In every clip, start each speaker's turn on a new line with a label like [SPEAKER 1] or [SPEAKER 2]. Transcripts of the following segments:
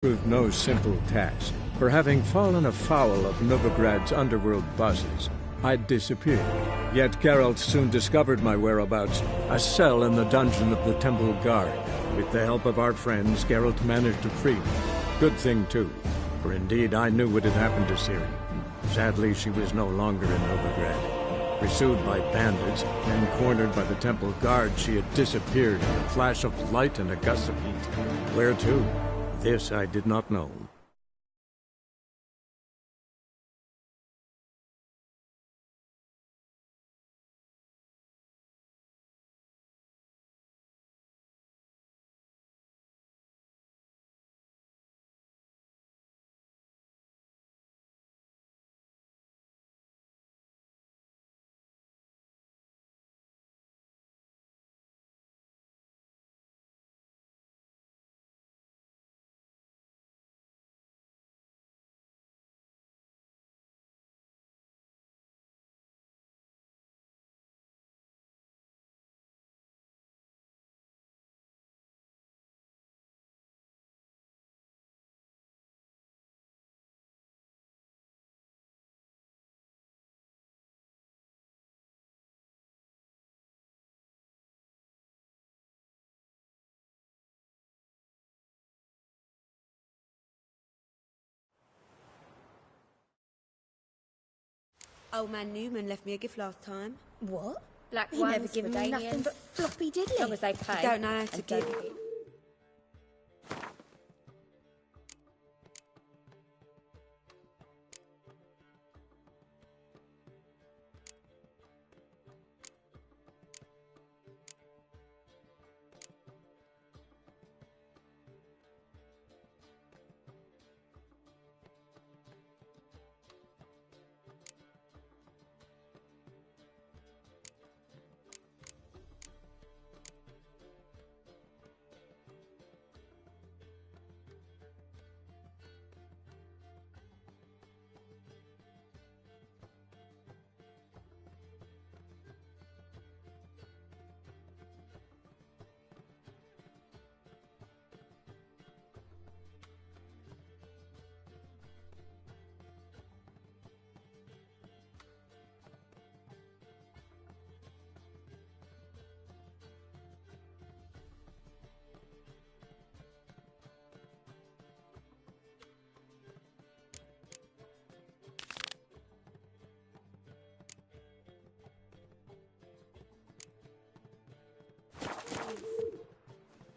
[SPEAKER 1] proved no simple task, for having fallen afoul of Novigrad's underworld bosses, I'd disappeared. Yet Geralt soon discovered my whereabouts, a cell in the dungeon of the Temple Guard. With the help of our friends, Geralt managed to free me. Good thing, too, for indeed I knew what had happened to Ciri. Sadly, she was no longer in Novigrad. Pursued by bandits, then cornered by the Temple Guard, she had disappeared in a flash of light and a gust of heat. Where to? This I did not know.
[SPEAKER 2] Old man Newman left me a gift last time.
[SPEAKER 3] What?
[SPEAKER 4] Black
[SPEAKER 3] He
[SPEAKER 4] ones,
[SPEAKER 3] never given me nothing
[SPEAKER 4] Redanians.
[SPEAKER 3] but floppy diddly.
[SPEAKER 4] As long as they pay.
[SPEAKER 2] I don't know how to
[SPEAKER 4] and
[SPEAKER 2] give.
[SPEAKER 4] don't-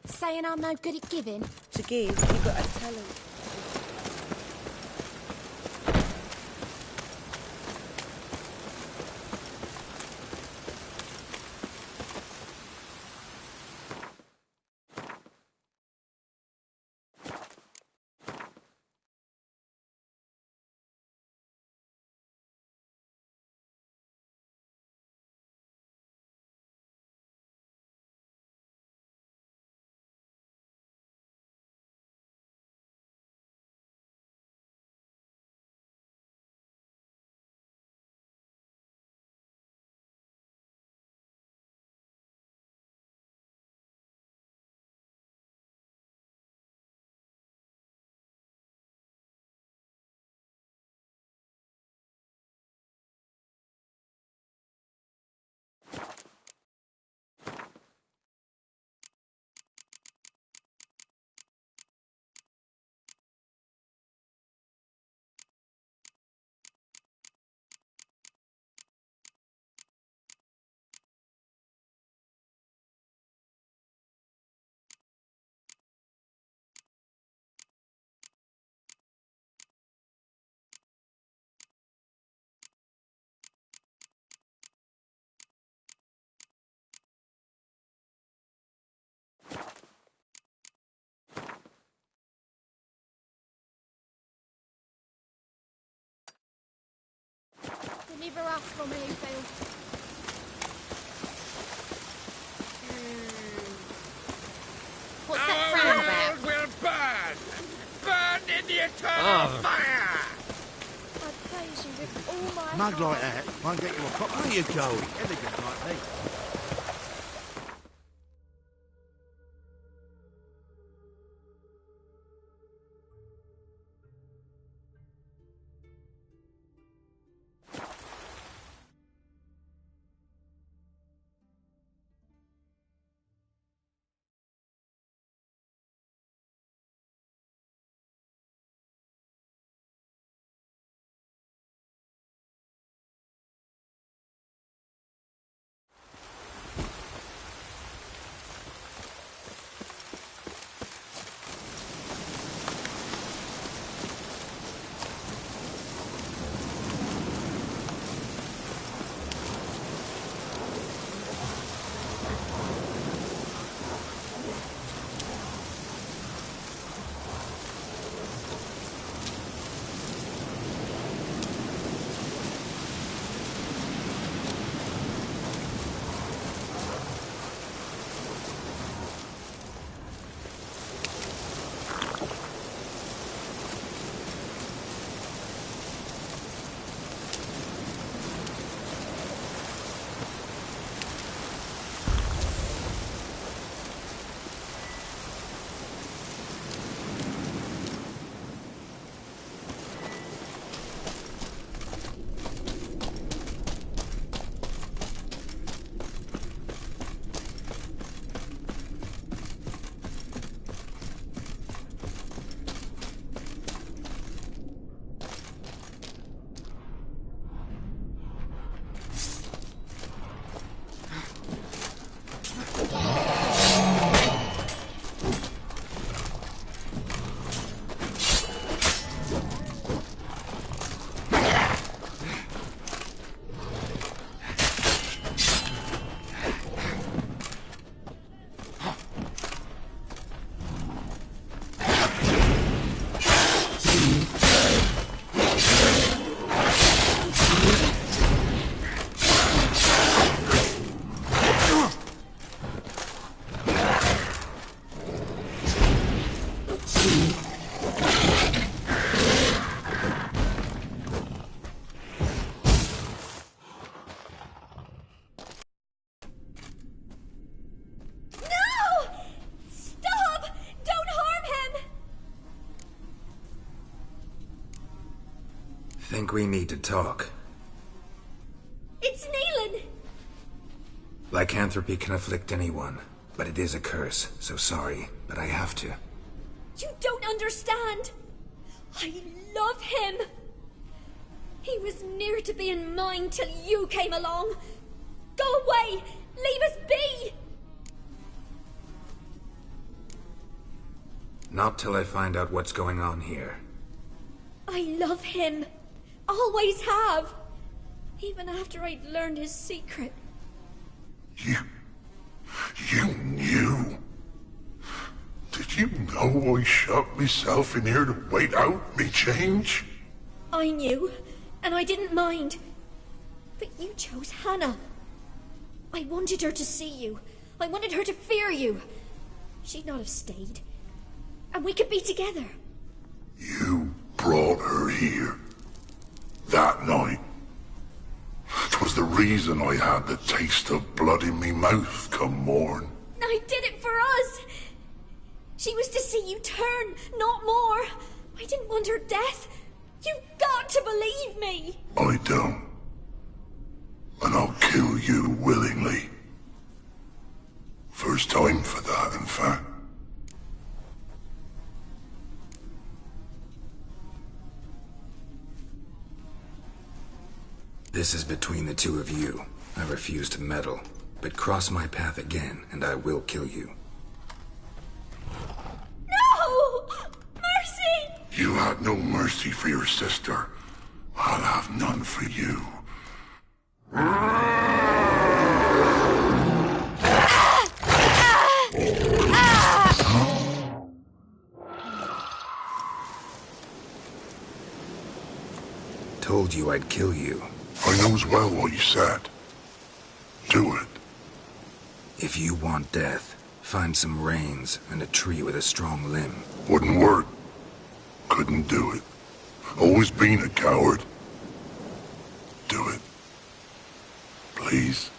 [SPEAKER 3] Saying I'm no good at giving.
[SPEAKER 2] To give, you've got a talent.
[SPEAKER 3] Deliver us from here, Phil. What's that frown about?
[SPEAKER 5] Will burn! Burn in the eternal fire!
[SPEAKER 3] I praise you with all my
[SPEAKER 6] Mug
[SPEAKER 3] heart.
[SPEAKER 6] like that won't get you a pop. Where you going? Elegant like me.
[SPEAKER 4] think we need to talk.
[SPEAKER 3] It's Neelan!
[SPEAKER 4] Lycanthropy can afflict anyone, but it is a curse, so sorry, but I have to.
[SPEAKER 3] You don't understand! I love him! He was near to being mine till you came along! Go away! Leave us be!
[SPEAKER 4] Not till I find out what's going on here.
[SPEAKER 3] I love him. Always have. Even after I'd learned his secret.
[SPEAKER 7] You knew? Did you know I shut myself in here to wait out me change?
[SPEAKER 3] I knew, and I didn't mind. But you chose Hannah. I wanted her to see you. I wanted her to fear you. She'd not have stayed. And we could be together.
[SPEAKER 7] You brought her here. That night. 'Twas the reason I had the taste of blood in me mouth come morn.
[SPEAKER 3] I did it for us. She was to see you turn, not more. I didn't want her death. You've got to believe me.
[SPEAKER 7] I don't. And I'll kill you willingly. First time for that, in fact.
[SPEAKER 4] This is between the two of you. I refuse to meddle, but cross my path again, and I will kill you.
[SPEAKER 3] No! Mercy!
[SPEAKER 7] You had no mercy for your sister. I'll have none for you.
[SPEAKER 4] Told you I'd kill you.
[SPEAKER 7] I knows well what you said. Do it.
[SPEAKER 4] If you want death, find some reins and a tree with a strong limb.
[SPEAKER 7] Wouldn't work. Couldn't do it. Always been a coward. Do it. Please.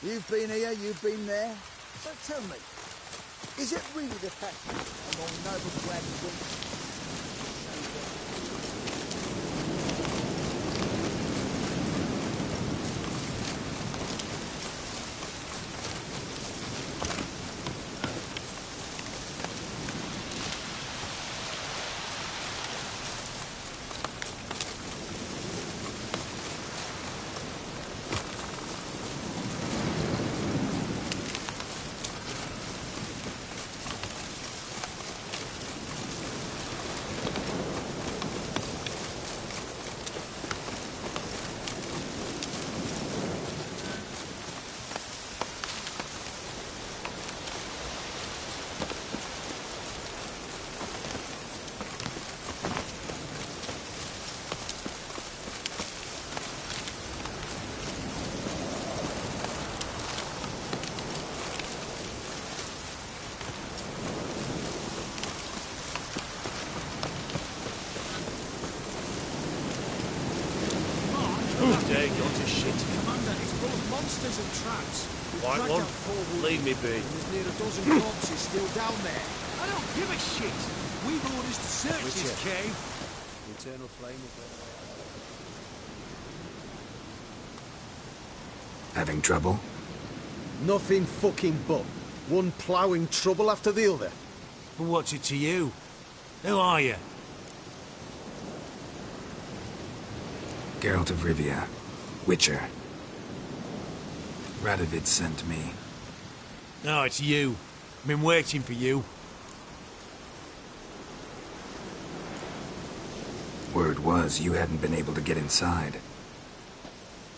[SPEAKER 6] You've been here, you've been there. So tell me, is it really the fact among noble graduates?
[SPEAKER 8] There you go to shit.
[SPEAKER 9] Commander, it's full of monsters and traps. We've
[SPEAKER 8] White
[SPEAKER 9] dragged
[SPEAKER 8] one,
[SPEAKER 9] out 4 wounded,
[SPEAKER 8] leave me be.
[SPEAKER 9] and there's near a dozen corpses still down there. I don't give a shit. We've orders to search this cave.
[SPEAKER 6] The eternal flame of
[SPEAKER 4] Having trouble?
[SPEAKER 6] Nothing fucking but. One ploughing trouble after the other.
[SPEAKER 8] But what's it to you? Who are you?
[SPEAKER 4] Geralt of Rivia. Witcher. Radovid sent me.
[SPEAKER 8] No, it's you. Been waiting for you.
[SPEAKER 4] Word was you hadn't been able to get inside.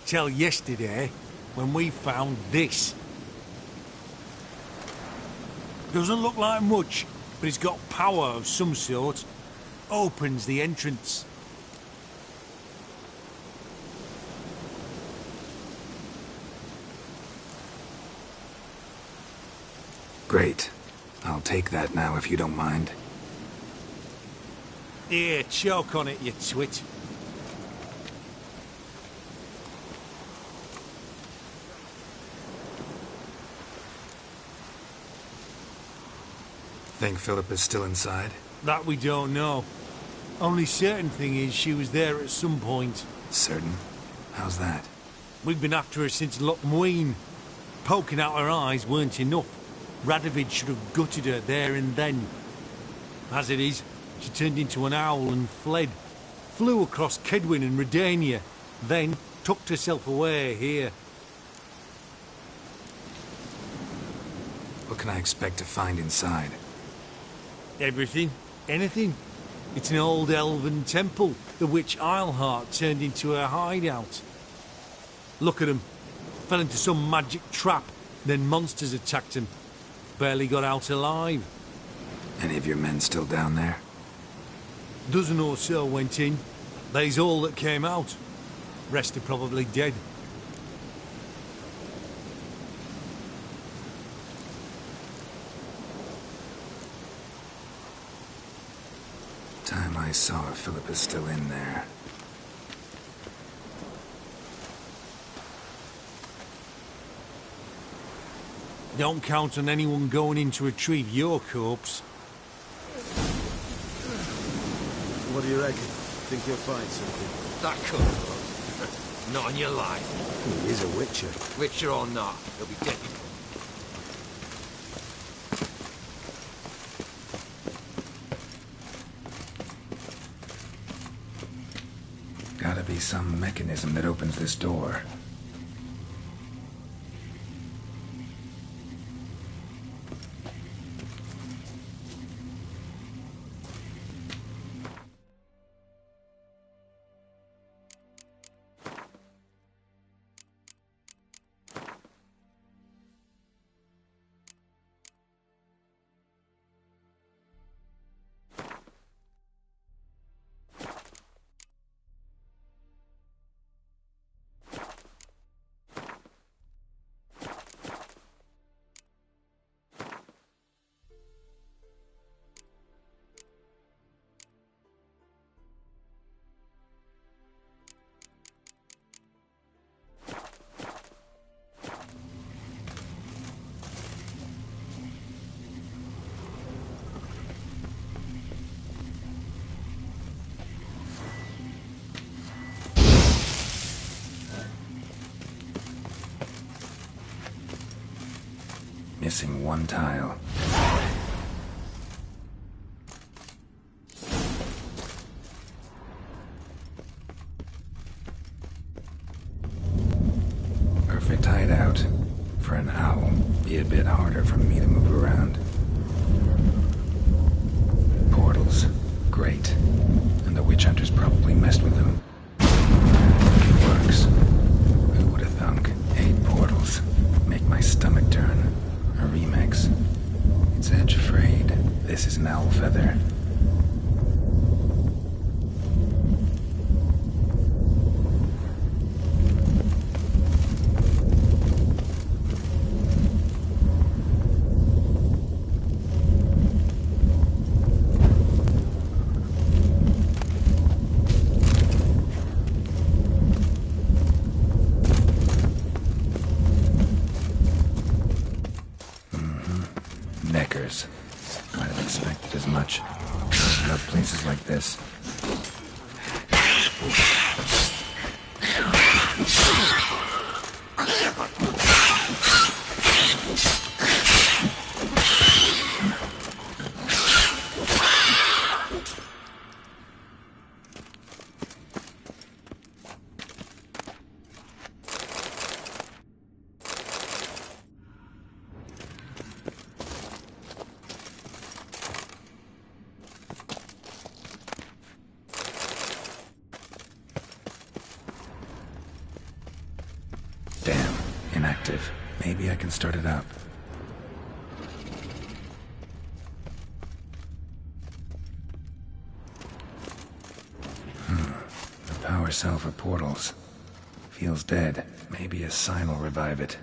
[SPEAKER 8] Till yesterday, when we found this. Doesn't look like much, but it's got power of some sort. Opens the entrance.
[SPEAKER 4] Great. I'll take that now if you don't mind.
[SPEAKER 8] Here, choke on it, you twit.
[SPEAKER 4] Think Philippa's still inside?
[SPEAKER 8] That we don't know. Only certain thing is she was there at some point.
[SPEAKER 4] Certain? How's that?
[SPEAKER 8] We've been after her since Lochmuin. Poking out her eyes weren't enough. Radovid should have gutted her there and then. As it is, she turned into an owl and fled. Flew across Kedwin and Redania, then tucked herself away here.
[SPEAKER 4] What can I expect to find inside?
[SPEAKER 8] Everything, anything. It's an old elven temple, the witch Isleheart turned into her hideout. Look at him. Fell into some magic trap, then monsters attacked him. Barely got out alive.
[SPEAKER 4] Any of your men still down there?
[SPEAKER 8] Dozen or so went in. They's all that came out. Rest are probably dead.
[SPEAKER 4] Time I saw her, Philippa's still in there.
[SPEAKER 8] Don't count on anyone going in to retrieve your corpse.
[SPEAKER 6] What do you reckon? Think you'll find something?
[SPEAKER 5] That could not in your life.
[SPEAKER 6] He is a witcher.
[SPEAKER 5] Witcher or not, he'll be dead.
[SPEAKER 4] Gotta be some mechanism that opens this door. missing one tile. Perfect hideout. For an owl, be a bit harder for me to move around. Portals. Great. And the witch hunters probably messed with them. It works. Who would have thunk? 8 portals. Make my stomach turn. A remix. It's edge afraid. This is an owl feather. Neckers. Might have expected as much. Love places like this. Damn, inactive. Maybe I can start it up. The power cell for portals. Feels dead. Maybe a sign will revive it.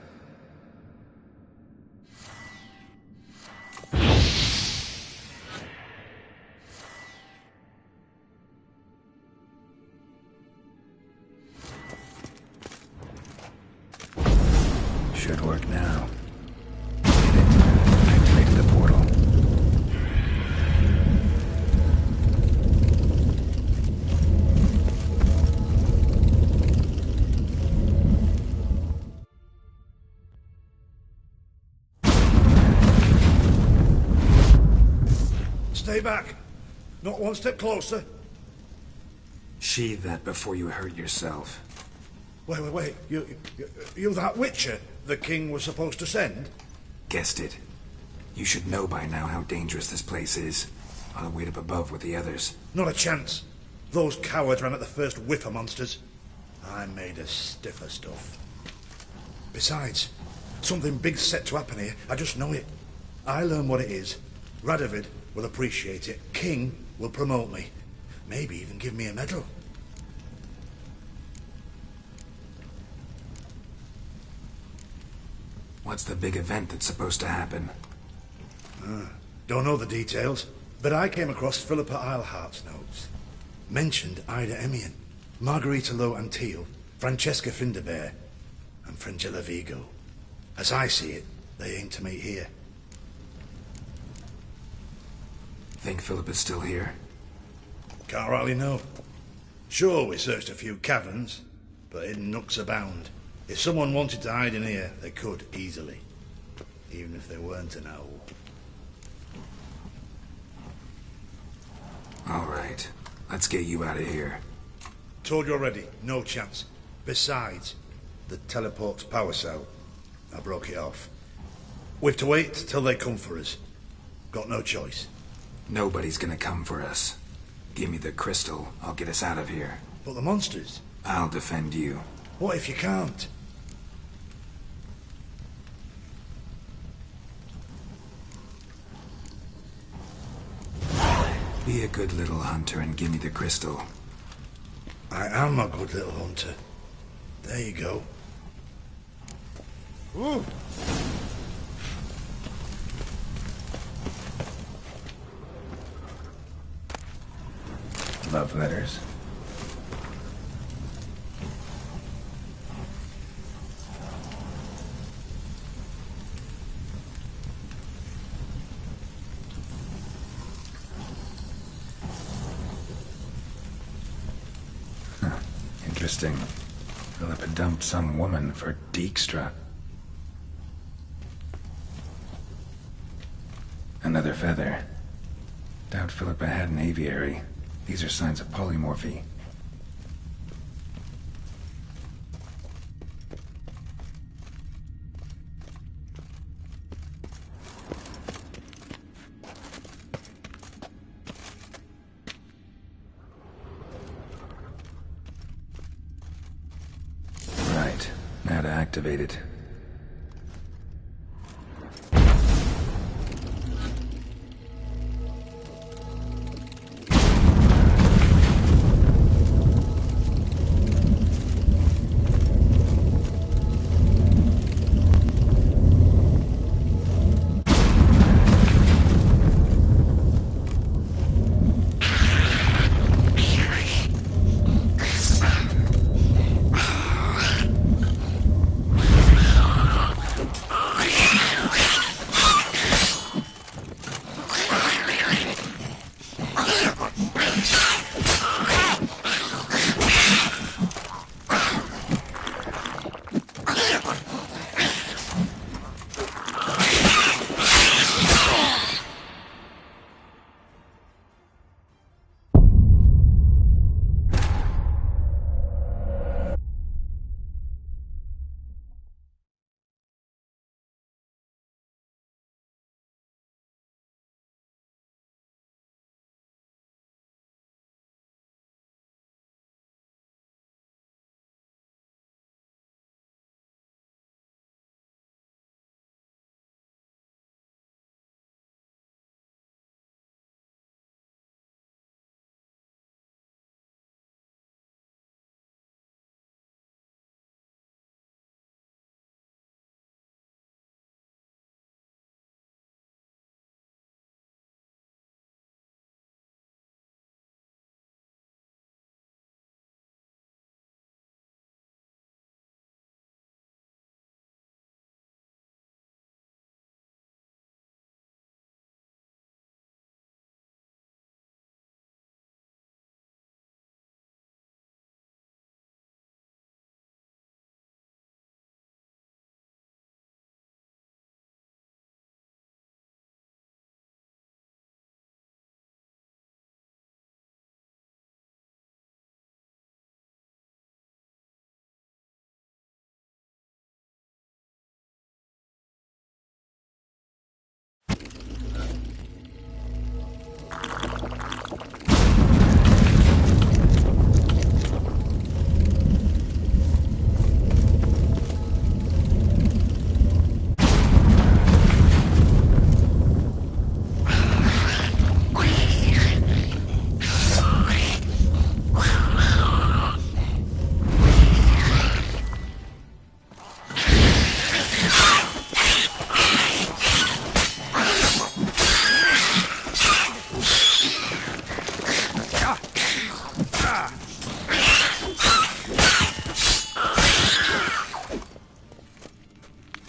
[SPEAKER 4] Should work now. Hit it. Activated the portal.
[SPEAKER 10] Stay back. Not one step closer.
[SPEAKER 4] Sheathe that before you hurt yourself.
[SPEAKER 10] Wait. You that Witcher the king was supposed to send?
[SPEAKER 4] Guessed it. You should know by now how dangerous this place is. I'll wait up above with the others.
[SPEAKER 10] Not a chance. Those cowards ran at the first whiff of monsters. I'm made of stiffer stuff. Besides, something big's set to happen here. I just know it. I learn what it is. Radovid will appreciate it. King will promote me. Maybe even give me a medal.
[SPEAKER 4] What's the big event that's supposed to happen?
[SPEAKER 10] Don't know the details, but I came across Philippa Eilhart's notes. Mentioned Ida Emian, Margarita Low Antille, Francesca Finderbear, and Frangilla Vigo. As I see it, they aim to meet here.
[SPEAKER 4] Think Philippa's still here?
[SPEAKER 10] Can't rightly know. Sure, we searched a few caverns, but hidden nooks abound. If someone wanted to hide in here, they could, easily. Even if they weren't an owl.
[SPEAKER 4] All right. Let's get you out of here.
[SPEAKER 10] Told you already, no chance. Besides, the teleport's power cell. I broke it off. We've to wait till they come for us. Got no choice.
[SPEAKER 4] Nobody's gonna come for us. Give me the crystal. I'll get us out of here.
[SPEAKER 10] But the monsters?
[SPEAKER 4] I'll defend you.
[SPEAKER 10] What if you can't?
[SPEAKER 4] Be a good little hunter and give me the crystal.
[SPEAKER 10] I am a good little hunter. There you go. Ooh.
[SPEAKER 4] Love letters. Interesting. Philippa dumped some woman for Dijkstra. feather. Doubt Philippa had an aviary. These are signs of polymorphy. Right. Now to activate it.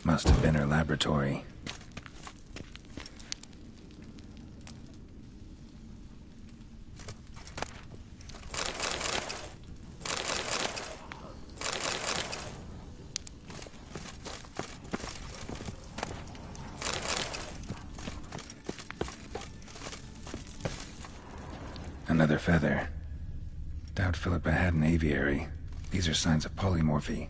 [SPEAKER 4] Must have been her laboratory. Another feather. Doubt Philippa had an aviary. These are signs of polymorphy.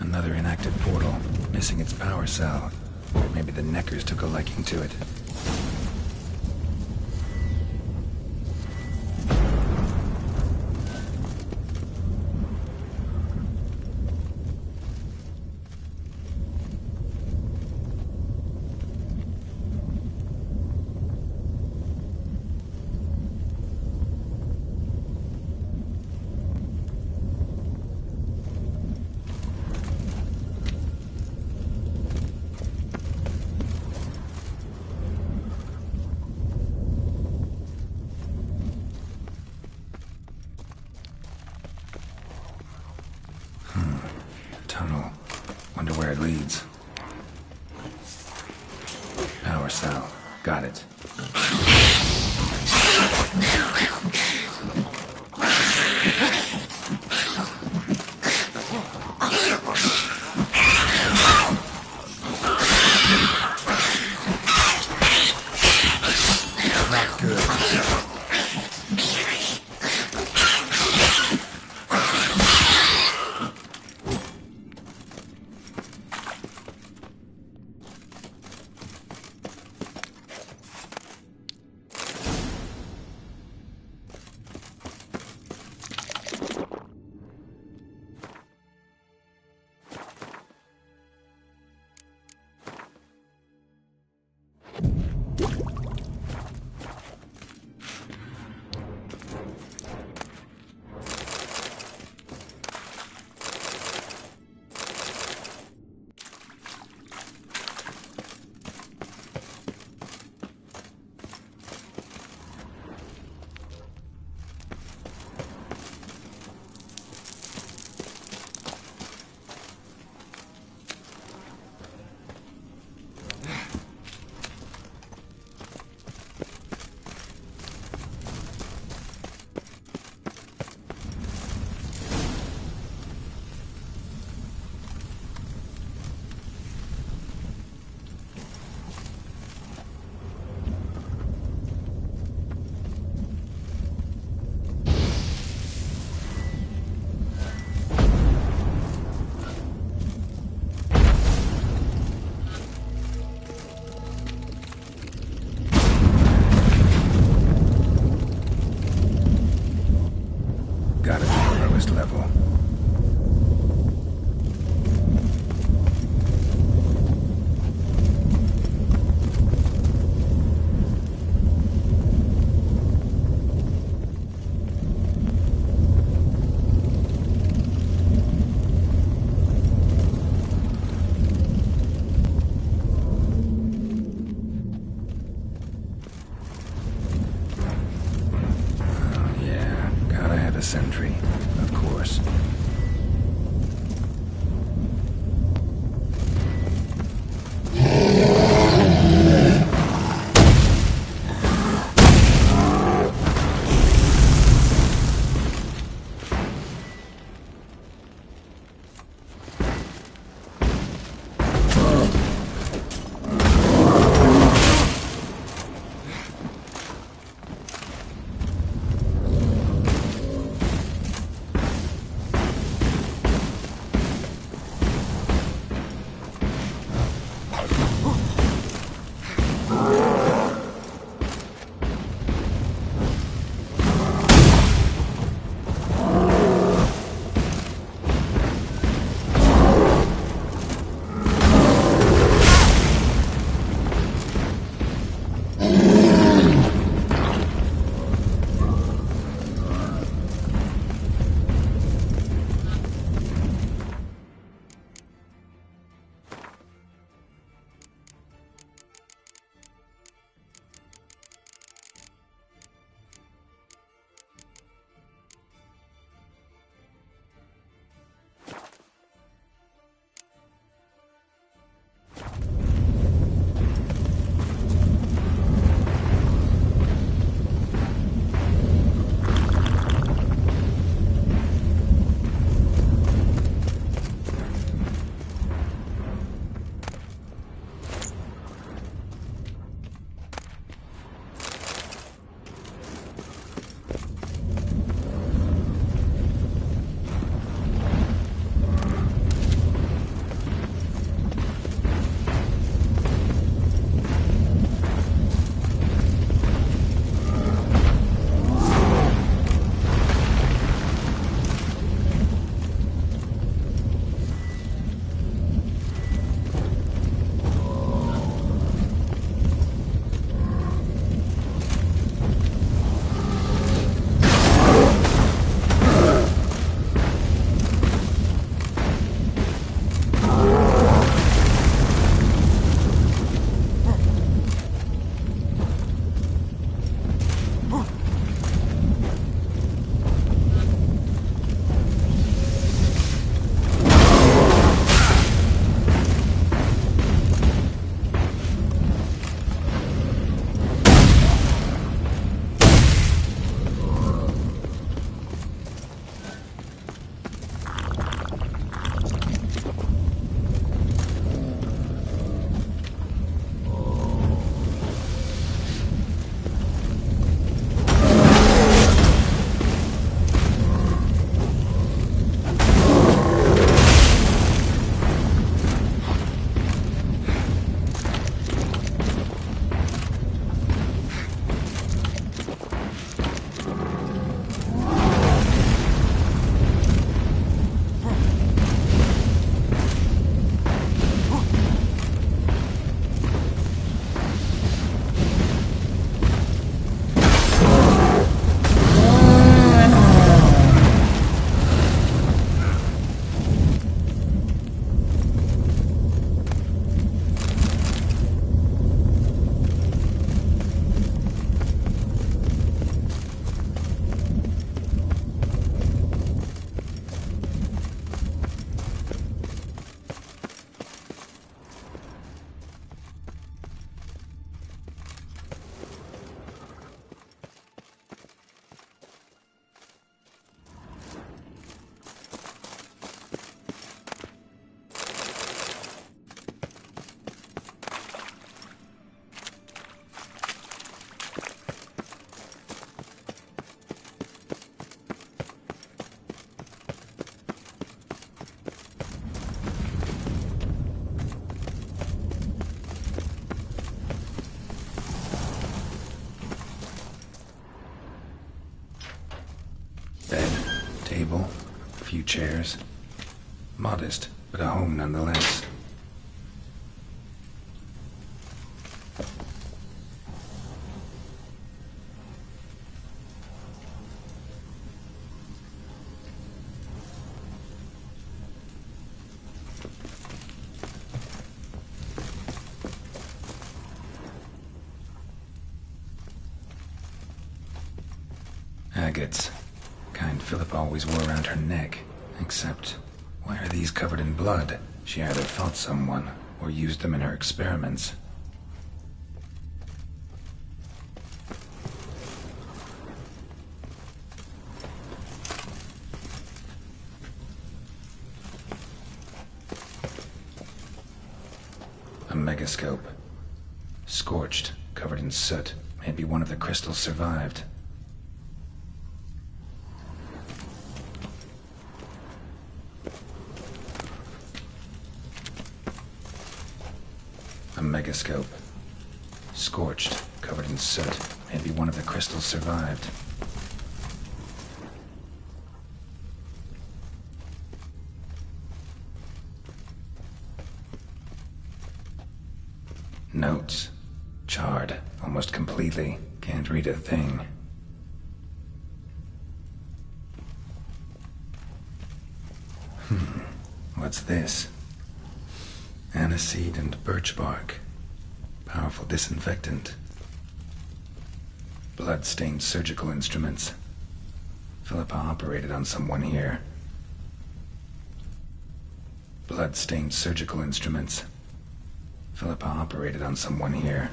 [SPEAKER 4] Another inactive portal, missing its power cell. Maybe the Neckers took a liking to it. leads. Power cell. Got it.
[SPEAKER 10] Not good.
[SPEAKER 4] chairs. Modest, but a home nonetheless. Agates. Kind Philip always wore around her neck. Except, why are these covered in blood? She either fought someone, or used them in her experiments. A megascope. Scorched, covered in soot. Maybe one of the crystals survived. A megascope. Scorched, covered in soot. Maybe one of the crystals survived. Notes. Charred, almost completely. Can't read a thing. What's this? Aniseed and birch bark. Powerful disinfectant. Blood-stained surgical instruments. Philippa operated on someone here. Blood-stained surgical instruments. Philippa operated on someone here.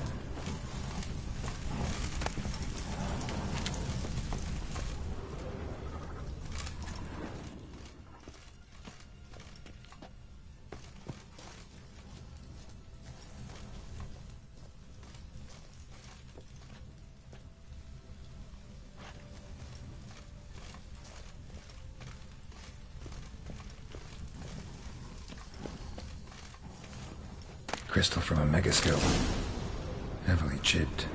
[SPEAKER 4] Crystal from a megascope. Heavily chipped.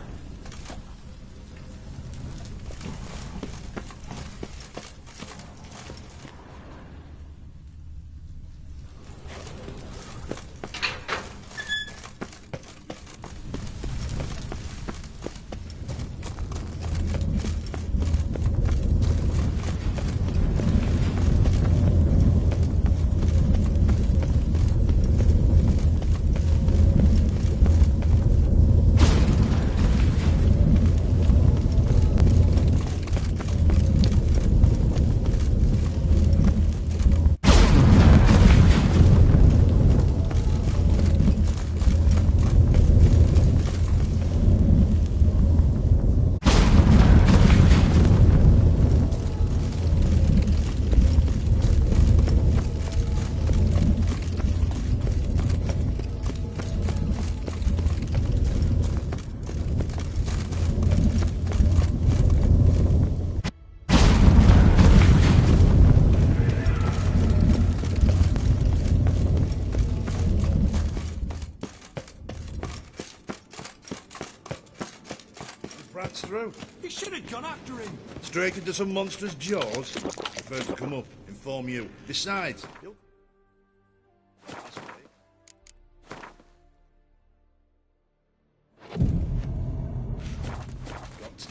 [SPEAKER 10] Through.
[SPEAKER 9] You should have gone after him.
[SPEAKER 10] Straight into some monster's jaws. First to come up, inform you. Besides,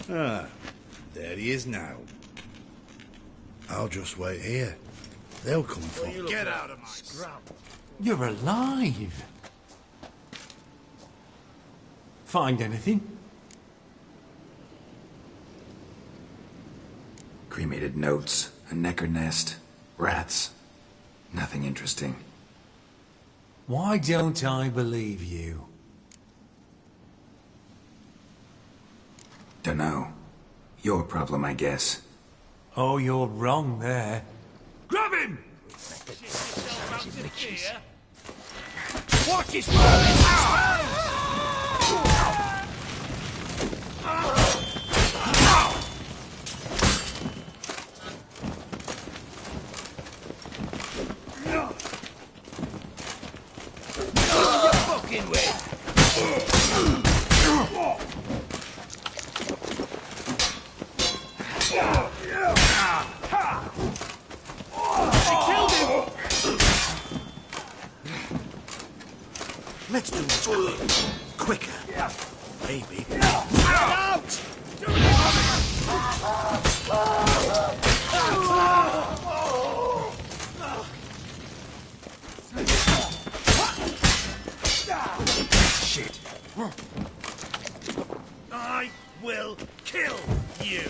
[SPEAKER 10] there he is now. I'll just wait here. They'll come for you.
[SPEAKER 9] Get out of my scrap.
[SPEAKER 8] You're alive. Find anything?
[SPEAKER 4] Cremated notes, a necker nest, rats. Nothing interesting.
[SPEAKER 8] Why don't I believe you?
[SPEAKER 4] Dunno. Your problem, I guess.
[SPEAKER 8] Oh, you're wrong there.
[SPEAKER 9] Grab him! Watch his mouth!
[SPEAKER 10] Maybe.
[SPEAKER 9] Out!
[SPEAKER 10] Shit. I will kill you.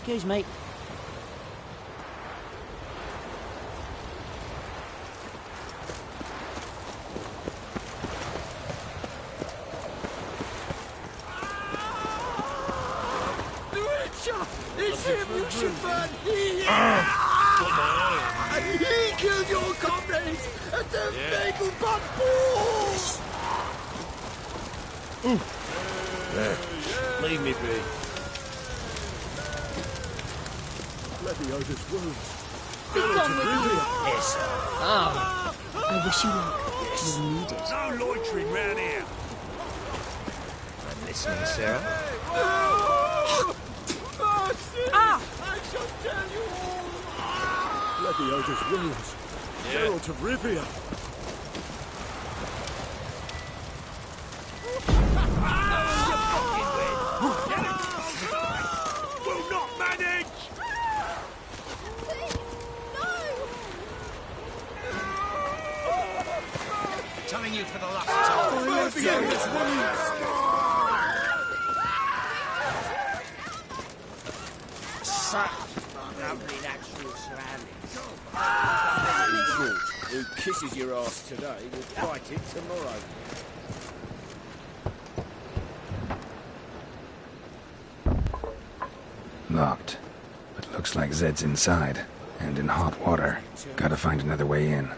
[SPEAKER 11] Excuse me.
[SPEAKER 9] It's him, you should burn! He killed your comrades at the fatal Balls!
[SPEAKER 8] Leave me be.
[SPEAKER 9] Bloody Otis wounds.
[SPEAKER 3] Be gone with you.
[SPEAKER 11] Yes. Oh.
[SPEAKER 3] I wish you luck. You'll need it.
[SPEAKER 8] No loitering round here.
[SPEAKER 11] I'm listening, Sarah.
[SPEAKER 9] I shall tell you all! Bloody Otis wounds. Geralt of Rivia.
[SPEAKER 8] Will not manage!
[SPEAKER 11] Telling you for the last time. Such lovely natural surroundings.
[SPEAKER 5] Who kisses your ass today will bite it tomorrow.
[SPEAKER 4] Locked. But looks like Zed's inside, and in hot water. Gotta find another way in.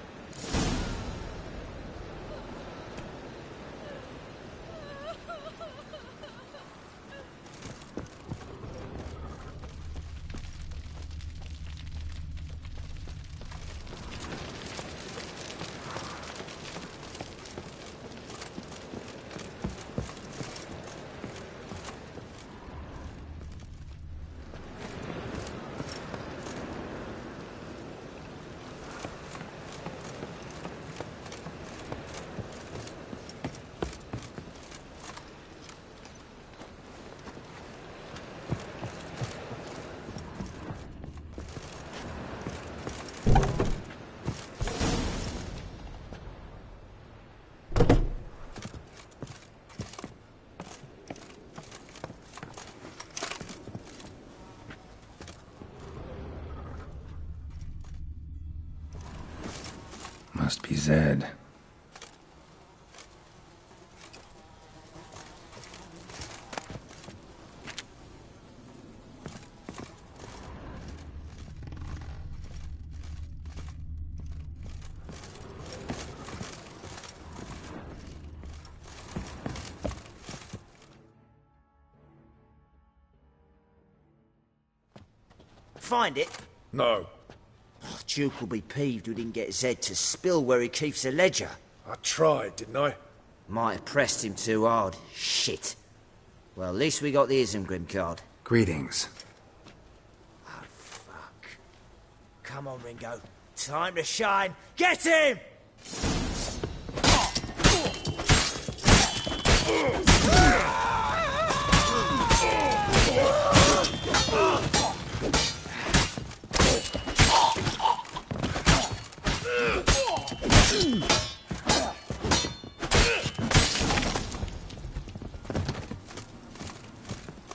[SPEAKER 4] Must be Zed.
[SPEAKER 12] Find it?
[SPEAKER 9] No.
[SPEAKER 12] Oh, Duke will be peeved we didn't get Zed to spill where he keeps the ledger.
[SPEAKER 9] I tried, didn't I?
[SPEAKER 12] Might have pressed him too hard. Shit. Well, at least we got the Isengrim card.
[SPEAKER 4] Greetings.
[SPEAKER 12] Oh, fuck. Come on, Ringo. Time to shine. Get him!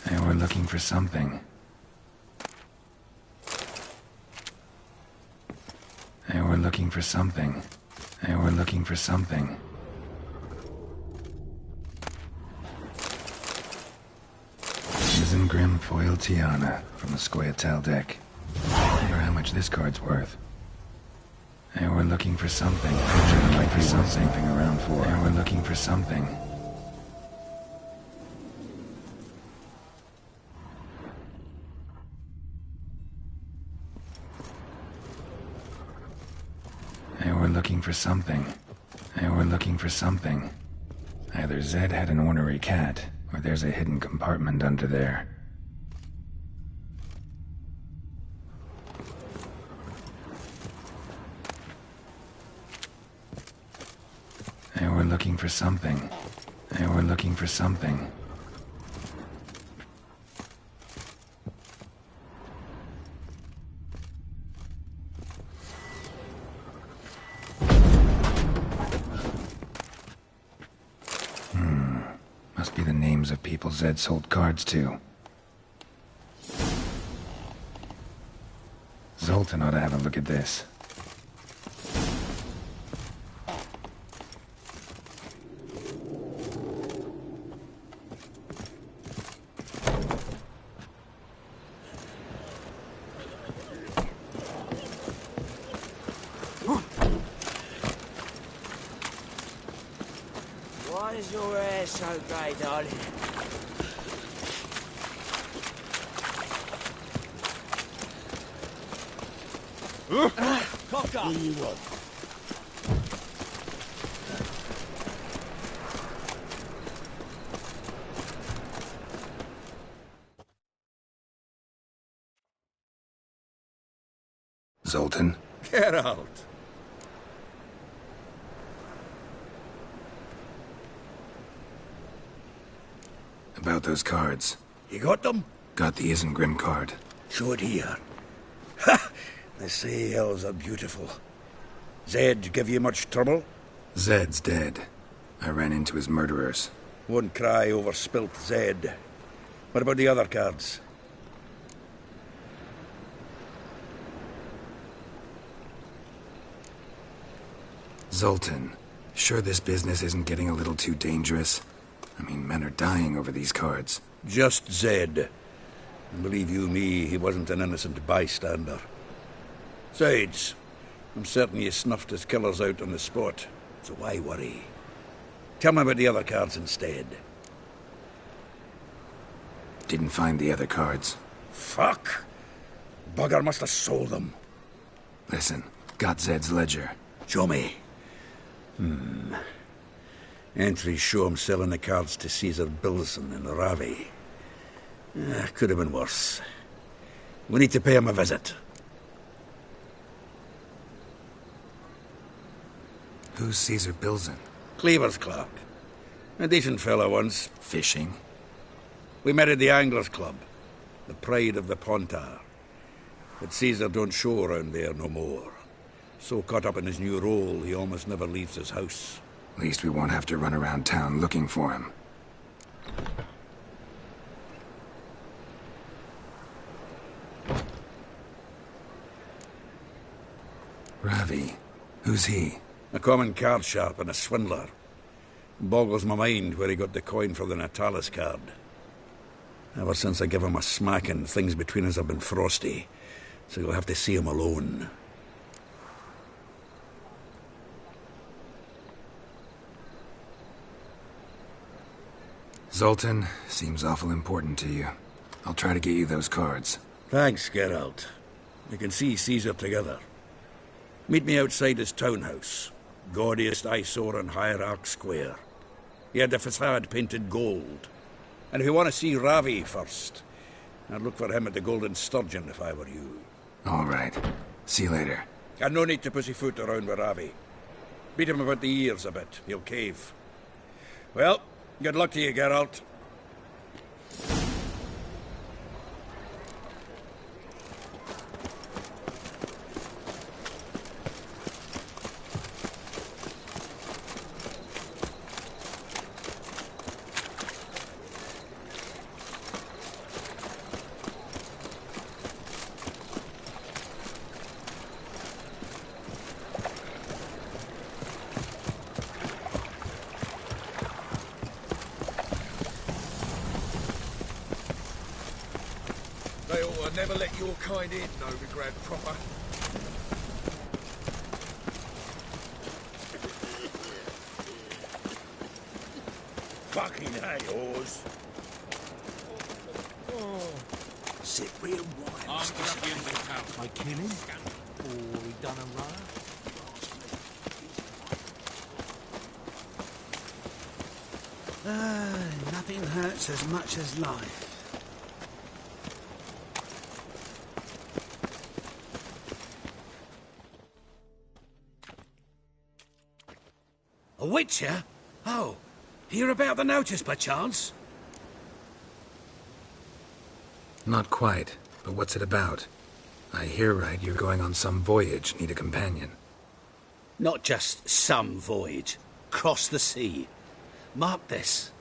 [SPEAKER 4] Hey, we're looking for something. Hey, we're looking for something. Hey, we're looking for something. Isengrim foil Tiana from the Scoia'tael deck. Wonder how much this card's worth. Hey, we're looking for something. We're looking for something around for. Hey, we're looking for something. Hey, we're looking for something. Hey, we're looking for something. Either Zed had an ornery cat, or there's a hidden compartment under there. Hey, we're looking for something. Hey, we're looking for something. Must be the names of people Zed sold cards to. Zoltan ought to have a look at this.
[SPEAKER 12] Why is your hair so grey, darling? Cock up!
[SPEAKER 6] What do you want?
[SPEAKER 4] Zoltan?
[SPEAKER 9] Get out.
[SPEAKER 4] About those cards.
[SPEAKER 6] You got them?
[SPEAKER 4] Got the Isengrim card.
[SPEAKER 6] Show it here. Ha! The sea hills are beautiful. Zed give you much trouble?
[SPEAKER 4] Zed's dead. I ran into his murderers.
[SPEAKER 6] Won't cry over spilt Zed. What about the other cards?
[SPEAKER 4] Zoltan, sure this business isn't getting a little too dangerous? I mean, men are dying over these cards.
[SPEAKER 6] Just Zed.
[SPEAKER 10] And believe you me, he wasn't an innocent bystander. Besides, I'm certain you snuffed his killers out on the spot, so why worry? Tell me about the other cards instead.
[SPEAKER 4] Didn't find the other cards.
[SPEAKER 10] Fuck! Bugger must have sold them.
[SPEAKER 4] Listen, got Zed's ledger.
[SPEAKER 10] Show me. Entries show him selling the cards to Caesar Bilson in Ravi. Could have been worse. We need to pay him a visit.
[SPEAKER 4] Who's Caesar Bilson?
[SPEAKER 10] Cleaver's clerk. A decent fellow once.
[SPEAKER 4] Fishing?
[SPEAKER 10] We met at the Anglers Club. The pride of the Pontar. But Caesar don't show around there no more. So caught up in his new role, he almost never leaves his house.
[SPEAKER 4] At least we won't have to run around town looking for him. Ravi. Who's he?
[SPEAKER 10] A common card sharp and a swindler. Boggles my mind where he got the coin for the Natalis card. Ever since I gave him a smacking, things between us have been frosty. So you'll have to see him alone.
[SPEAKER 4] Zoltan, seems awful important to you. I'll try to get you those cards.
[SPEAKER 10] Thanks, Geralt. We can see Caesar together. Meet me outside his townhouse. Gaudiest eyesore on Hierarch Square. He had the facade painted gold. And if you want to see Ravi first, I'd look for him at the Golden Sturgeon if I were you.
[SPEAKER 4] All right. See you later.
[SPEAKER 10] And no need to pussyfoot around with Ravi. Beat him about the ears a bit. He'll cave. Well, good luck to you, Geralt.
[SPEAKER 5] They ought to never let your kind in, Novigrad proper. Fucking yours.
[SPEAKER 6] Sit real wide.
[SPEAKER 8] I'm gonna give him out. By killing? Or he done a runner?
[SPEAKER 6] Nothing hurts as much as life.
[SPEAKER 13] A witcher? Oh, hear about the notice by chance?
[SPEAKER 4] Not quite, but what's it about? I hear right you're going on some voyage, need a companion.
[SPEAKER 13] Not just some voyage. Cross the sea. Mark this.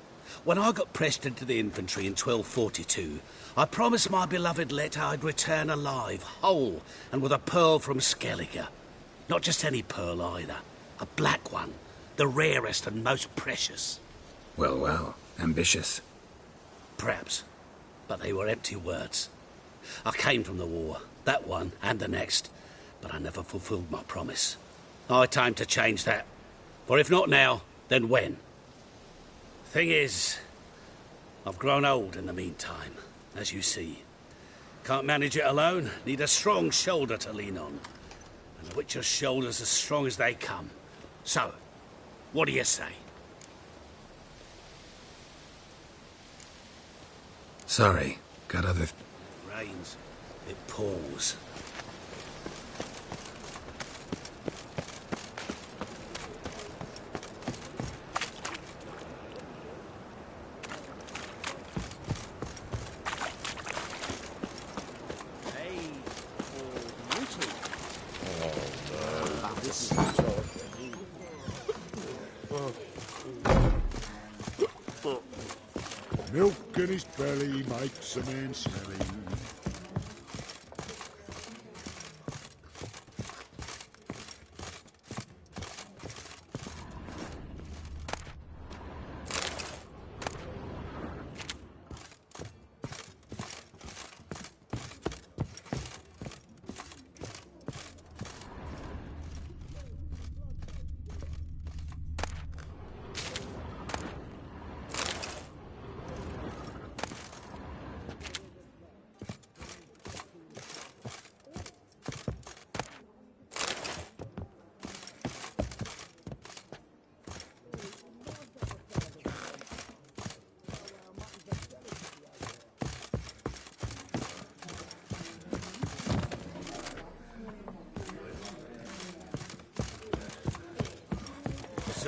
[SPEAKER 13] When I got pressed into the infantry in 1242, I promised my beloved Let I'd return alive, whole, and with a pearl from Skellige. Not just any pearl either. A black one. The rarest and most precious.
[SPEAKER 4] Well, well. Ambitious.
[SPEAKER 13] Perhaps. But they were empty words. I came from the war. That one and the next. But I never fulfilled my promise. High time to change that. For if not now, then when? Thing is, I've grown old in the meantime, as you see. Can't manage it alone, need a strong shoulder to lean on. And the Witcher's shoulder's as strong as they come. So, what do you say?
[SPEAKER 4] Sorry, got other...
[SPEAKER 13] Rains, it pours.
[SPEAKER 9] Milk in his belly makes a man smelly.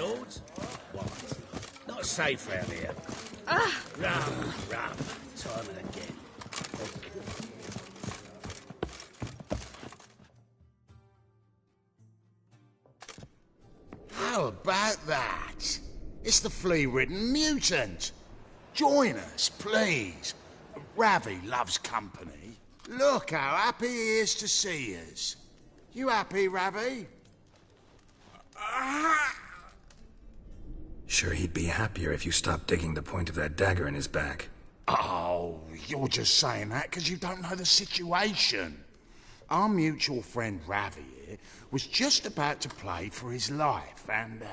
[SPEAKER 13] swords? What? Not safe round here. Rum. Time and again.
[SPEAKER 11] How about that? It's the flea-ridden mutant. Join us, please. Ravi loves company. Look how happy he is to see us. You happy, Ravi?
[SPEAKER 4] Sure, he'd be happier if you stopped digging the point of that dagger in his back.
[SPEAKER 11] Oh, you're just saying that because you don't know the situation. Our mutual friend Ravi here was just about to play for his life, and...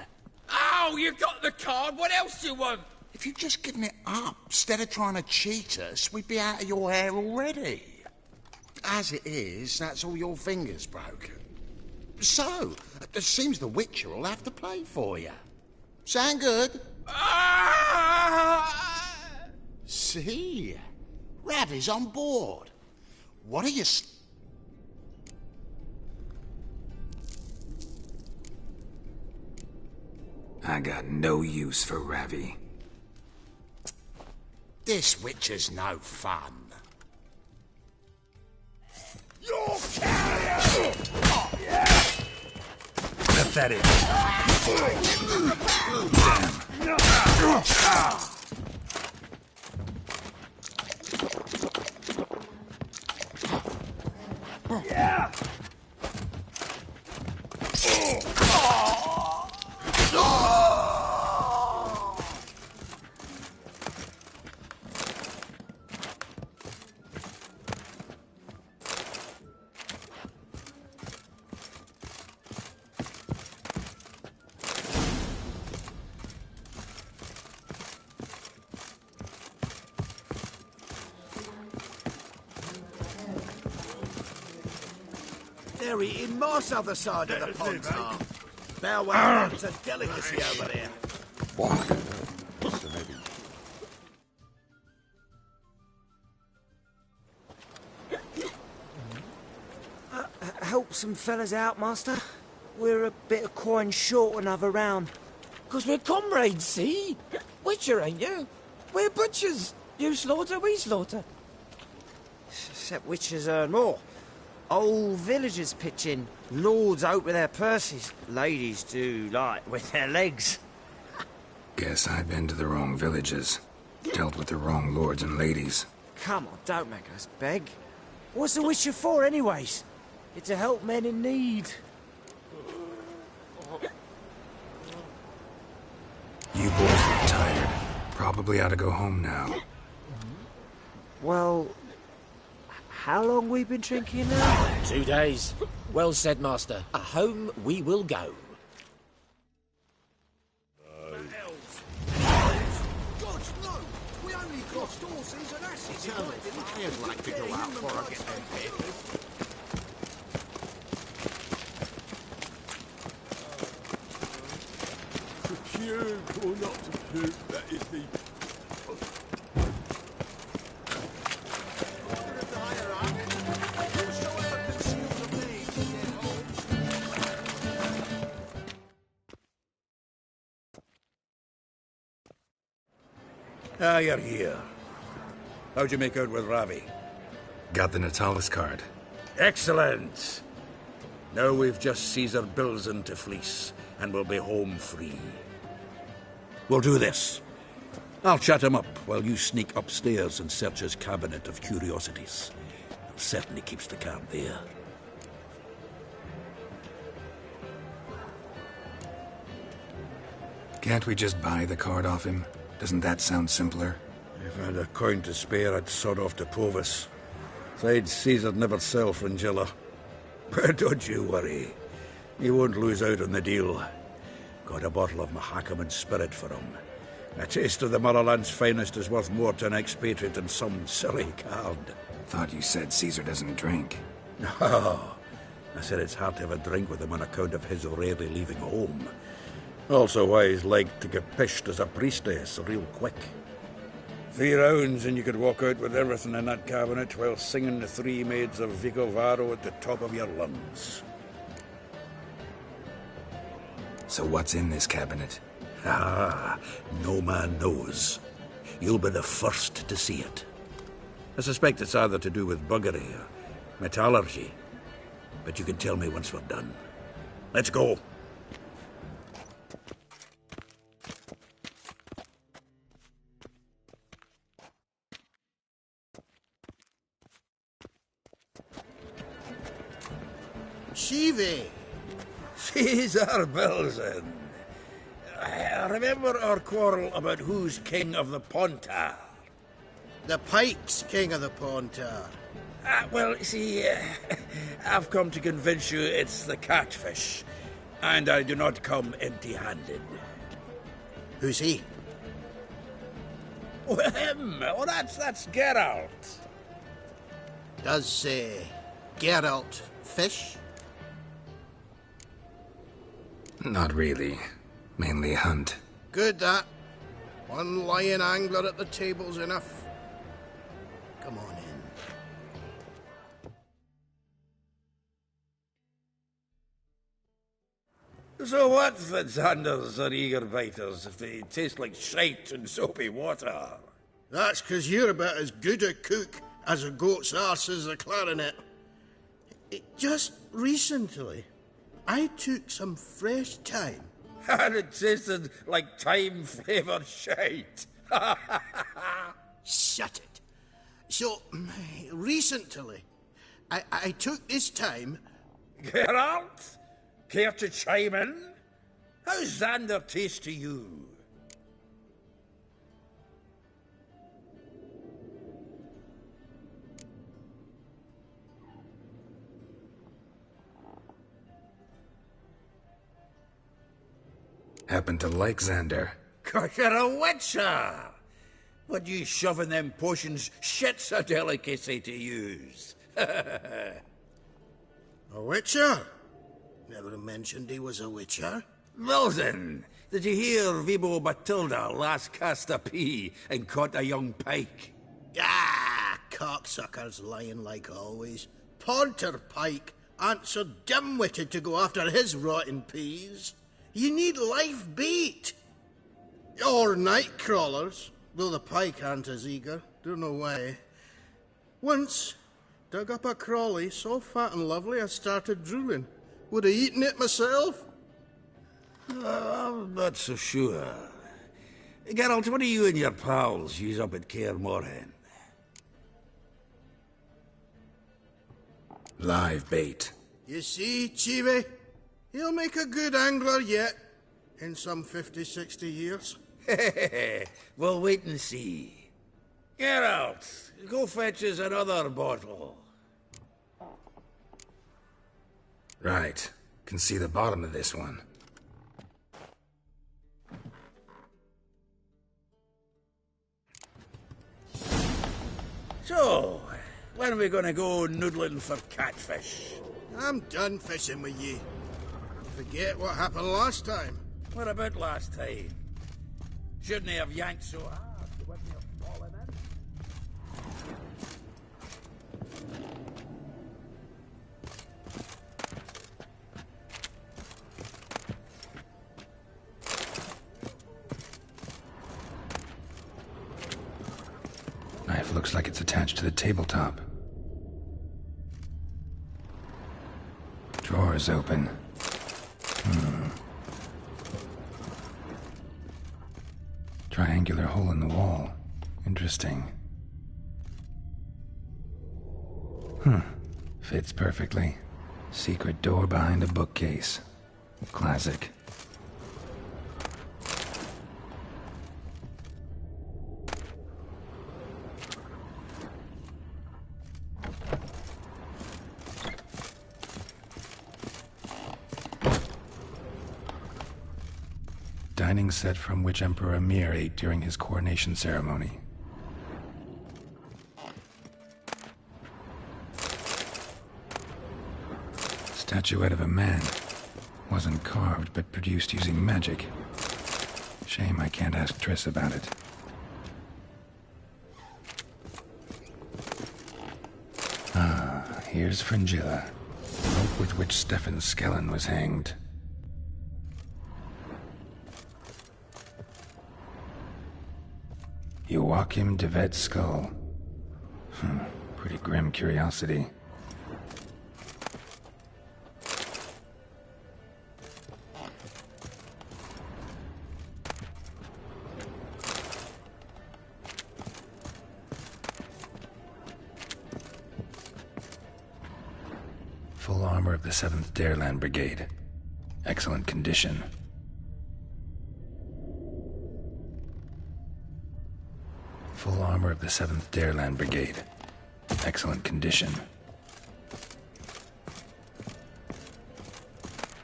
[SPEAKER 5] Oh, you got the card. What else do you want?
[SPEAKER 11] If you'd just given it up, instead of trying to cheat us, we'd be out of your hair already. As it is, that's all your fingers broken. So, it seems the Witcher will have to play for you. Sound good? See? Ravi's on board. What are you...
[SPEAKER 4] I got no use for Ravi.
[SPEAKER 11] This Witcher's no fun.
[SPEAKER 10] You're carrier!
[SPEAKER 4] Pathetic.
[SPEAKER 10] Yeah!
[SPEAKER 12] They're eating moss other side of the pond, now. Bow wow's a delicacy over there. Help some fellas out, master. We're a bit of coin short another round.
[SPEAKER 14] 'Cause we're comrades, see? Witcher, ain't you? We're butchers. You slaughter, we slaughter.
[SPEAKER 12] Except witchers earn more. Old villagers pitch in. Lords out with their purses. Ladies do like with their legs.
[SPEAKER 4] Guess I've been to the wrong villages. Dealt with the wrong lords and ladies.
[SPEAKER 12] Come on, don't make us beg. What's the witcher for, anyways? It's to help men in need.
[SPEAKER 4] You boys look tired. Probably ought to go home now.
[SPEAKER 12] Well, how long we been drinking now?
[SPEAKER 14] 2 days. Well said, master. Home we will go.
[SPEAKER 6] Gods, no! We only cost horses and asses.
[SPEAKER 11] I'd like to go out before I get them papers.
[SPEAKER 9] To puke or not to puke, that is the...
[SPEAKER 10] Ah, you're here. How'd you make out with Ravi?
[SPEAKER 4] Got the Natalis card.
[SPEAKER 10] Excellent! Now we've just Caesar Bilzen to fleece, and we'll be home free. We'll do this. I'll chat him up while you sneak upstairs and search his cabinet of curiosities. Certainly keeps the card there.
[SPEAKER 4] Can't we just buy the card off him? Doesn't that sound simpler?
[SPEAKER 10] If I had a coin to spare, I'd sod off to Provis. Besides, Caesar'd never sell Fringilla. But don't you worry. He won't lose out on the deal. Got a bottle of Mahakaman spirit for him. A taste of the motherland's finest is worth more to an expatriate than some silly card.
[SPEAKER 4] Thought you said Caesar doesn't drink.
[SPEAKER 10] No. I said it's hard to have a drink with him on account of his rarely leaving home. Also why he's like to get pished as a priestess real quick. 3 rounds and you could walk out with everything in that cabinet while singing the 3 Maids of Vicovaro at the top of your lungs.
[SPEAKER 4] So what's in this cabinet?
[SPEAKER 13] Ah, no man knows. You'll be the first to see it. I suspect it's either to do with buggery or metallurgy. But you can tell me once we're done. Let's go.
[SPEAKER 15] Shivi!
[SPEAKER 13] Caesar Belzen. Remember our quarrel about who's king of the Pontar?
[SPEAKER 15] The Pike's king of the Pontar.
[SPEAKER 13] Well, see, I've come to convince you it's the catfish, and I do not come empty-handed.
[SPEAKER 15] Who's he?
[SPEAKER 13] Oh, him! Oh, that's Geralt.
[SPEAKER 15] Does, Geralt fish?
[SPEAKER 4] Not really. Mainly hunt.
[SPEAKER 15] Good, that. One lion angler at the table's enough. Come on in.
[SPEAKER 13] So what, Fitzhanders or eager biters, if they taste like shite and soapy water?
[SPEAKER 15] That's 'cause you're about as good a cook as a goat's arse is a clarinet. Just recently, I took some fresh thyme.
[SPEAKER 13] And it tasted like thyme-flavoured shite.
[SPEAKER 15] Shut it. So, recently, I took this thyme...
[SPEAKER 13] Geralt? Care to chime in? How's Xander taste to you?
[SPEAKER 4] Happen to like Xander.
[SPEAKER 13] 'Cause you're a witcher! What you shoving them potions shit's a delicacy to use.
[SPEAKER 15] A witcher? Never mentioned he was a witcher.
[SPEAKER 13] Milton, did you hear Vibo Batilda last cast a pea and caught a young pike?
[SPEAKER 15] Ah, cocksuckers lying like always. Ponter Pike aren't so dim-witted to go after his rotten peas. You need live bait. Or night crawlers, though the pike aren't as eager. Don't know why. Once, dug up a crawly so fat and lovely I started drooling. Would have eaten it myself.
[SPEAKER 13] I'm not so sure. Geralt, what do you and your pals use up at Kaer Morhen?
[SPEAKER 4] Live bait.
[SPEAKER 15] You see, Chibi? He'll make a good angler yet. In some 50, 60 years.
[SPEAKER 13] We'll wait and see. Geralt, go fetch us another bottle.
[SPEAKER 4] Right. Can see the bottom of this one.
[SPEAKER 13] So, when are we gonna go noodling for catfish?
[SPEAKER 15] I'm done fishing with you. Forget what happened last time.
[SPEAKER 13] What about last time? Shouldn't he have yanked so hard? Wouldn't he have fallen in?
[SPEAKER 4] Knife looks like it's attached to the tabletop. Drawer's open. Triangular hole in the wall. Interesting. Fits perfectly. Secret door behind a bookcase. Classic. Dining set from which Emperor Emir ate during his coronation ceremony. Statuette of a man. Wasn't carved, but produced using magic. Shame I can't ask Triss about it. Ah, here's Fringilla. Rope with which Stefan Skellen was hanged. Joachim de Ved's skull. Pretty grim curiosity. Full armor of the 7th Dareland Brigade. Excellent condition. Full armor of the 7th Dareland Brigade. Excellent condition.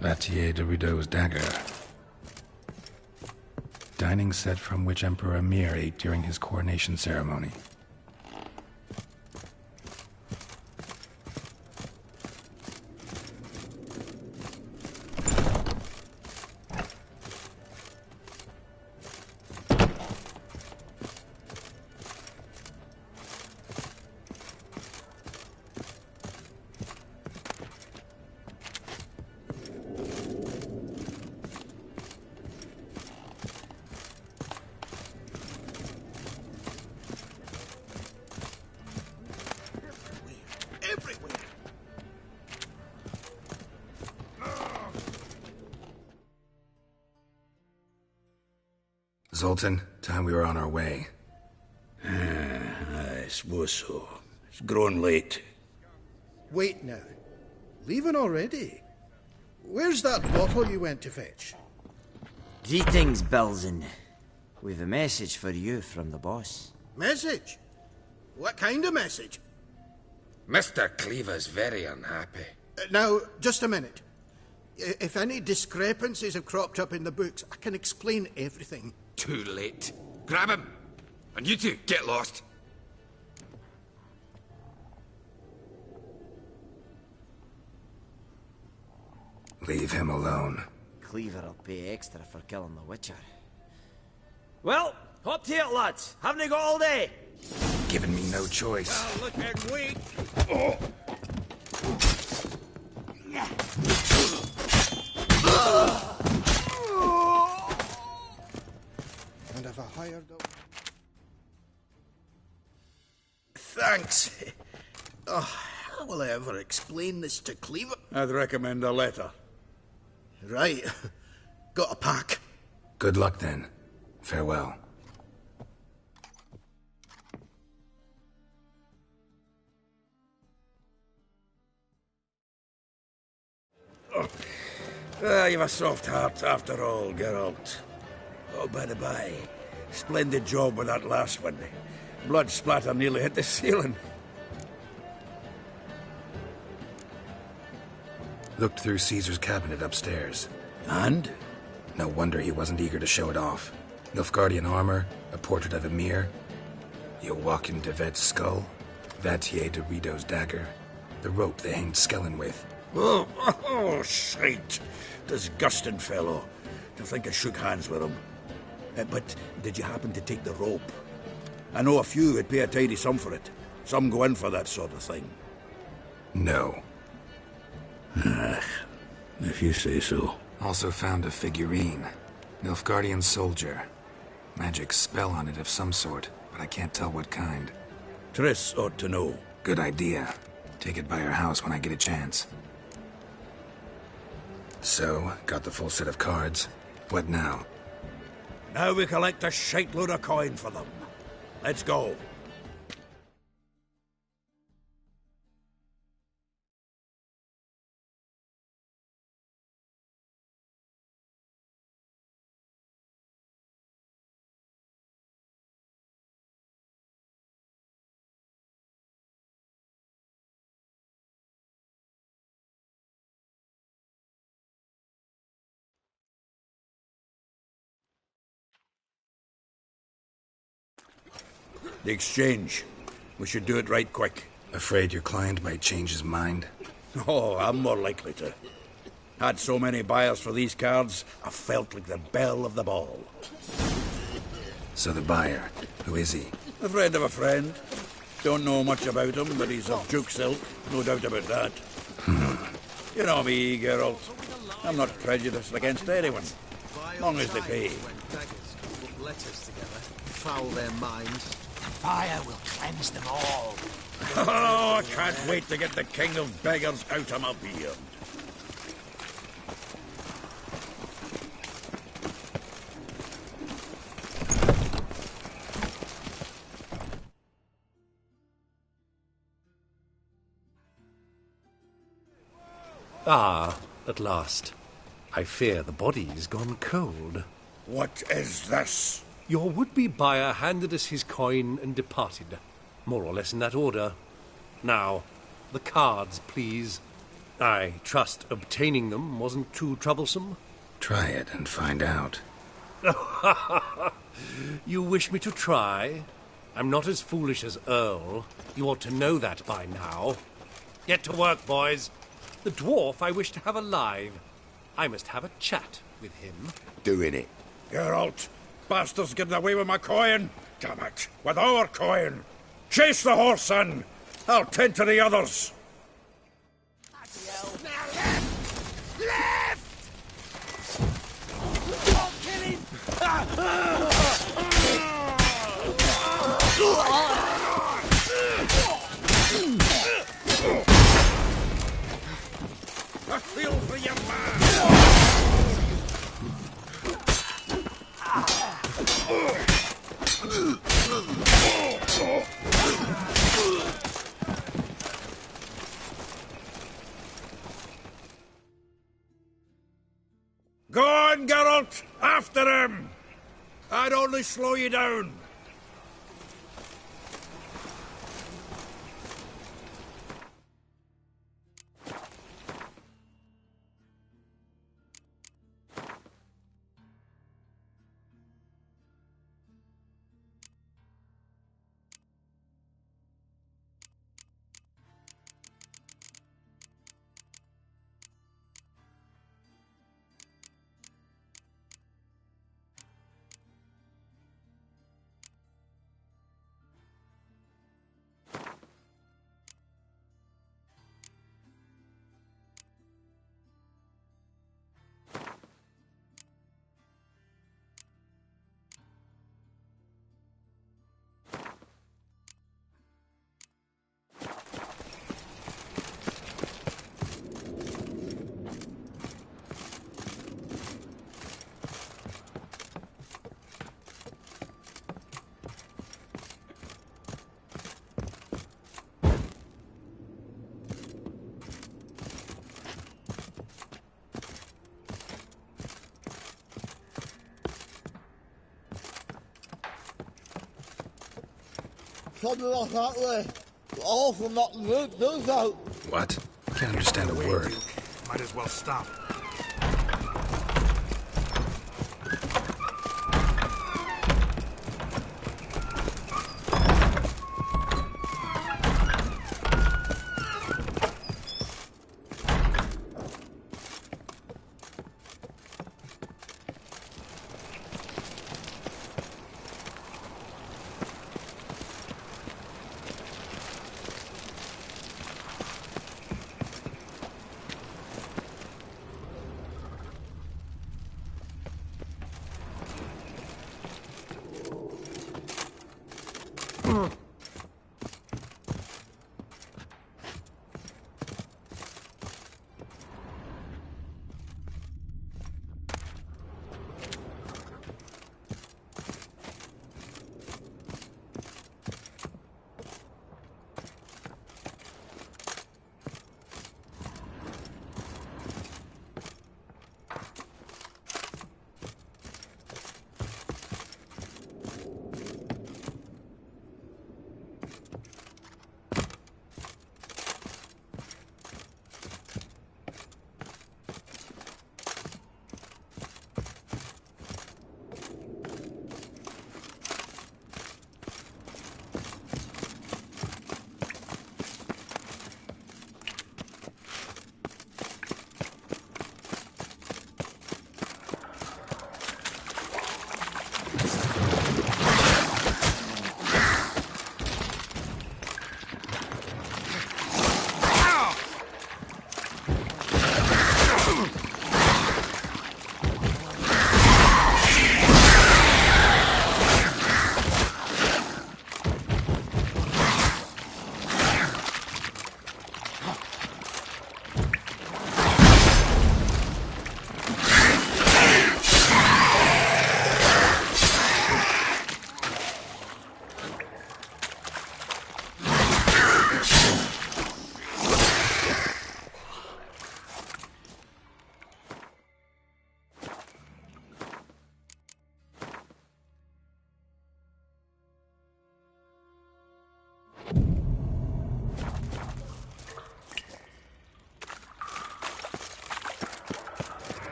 [SPEAKER 4] Vattier de Rideau's dagger. Dining set from which Emperor Amir ate during his coronation ceremony. Zoltan, time we were on our way.
[SPEAKER 16] I suppose so. It's growing late.
[SPEAKER 15] Wait now. Leaving already? Where's that bottle you went to fetch?
[SPEAKER 12] Greetings, Belzen. We've a message for you from the boss.
[SPEAKER 15] Message? What kind of message?
[SPEAKER 17] Mr. Cleaver's very unhappy.
[SPEAKER 15] Now, just a minute. If any discrepancies have cropped up in the books, I can explain everything.
[SPEAKER 17] Too late. Grab him! And you two, get lost.
[SPEAKER 4] Leave him alone.
[SPEAKER 12] Cleaver'll pay extra for killing the Witcher. Well, hop to it, lads. Haven't you got all day?
[SPEAKER 4] Giving me no choice.
[SPEAKER 5] Well, look and wait.
[SPEAKER 4] Oh.
[SPEAKER 15] And if I hired a...
[SPEAKER 11] Thanks. Oh, how will I ever explain this to Cleaver?
[SPEAKER 5] I'd recommend a letter.
[SPEAKER 11] Right. Got a pack.
[SPEAKER 4] Good luck then. Farewell.
[SPEAKER 16] You've a soft heart after all, Geralt. Oh, by the by, splendid job with that last one. Blood splatter nearly hit the ceiling.
[SPEAKER 4] Looked through Caesar's cabinet upstairs.
[SPEAKER 16] And?
[SPEAKER 4] No wonder he wasn't eager to show it off. Nilfgaardian armor, a portrait of Emir, Joachim de Ved's skull, Vattier de Rideau's dagger, the rope they hanged Skellen with.
[SPEAKER 16] Oh, shite. Disgusting fellow. To think I shook hands with him. But did you happen to take the rope? I know a few would pay a tidy sum for it. Some go in for that sort of thing.
[SPEAKER 4] No.
[SPEAKER 16] If you say so.
[SPEAKER 4] Also found a figurine. Nilfgaardian soldier. Magic spell on it of some sort, but I can't tell what kind.
[SPEAKER 16] Triss ought to know.
[SPEAKER 4] Good idea. Take it by her house when I get a chance. So, got the full set of cards. What now?
[SPEAKER 16] Now we collect a shite load of coin for them. Let's go. The exchange. We should do it right quick.
[SPEAKER 4] Afraid your client might change his mind?
[SPEAKER 16] Oh, I'm more likely to. Had so many buyers for these cards, I felt like the belle of the ball.
[SPEAKER 4] So the buyer, who is he?
[SPEAKER 16] A friend of a friend. Don't know much about him, but he's of Duke silk, no doubt about that. You know me, Geralt. I'm not prejudiced against anyone, long as they pay.
[SPEAKER 18] foul their minds.
[SPEAKER 19] Fire will cleanse them all.
[SPEAKER 16] Oh, I can't wait to get the king of beggars out of my beard.
[SPEAKER 20] Ah, at last. I fear the body's gone cold.
[SPEAKER 16] What is this?
[SPEAKER 20] Your would-be buyer handed us his coin and departed. More or less in that order. Now, the cards, please. I trust obtaining them wasn't too troublesome?
[SPEAKER 4] Try it and find out.
[SPEAKER 20] You wish me to try? I'm not as foolish as Earl. You ought to know that by now. Get to work, boys. The dwarf I wish to have alive. I must have a chat with him.
[SPEAKER 11] Doing it.
[SPEAKER 16] Geralt, bastards getting away with my coin. Damn it, with our coin. Chase the horse, son. I'll tend to the others.
[SPEAKER 19] Left! Don't kill him!
[SPEAKER 16] I feel for you, man. Go on, Geralt! After him! I'd only slow you down.
[SPEAKER 6] Something like that way. All from that root does out.
[SPEAKER 4] What? Can't understand a word.
[SPEAKER 10] Might as well stop.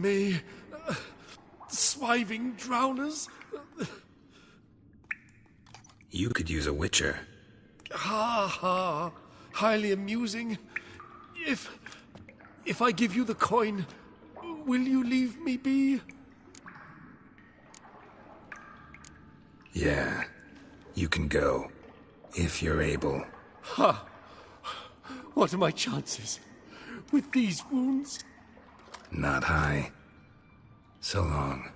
[SPEAKER 20] me. Swiving drowners.
[SPEAKER 4] You could use a witcher.
[SPEAKER 20] Ha ha. Highly amusing. If I give you the coin, will you leave me be?
[SPEAKER 4] Yeah. You can go. If you're able.
[SPEAKER 20] Ha! What are my chances with these wounds?
[SPEAKER 4] Not high. So long.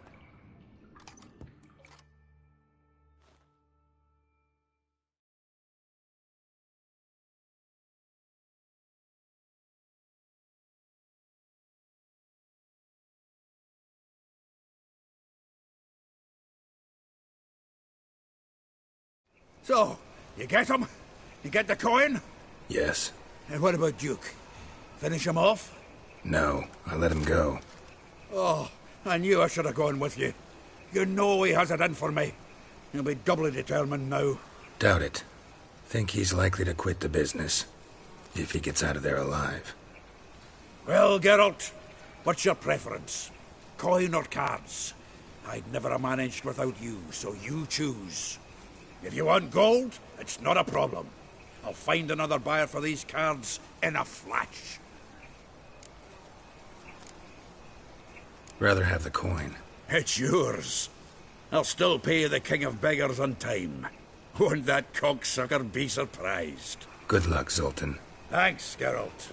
[SPEAKER 16] So, you get him? You get the coin?
[SPEAKER 4] Yes.
[SPEAKER 16] And what about Duke? Finish him off?
[SPEAKER 4] No, I let him go.
[SPEAKER 16] Oh, I knew I should have gone with you. You know he has it in for me. He'll be doubly determined now.
[SPEAKER 4] Doubt it. Think he's likely to quit the business. If he gets out of there alive.
[SPEAKER 16] Well, Geralt, what's your preference? Coin or cards? I'd never have managed without you, so you choose. If you want gold, it's not a problem. I'll find another buyer for these cards in a flash.
[SPEAKER 4] Rather have the coin.
[SPEAKER 16] It's yours. I'll still pay the King of Beggars on time. Won't that cocksucker be surprised?
[SPEAKER 4] Good luck, Zoltan.
[SPEAKER 16] Thanks, Geralt.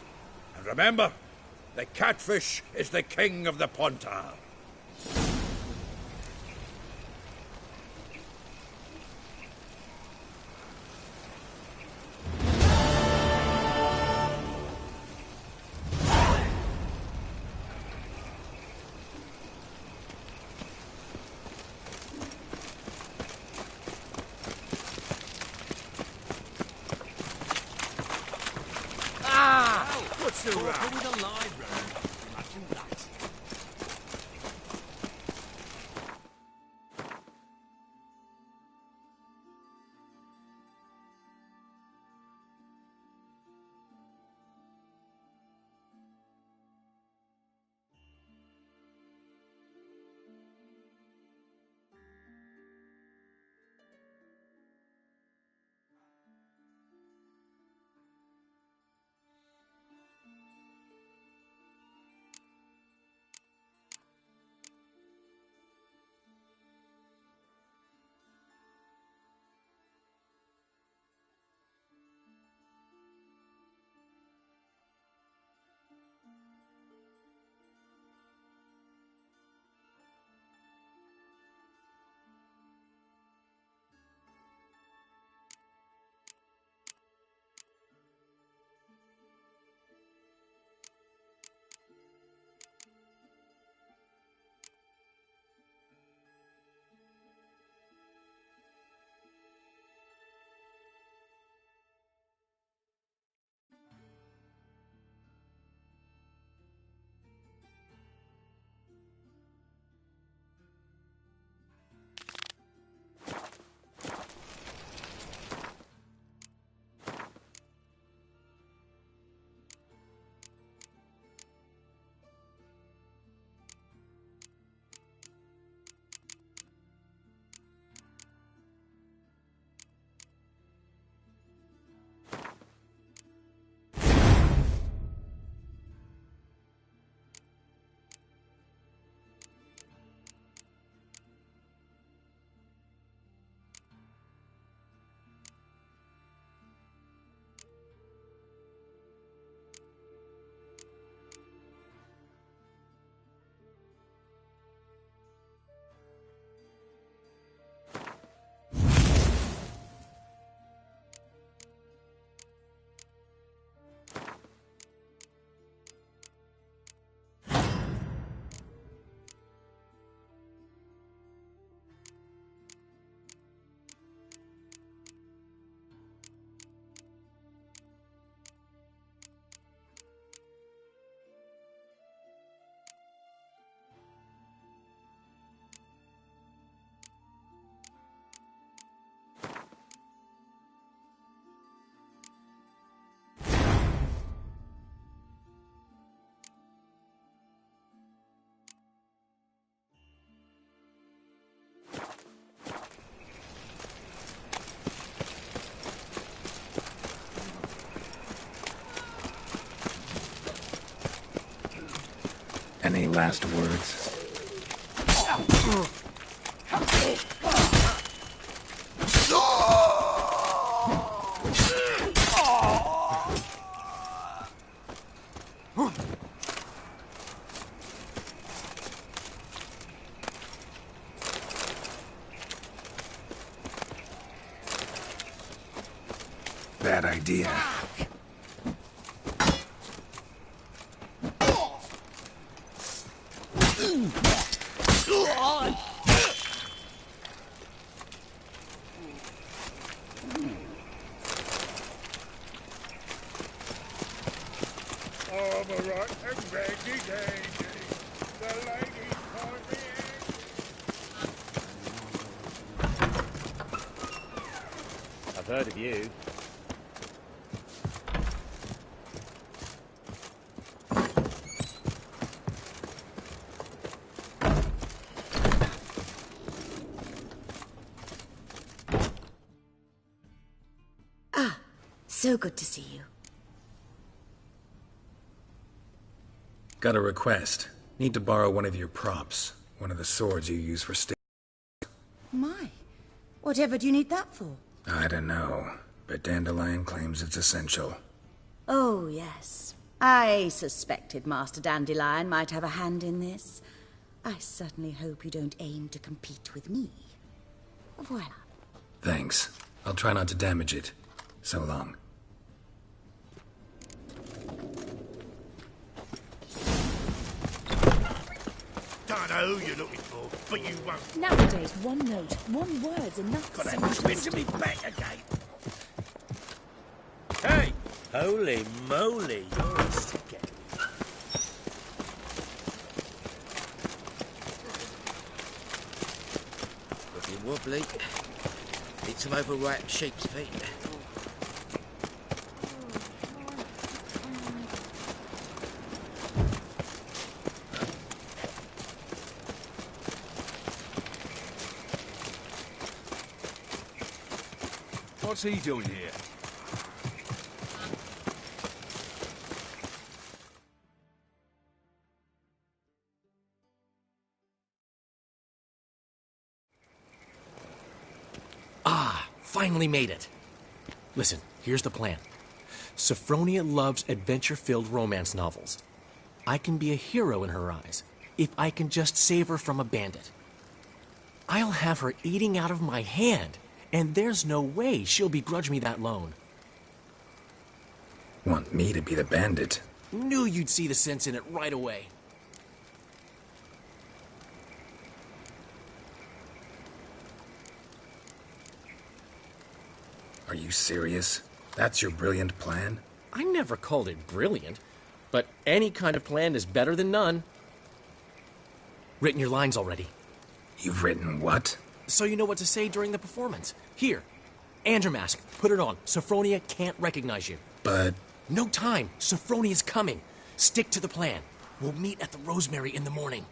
[SPEAKER 16] And remember, the catfish is the king of the Pontar.
[SPEAKER 19] What's the row? With a library. Imagine that.
[SPEAKER 4] Any last words? Bad idea.
[SPEAKER 20] I've heard of you.
[SPEAKER 18] So good to see you.
[SPEAKER 4] Got a request. Need to borrow one of your props. One of the swords you use for
[SPEAKER 18] My, whatever do you need that for?
[SPEAKER 4] I don't know, but Dandelion claims it's essential.
[SPEAKER 18] Oh, yes. I suspected Master Dandelion might have a hand in this. I certainly hope you don't aim to compete with me. Voila.
[SPEAKER 4] Thanks. I'll try not to damage it. So long.
[SPEAKER 9] Don't know who you're looking for, but you won't.
[SPEAKER 21] Nowadays, one note, one word's enough
[SPEAKER 9] Got
[SPEAKER 21] to
[SPEAKER 9] that
[SPEAKER 21] send
[SPEAKER 9] twin to me back again.
[SPEAKER 14] Hey! Holy moly, you're a sticker.
[SPEAKER 12] Looking wobbly. Need some overripe sheep's feet.
[SPEAKER 5] What's he doing here?
[SPEAKER 22] Finally made it. Listen, here's the plan. Sophronia loves adventure-filled romance novels. I can be a hero in her eyes if I can just save her from a bandit. I'll have her eating out of my hand, and there's no way she'll begrudge me that loan.
[SPEAKER 4] Want me to be the bandit?
[SPEAKER 22] Knew you'd see the sense in it right away.
[SPEAKER 4] Are you serious? That's your brilliant plan?
[SPEAKER 22] I never called it brilliant, but any kind of plan is better than none. Written your lines already.
[SPEAKER 4] You've written what?
[SPEAKER 22] So you know what to say during the performance. Here, Andrew mask, put it on. Sophronia can't recognize you.
[SPEAKER 4] But...
[SPEAKER 22] No time. Sophronia's coming. Stick to the plan. We'll meet at the Rosemary in the morning.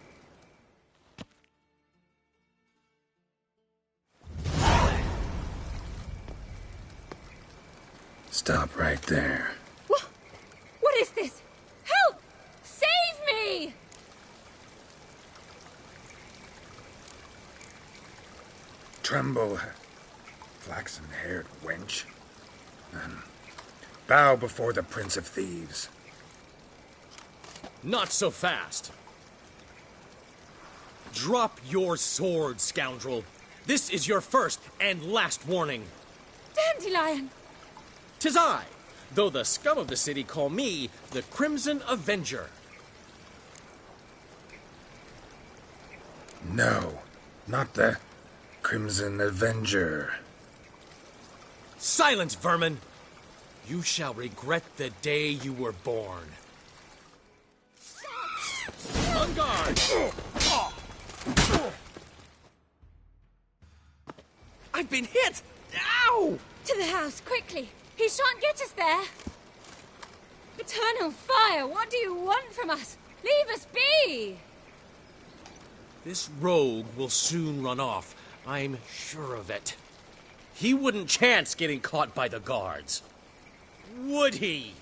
[SPEAKER 4] Stop right there.
[SPEAKER 3] What is this? Help! Save me!
[SPEAKER 4] Tremble, flaxen-haired wench, and bow before the Prince of Thieves.
[SPEAKER 22] Not so fast. Drop your sword, scoundrel. This is your first and last warning.
[SPEAKER 3] Dandelion!
[SPEAKER 22] 'Tis I, though the scum of the city call me the Crimson Avenger.
[SPEAKER 4] No, not the Crimson Avenger.
[SPEAKER 22] Silence, vermin! You shall regret the day you were born. On guard! I've been hit! Ow!
[SPEAKER 3] To the house, quickly! He shan't get us there! Eternal fire, what do you want from us? Leave us be!
[SPEAKER 22] This rogue will soon run off. I'm sure of it. He wouldn't chance getting caught by the guards. Would he?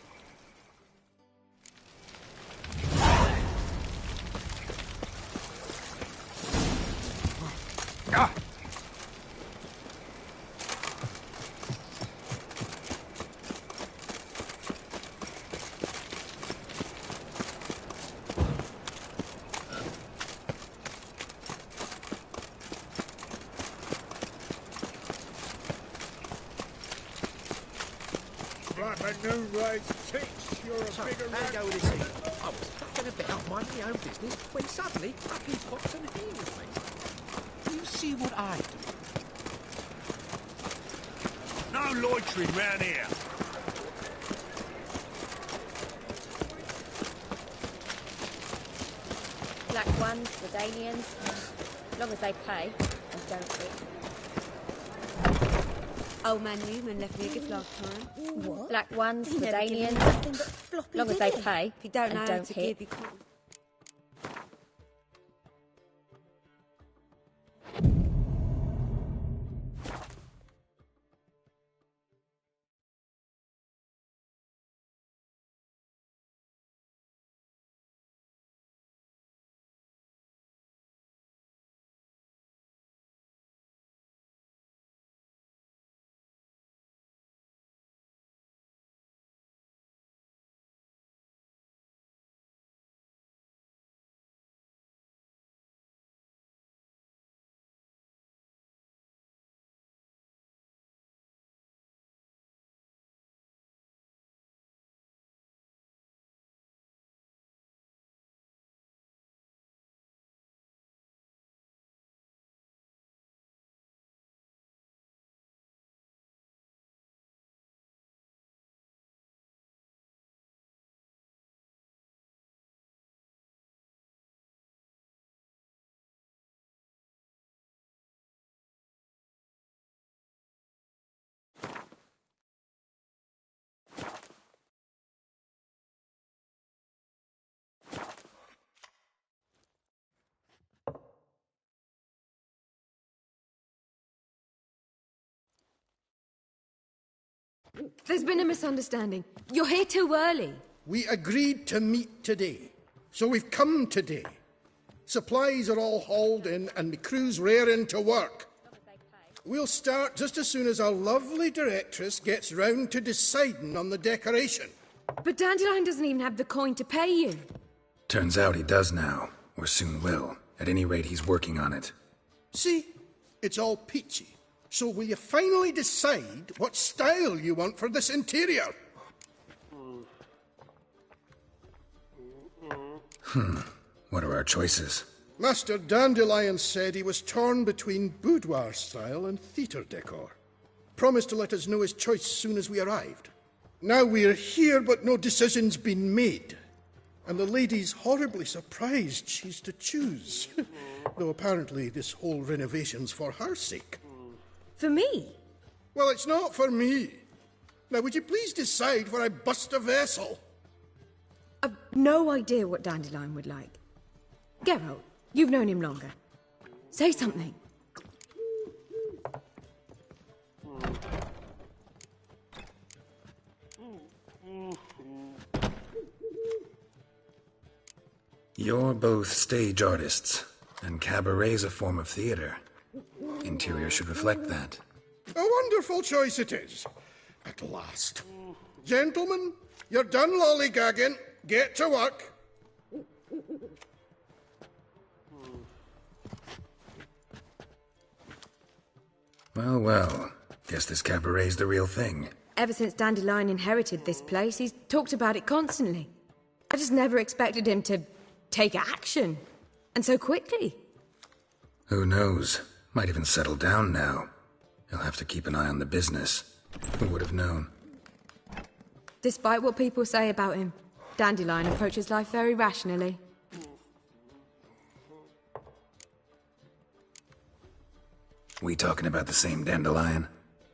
[SPEAKER 9] No right takes. You're a bigger
[SPEAKER 14] How go with this here? I was fucking about minding my own business when suddenly up he pops and he with me. You see what I do?
[SPEAKER 19] No loitering round here.
[SPEAKER 1] Black ones, Redanians, as long as they pay and don't hit.
[SPEAKER 2] Old man Newman left me a gift last time.
[SPEAKER 1] What? Black ones,
[SPEAKER 2] He never gave me
[SPEAKER 1] Redanians,
[SPEAKER 2] nothing but floppy,
[SPEAKER 1] as long as
[SPEAKER 2] did
[SPEAKER 1] they
[SPEAKER 2] he?
[SPEAKER 1] pay
[SPEAKER 2] If you don't know
[SPEAKER 1] and
[SPEAKER 2] how
[SPEAKER 1] don't
[SPEAKER 2] to
[SPEAKER 1] hit.
[SPEAKER 2] give, you can't.
[SPEAKER 23] There's been a misunderstanding. You're here too early.
[SPEAKER 15] We agreed to meet today, so we've come today. Supplies are all hauled in and the crew's raring to work. We'll start just as soon as our lovely directress gets round to deciding on the decoration.
[SPEAKER 23] But Dandelion doesn't even have the coin to pay you.
[SPEAKER 4] Turns out he does now, or soon will. At any rate, he's working on it.
[SPEAKER 15] See? It's all peachy. So will you finally decide what style you want for this interior?
[SPEAKER 4] What are our choices?
[SPEAKER 15] Master Dandelion said he was torn between boudoir style and theatre decor. Promised to let us know his choice soon as we arrived. Now we're here, but no decision's been made. And the lady's horribly surprised she's to choose. Though apparently this whole renovation's for her sake.
[SPEAKER 23] For me?
[SPEAKER 15] Well, it's not for me. Now, would you please decide where I bust a vessel?
[SPEAKER 23] I've no idea what Dandelion would like. Geralt, you've known him longer. Say something.
[SPEAKER 4] You're both stage artists, and cabaret's a form of theater. Interior should reflect that.
[SPEAKER 15] A wonderful choice it is. At last. Gentlemen, you're done lollygagging. Get to work.
[SPEAKER 4] Well, well. Guess this cabaret's the real thing.
[SPEAKER 23] Ever since Dandelion inherited this place, he's talked about it constantly. I just never expected him to take action. And so quickly.
[SPEAKER 4] Who knows? Might even settle down now. He'll have to keep an eye on the business. Who would have known?
[SPEAKER 23] Despite what people say about him, Dandelion approaches life very rationally.
[SPEAKER 4] We talking about the same Dandelion?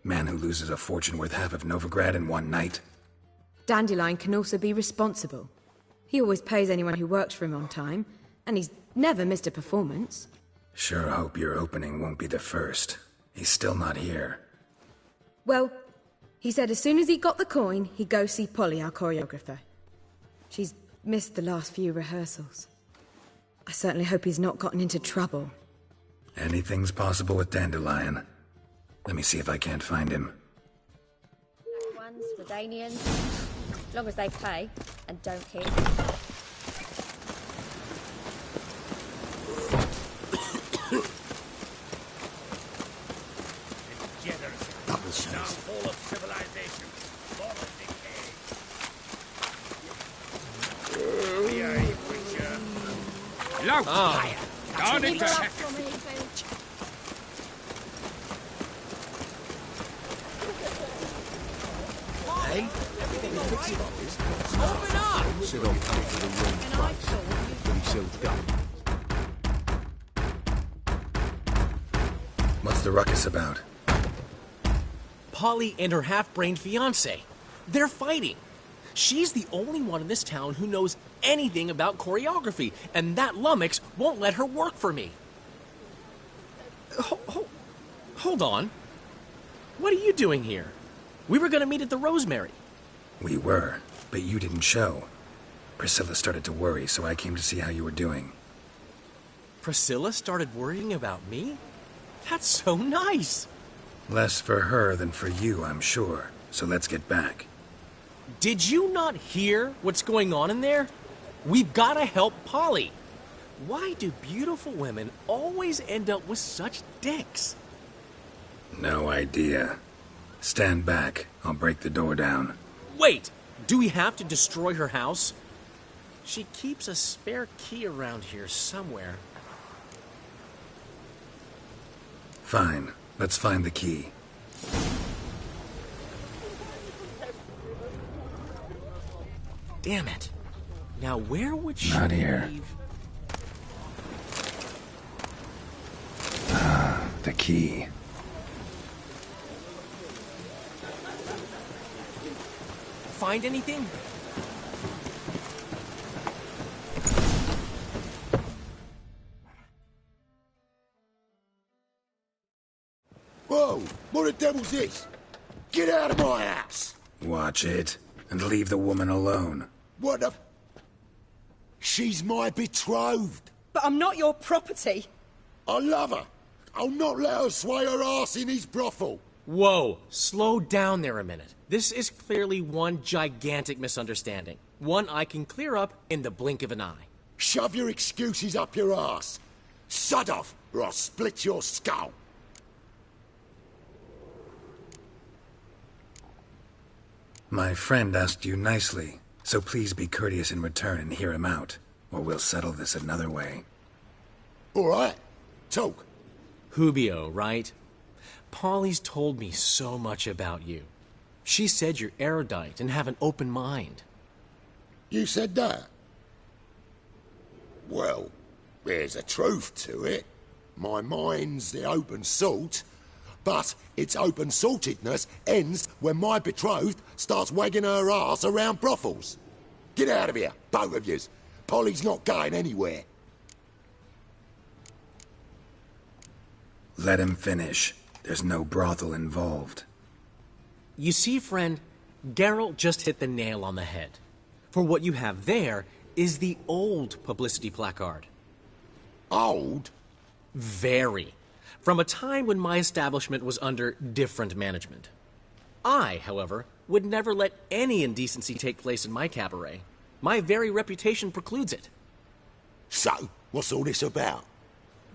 [SPEAKER 4] Man who loses a fortune worth half of Novigrad in one night?
[SPEAKER 23] Dandelion can also be responsible. He always pays anyone who works for him on time, and he's never missed a performance.
[SPEAKER 4] Sure hope your opening won't be the first. He's still not here.
[SPEAKER 23] Well, he said as soon as he got the coin, he'd go see Polly, our choreographer. She's missed the last few rehearsals. I certainly hope he's not gotten into trouble.
[SPEAKER 4] Anything's possible with Dandelion. Let me see if I can't find him.
[SPEAKER 1] Black ones, Redanians, as long as they pay and don't hit.
[SPEAKER 16] Double size.
[SPEAKER 19] Full of civilization, fallen decay.
[SPEAKER 17] Now!
[SPEAKER 20] Oh.
[SPEAKER 17] Down into check.
[SPEAKER 14] Hey, everything all right?
[SPEAKER 22] Open up!
[SPEAKER 14] Said I'll come to the wrong place. But he's so dumb.
[SPEAKER 4] What's the ruckus about?
[SPEAKER 22] Polly and her half-brained fiancé. They're fighting. She's the only one in this town who knows anything about choreography, and that lummox won't let her work for me. Hold on. What are you doing here? We were going to meet at the Rosemary.
[SPEAKER 4] We were, but you didn't show. Priscilla started to worry, so I came to see how you were doing.
[SPEAKER 22] Priscilla started worrying about me? That's so nice.
[SPEAKER 4] Less for her than for you, I'm sure. So let's get back.
[SPEAKER 22] Did you not hear what's going on in there? We've got to help Polly. Why do beautiful women always end up with such dicks?
[SPEAKER 4] No idea. Stand back. I'll break the door down.
[SPEAKER 22] Wait! Do we have to destroy her house? She keeps a spare key around here somewhere.
[SPEAKER 4] Fine. Let's find the key.
[SPEAKER 22] Damn it. Now where would she
[SPEAKER 4] Not here.
[SPEAKER 22] leave?
[SPEAKER 4] Ah, the key.
[SPEAKER 22] Find anything?
[SPEAKER 16] Whoa! What the devil's this? Get out of my house!
[SPEAKER 4] Watch it, and leave the woman alone.
[SPEAKER 16] What the... She's my betrothed.
[SPEAKER 23] But I'm not your property.
[SPEAKER 16] I love her. I'll not let her sway her ass in his brothel.
[SPEAKER 22] Whoa, slow down there a minute. This is clearly one gigantic misunderstanding. One I can clear up in the blink of an eye.
[SPEAKER 16] Shove your excuses up your ass. Sod off, or I'll split your skull.
[SPEAKER 4] My friend asked you nicely, so please be courteous in return and hear him out, or we'll settle this another way.
[SPEAKER 16] All right. Talk.
[SPEAKER 22] Hubio, right? Polly's told me so much about you. She said you're erudite and have an open mind.
[SPEAKER 16] You said that? Well, there's a truth to it. My mind's the open salt, but its open saltedness ends when my betrothed starts wagging her ass around brothels. Get out of here, both of yous. Polly's not going anywhere.
[SPEAKER 4] Let him finish. There's no brothel involved.
[SPEAKER 22] You see, friend, Geralt just hit the nail on the head. For what you have there is the old publicity placard.
[SPEAKER 16] Old?
[SPEAKER 22] Very. From a time when my establishment was under different management. I, however, would never let any indecency take place in my cabaret. My very reputation precludes it.
[SPEAKER 16] So, what's all this about?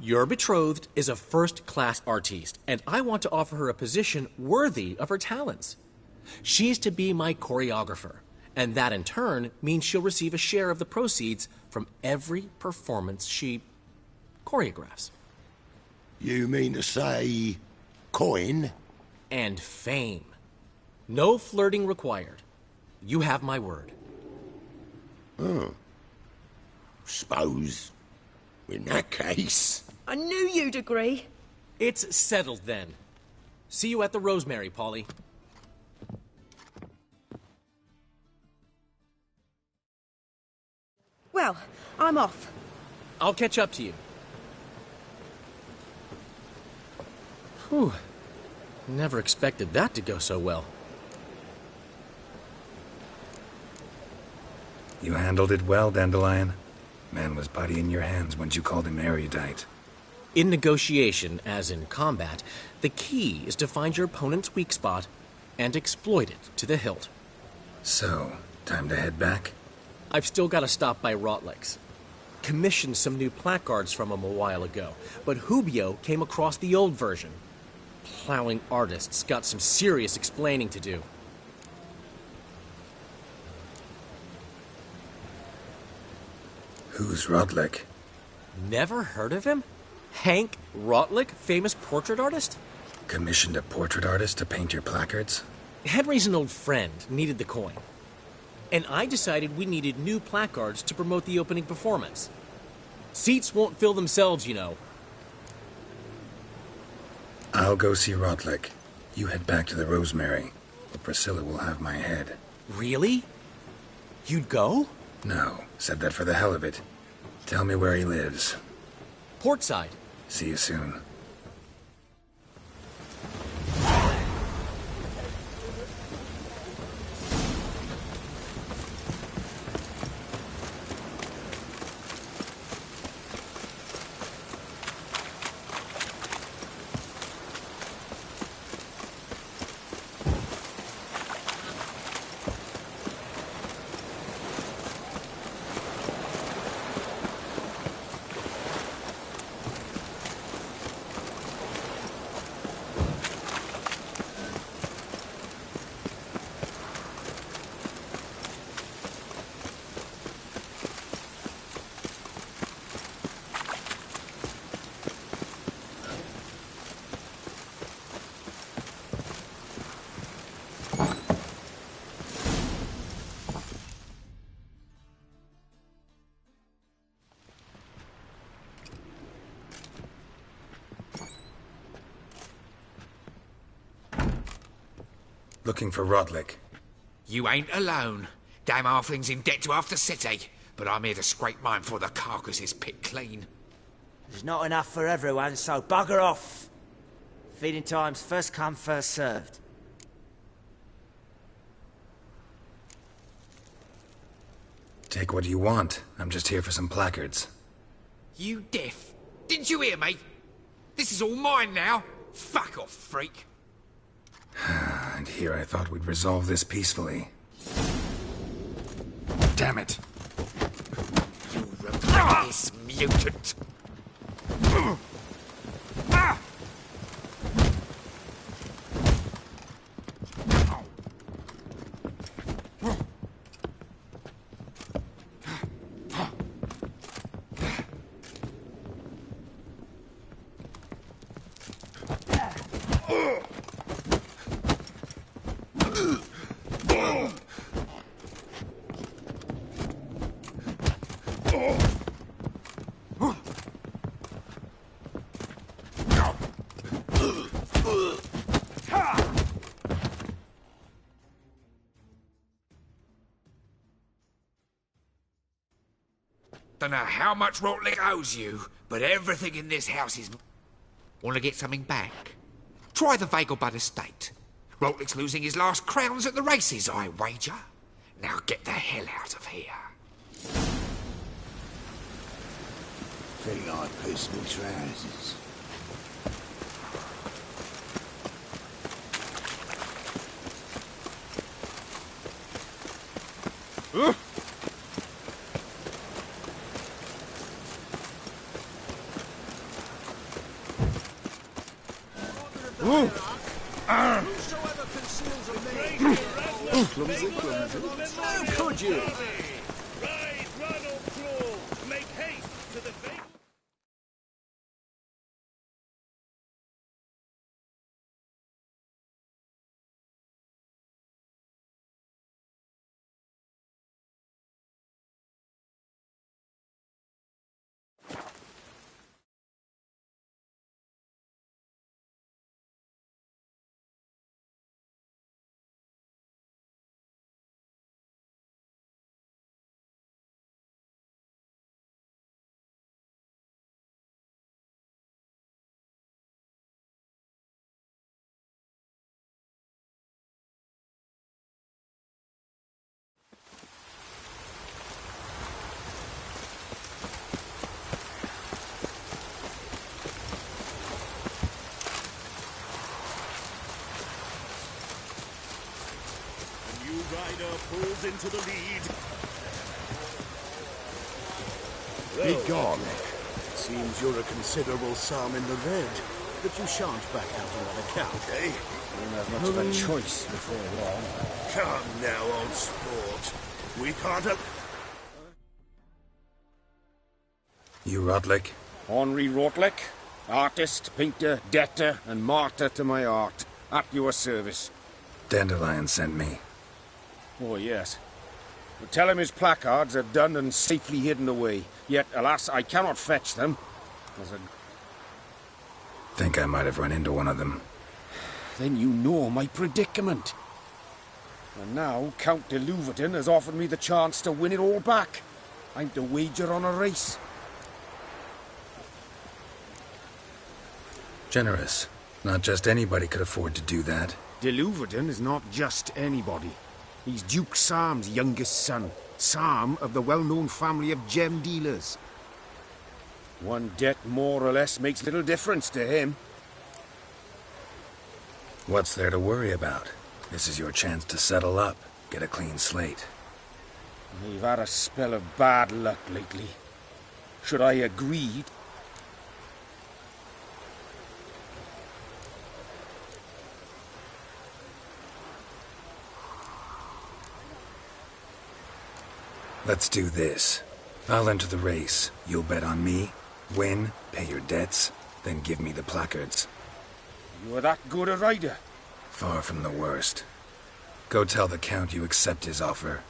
[SPEAKER 22] Your betrothed is a first-class artiste, and I want to offer her a position worthy of her talents. She's to be my choreographer, and that in turn means she'll receive a share of the proceeds from every performance she choreographs.
[SPEAKER 16] You mean to say... coin?
[SPEAKER 22] And fame. No flirting required. You have my word.
[SPEAKER 16] Oh. Suppose... in that case...
[SPEAKER 23] I knew you'd agree.
[SPEAKER 22] It's settled then. See you at the Rosemary, Polly.
[SPEAKER 23] Well, I'm off.
[SPEAKER 22] I'll catch up to you. Whew. Never expected that to go so well.
[SPEAKER 4] You handled it well, Dandelion. Man was body in your hands once you called him erudite.
[SPEAKER 22] In negotiation, as in combat, the key is to find your opponent's weak spot and exploit it to the hilt.
[SPEAKER 4] So, time to head back?
[SPEAKER 22] I've still got to stop by Rotlex. Commissioned some new placards from him a while ago, but Hubio came across the old version. Plowing artists got some serious explaining to do.
[SPEAKER 4] Who's Rodlick?
[SPEAKER 22] Never heard of him? Hank Rotlick, famous portrait artist?
[SPEAKER 4] Commissioned a portrait artist to paint your placards?
[SPEAKER 22] Henry's an old friend, needed the coin. And I decided we needed new placards to promote the opening performance. Seats won't fill themselves, you know.
[SPEAKER 4] I'll go see Rotlick. You head back to the Rosemary, or Priscilla will have my head.
[SPEAKER 22] Really? You'd go?
[SPEAKER 4] No, said that for the hell of it. Tell me where he lives.
[SPEAKER 22] Portside.
[SPEAKER 4] See you soon. Looking for Rotlick.
[SPEAKER 17] You ain't alone. Damn halfling's in debt to half the city, but I'm here to scrape mine before the carcass is picked clean.
[SPEAKER 12] There's not enough for everyone, so bugger off. Feeding time's first come, first served.
[SPEAKER 4] Take what you want. I'm just here for some placards.
[SPEAKER 17] You deaf? Didn't you hear me? This is all mine now. Fuck off, freak.
[SPEAKER 4] And here I thought we'd resolve this peacefully. Damn it.
[SPEAKER 17] You regret this, mutant. Ah! Don't know how much Rotlick owes you, but everything in this house is... Want to get something back? Try the Vagelbud estate. Rotlick's losing his last crowns at the races, I wager. Now get the hell out of here.
[SPEAKER 6] Think I pissed my trousers.
[SPEAKER 9] Whosoever conceals a maid... Clumsy, clumsy. How could you?
[SPEAKER 19] Ride, run or crawl. Make haste to the veil.
[SPEAKER 9] Rider pulls into the lead.
[SPEAKER 15] Be gone.
[SPEAKER 9] Seems you're a considerable sum in the red, but you shan't back out on that account, eh?
[SPEAKER 15] Won't have much of a choice before long.
[SPEAKER 9] Come now, old sport. We can't...
[SPEAKER 4] You Rotlick?
[SPEAKER 7] Henri Rotlick, artist, painter, debtor, and martyr to my art. At your service.
[SPEAKER 4] Dandelion sent me.
[SPEAKER 7] Oh, yes. But tell him his placards are done and safely hidden away. Yet, alas, I cannot fetch them.
[SPEAKER 4] Think I might have run into one of them.
[SPEAKER 7] Then you know my predicament. And now Count de Louverton has offered me the chance to win it all back. I'm to wager on a race.
[SPEAKER 4] Generous. Not just anybody could afford to do that.
[SPEAKER 7] De Louverton is not just anybody. He's Duke Sam's youngest son. Sam of the well-known family of gem dealers. One debt more or less makes little difference to him.
[SPEAKER 4] What's there to worry about? This is your chance to settle up, get a clean slate.
[SPEAKER 7] We've had a spell of bad luck lately. Should I agree?
[SPEAKER 4] Let's do this. I'll enter the race. You'll bet on me, win, pay your debts, then give me the placards.
[SPEAKER 7] You're that good a rider?
[SPEAKER 4] Far from the worst. Go tell the Count you accept his offer.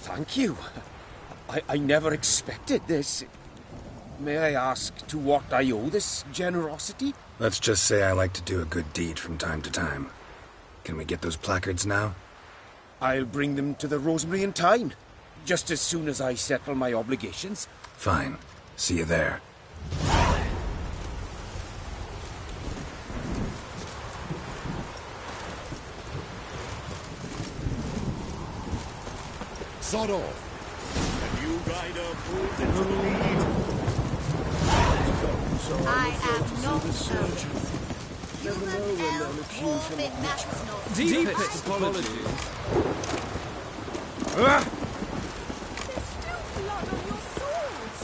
[SPEAKER 7] Thank you. I never expected this. May I ask to what I owe this generosity?
[SPEAKER 4] Let's just say I like to do a good deed from time to time. Can we get those placards now?
[SPEAKER 7] I'll bring them to the Rosemary in time. Just as soon as I settle my obligations.
[SPEAKER 4] Fine. See you there.
[SPEAKER 19] Sod off. A new rider pulls into the lead.
[SPEAKER 2] I am not surgeon. Human L, orbit matters not.
[SPEAKER 20] Deepest apologies.
[SPEAKER 2] There's still blood on your swords.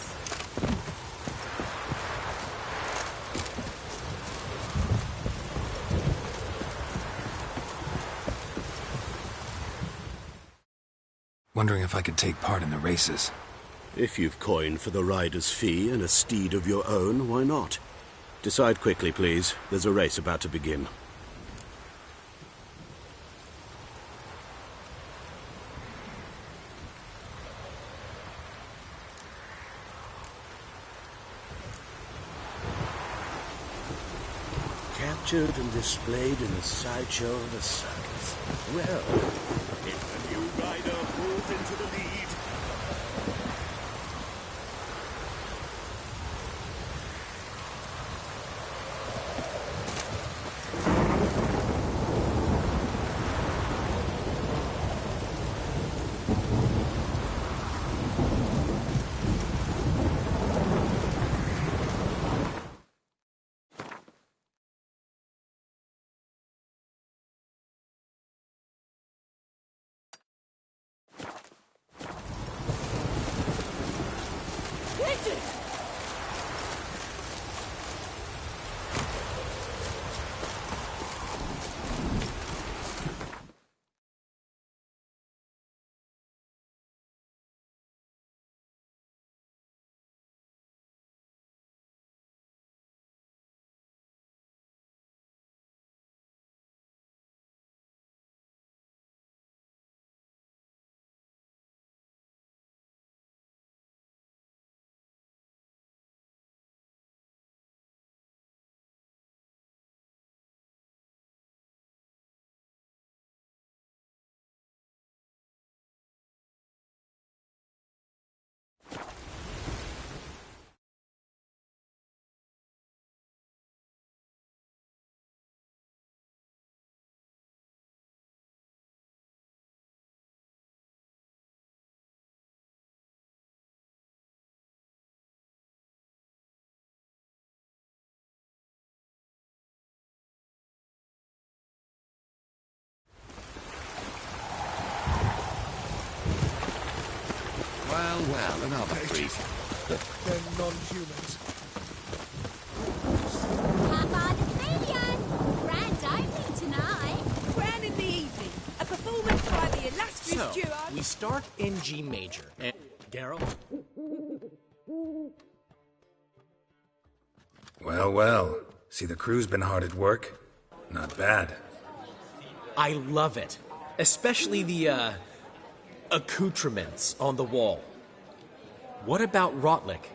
[SPEAKER 4] Wondering if I could take part in the races.
[SPEAKER 9] If you've coin for the rider's fee and a steed of your own, why not? Decide quickly, please. There's a race about to begin. Captured and displayed in the sideshow of the circus. Well,
[SPEAKER 19] If a new rider pulls into the lead,
[SPEAKER 9] Have a treat.
[SPEAKER 5] They're non-humans.
[SPEAKER 2] Grand opening tonight.
[SPEAKER 21] Grand in the evening. A performance by the illustrious
[SPEAKER 22] So,
[SPEAKER 21] duo.
[SPEAKER 22] we start in G major, and Daryl?
[SPEAKER 4] Well, well. See, the crew's been hard at work. Not bad.
[SPEAKER 22] I love it. Especially the, accoutrements on the wall. What about Rotlick?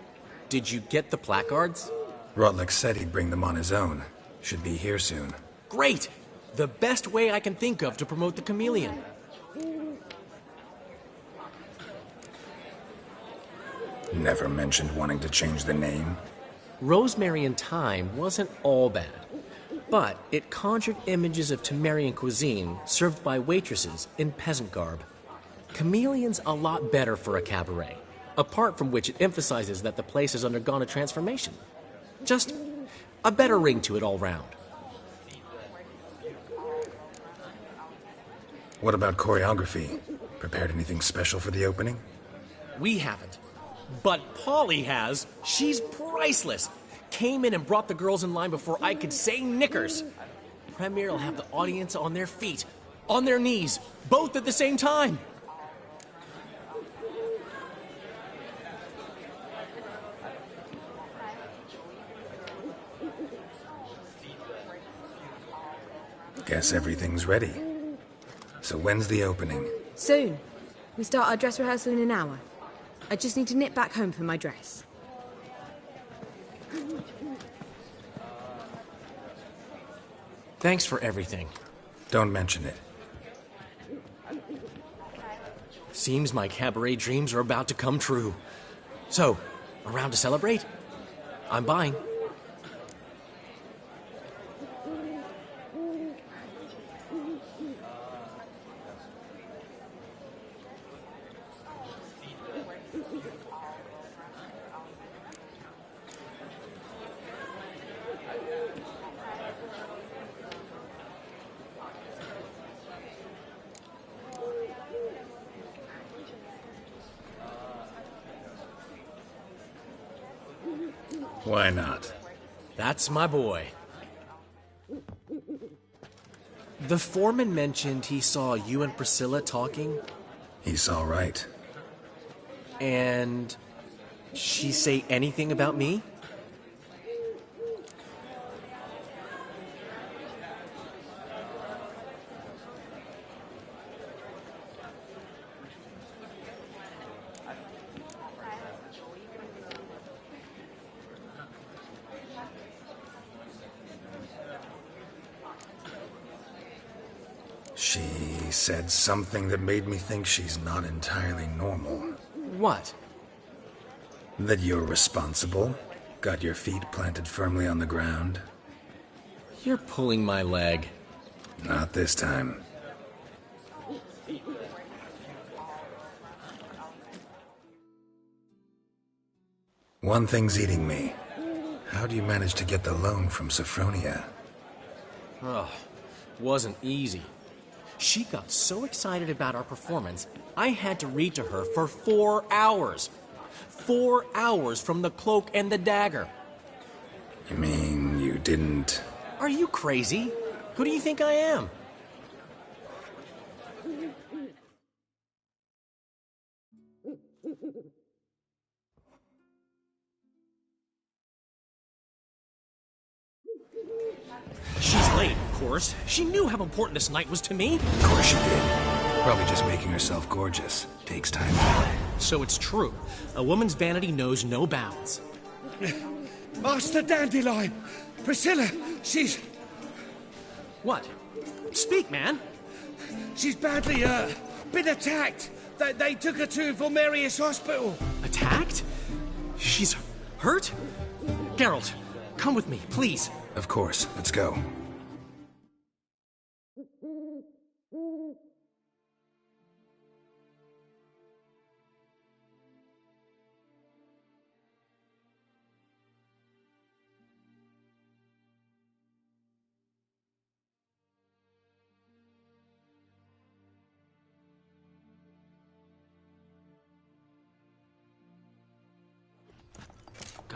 [SPEAKER 22] Did you get the placards?
[SPEAKER 4] Rotlick said he'd bring them on his own. Should be here soon.
[SPEAKER 22] Great! The best way I can think of to promote the chameleon.
[SPEAKER 4] Never mentioned wanting to change the name.
[SPEAKER 22] Rosemary in Thyme wasn't all bad, but it conjured images of Temerian cuisine served by waitresses in peasant garb. Chameleon's a lot better for a cabaret, apart from which it emphasizes that the place has undergone a transformation. Just a better ring to it all round.
[SPEAKER 4] What about choreography? Prepared anything special for the opening?
[SPEAKER 22] We haven't. But Polly has. She's priceless. Came in and brought the girls in line before I could say knickers. Premiere will have the audience on their feet, on their knees, both at the same time.
[SPEAKER 4] Guess everything's ready. So when's the opening?
[SPEAKER 23] Soon. We start our dress rehearsal in an hour. I just need to nip back home for my dress.
[SPEAKER 22] Thanks for everything.
[SPEAKER 4] Don't mention it.
[SPEAKER 22] Seems my cabaret dreams are about to come true. So, around to celebrate? I'm buying.
[SPEAKER 4] Why not?
[SPEAKER 22] That's my boy. The foreman mentioned he saw you and Priscilla talking.
[SPEAKER 4] He's all right.
[SPEAKER 22] And she say anything about me?
[SPEAKER 4] She said something that made me think she's not entirely normal.
[SPEAKER 22] What?
[SPEAKER 4] That you're responsible, got your feet planted firmly on the ground.
[SPEAKER 22] You're pulling my leg.
[SPEAKER 4] Not this time. One thing's eating me. How do you manage to get the loan from Sophronia?
[SPEAKER 22] Oh, wasn't easy. She got so excited about our performance, I had to read to her for 4 hours. 4 hours from the Cloak and the Dagger.
[SPEAKER 4] You mean you didn't...
[SPEAKER 22] Are you crazy? Who do you think I am? She's late, of course. She knew how important this night was to me.
[SPEAKER 4] Of course she did. Probably just making herself gorgeous. Takes time.
[SPEAKER 22] So it's true. A woman's vanity knows no bounds.
[SPEAKER 5] Master Dandelion! Priscilla, she's...
[SPEAKER 22] What? Speak, man.
[SPEAKER 5] She's badly, been attacked. They took her to Vulmerius Hospital.
[SPEAKER 22] Attacked? She's hurt? Geralt, come with me, please.
[SPEAKER 4] Of course. Let's go.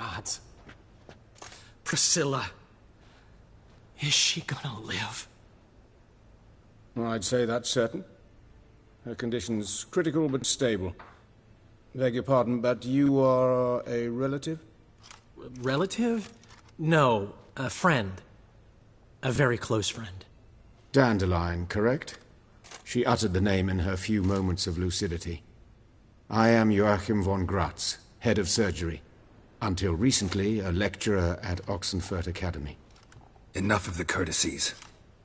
[SPEAKER 22] gods. Priscilla. Is she gonna live?
[SPEAKER 7] I'd say that's certain. Her condition's critical but stable. Beg your pardon, but you are a relative?
[SPEAKER 22] Relative? No, a friend. A very close friend.
[SPEAKER 7] Dandelion, correct? She uttered the name in her few moments of lucidity. I am Joachim von Gratz, head of surgery. Until recently, a lecturer at Oxenfurt Academy.
[SPEAKER 4] Enough of the courtesies.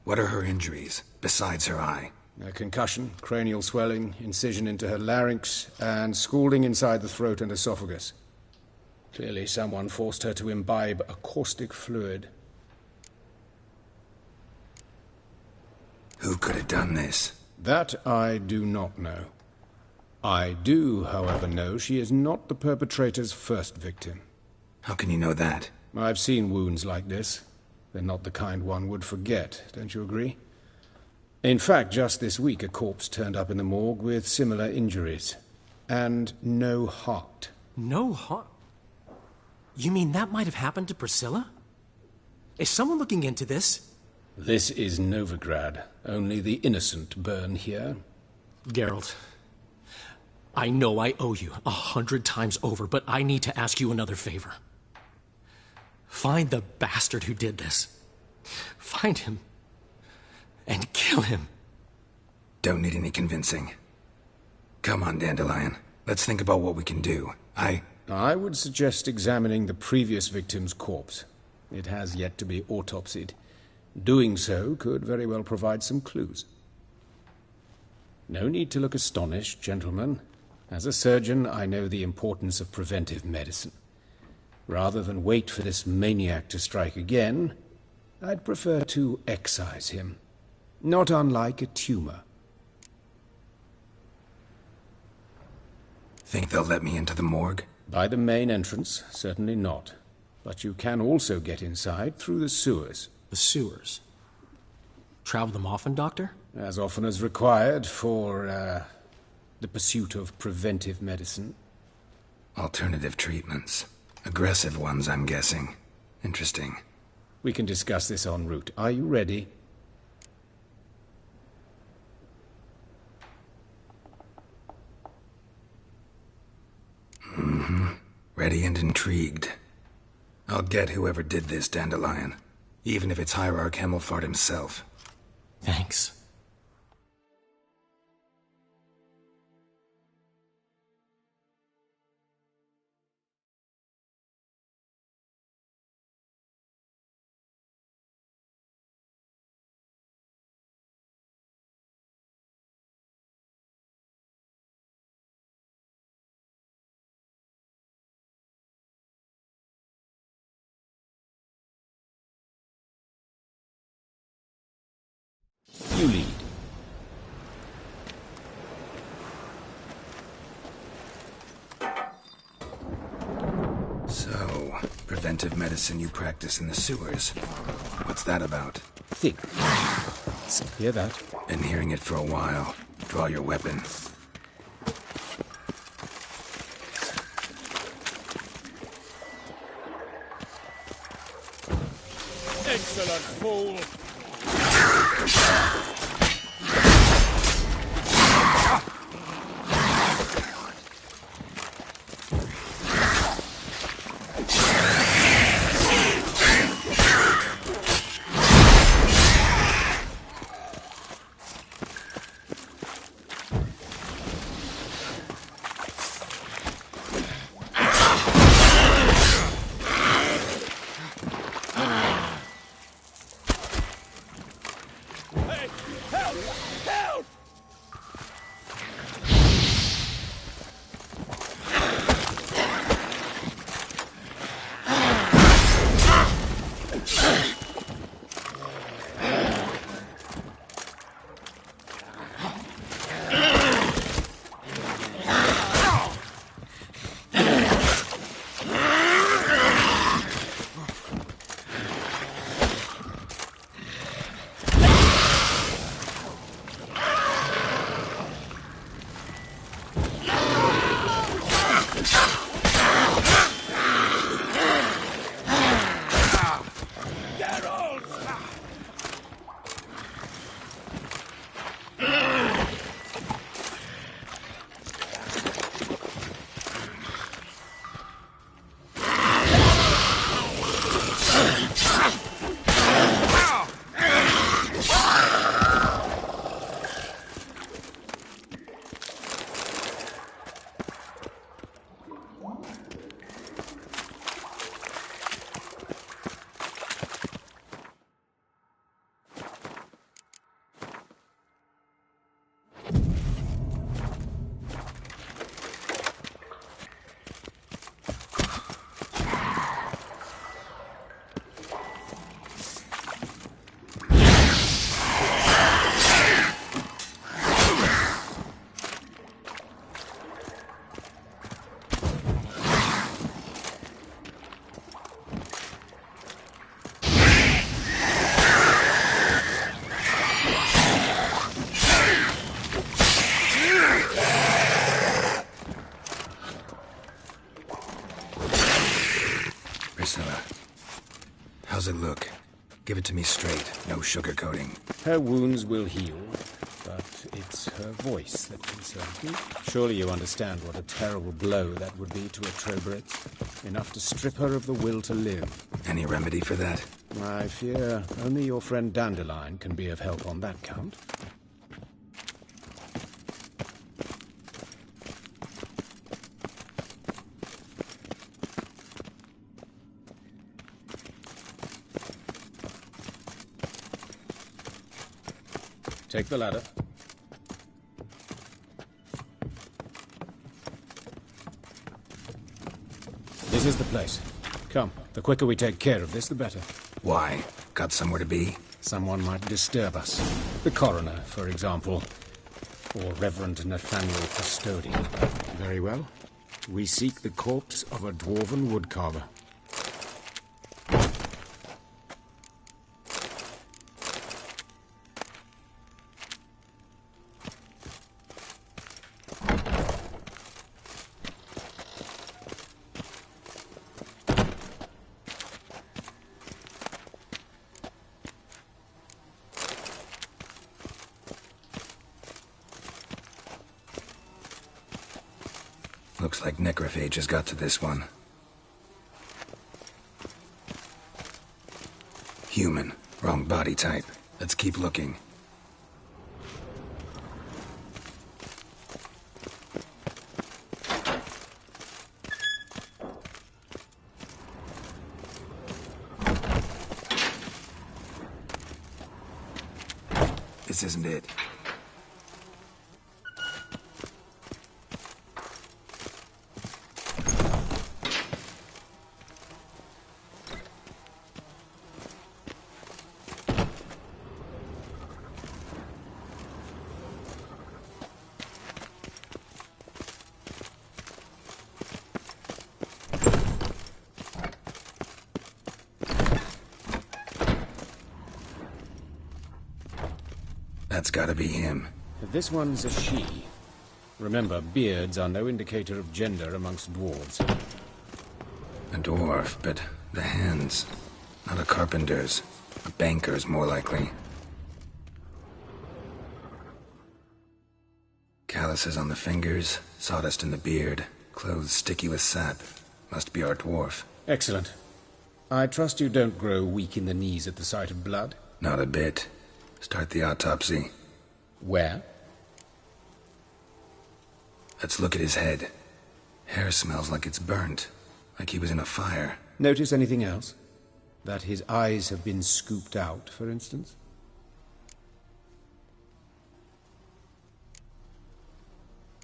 [SPEAKER 4] What are her injuries, besides her eye?
[SPEAKER 7] A concussion, cranial swelling, incision into her larynx, and scalding inside the throat and esophagus. Clearly someone forced her to imbibe a caustic fluid.
[SPEAKER 4] Who could have done this?
[SPEAKER 7] That I do not know. I do, however, know she is not the perpetrator's first victim.
[SPEAKER 4] How can you know that?
[SPEAKER 7] I've seen wounds like this. They're not the kind one would forget, don't you agree? In fact, just this week a corpse turned up in the morgue with similar injuries. And no heart.
[SPEAKER 22] No heart? You mean that might have happened to Priscilla? Is someone looking into this?
[SPEAKER 7] This is Novigrad. Only the innocent burn here.
[SPEAKER 22] Geralt, I know I owe you 100 times over, but I need to ask you another favor. Find the bastard who did this. Find him. And kill him.
[SPEAKER 4] Don't need any convincing. Come on, Dandelion. Let's think about what we can do.
[SPEAKER 7] I would suggest examining the previous victim's corpse. It has yet to be autopsied. Doing so could very well provide some clues. No need to look astonished, gentlemen. As a surgeon, I know the importance of preventive medicine. Rather than wait for this maniac to strike again, I'd prefer to excise him. Not unlike a tumor.
[SPEAKER 4] Think they'll let me into the morgue?
[SPEAKER 7] By the main entrance, certainly not. But you can also get inside through the sewers.
[SPEAKER 22] The sewers? Travel them often, Doctor?
[SPEAKER 7] As often as required for, the pursuit of preventive medicine.
[SPEAKER 4] Alternative treatments. Aggressive ones, I'm guessing. Interesting.
[SPEAKER 7] We can discuss this en route. Are you ready?
[SPEAKER 4] Mm-hmm. Ready and intrigued. I'll get whoever did this, Dandelion. Even if it's Hierarch Hemmelfart himself.
[SPEAKER 22] Thanks.
[SPEAKER 7] You lead.
[SPEAKER 4] So, preventive medicine you practice in the sewers. What's that about?
[SPEAKER 7] Think. Hear that?
[SPEAKER 4] Been hearing it for a while. Draw your weapon.
[SPEAKER 19] Excellent, fool!
[SPEAKER 4] Priscilla. How's it look? Give it to me straight, no sugarcoating.
[SPEAKER 7] Her wounds will heal, but it's her voice that concerns me. Surely you understand what a terrible blow that would be to a Trobrit. Enough to strip her of the will to live.
[SPEAKER 4] Any remedy for that?
[SPEAKER 7] I fear only your friend Dandelion can be of help on that count. Take the ladder. This is the place. Come, the quicker we take care of this, the better.
[SPEAKER 4] Why? Got somewhere to be?
[SPEAKER 7] Someone might disturb us. The coroner, for example. Or Reverend Nathaniel Custodian. Very well. We seek the corpse of a dwarven woodcarver.
[SPEAKER 4] Looks like necrophage has got to this one. Human. Wrong body type. Let's keep looking. This isn't it. That's gotta be him.
[SPEAKER 7] This one's a she. Remember, beards are no indicator of gender amongst dwarves.
[SPEAKER 4] A dwarf, but the hands. Not a carpenter's. A banker's, more likely. Calluses on the fingers, sawdust in the beard, clothes sticky with sap. Must be our dwarf.
[SPEAKER 7] Excellent. I trust you don't grow weak in the knees at the sight of blood?
[SPEAKER 4] Not a bit. Start the autopsy.
[SPEAKER 7] Where?
[SPEAKER 4] Let's look at his head. Hair smells like it's burnt. Like he was in a fire.
[SPEAKER 7] Notice anything else? That his eyes have been scooped out, for instance?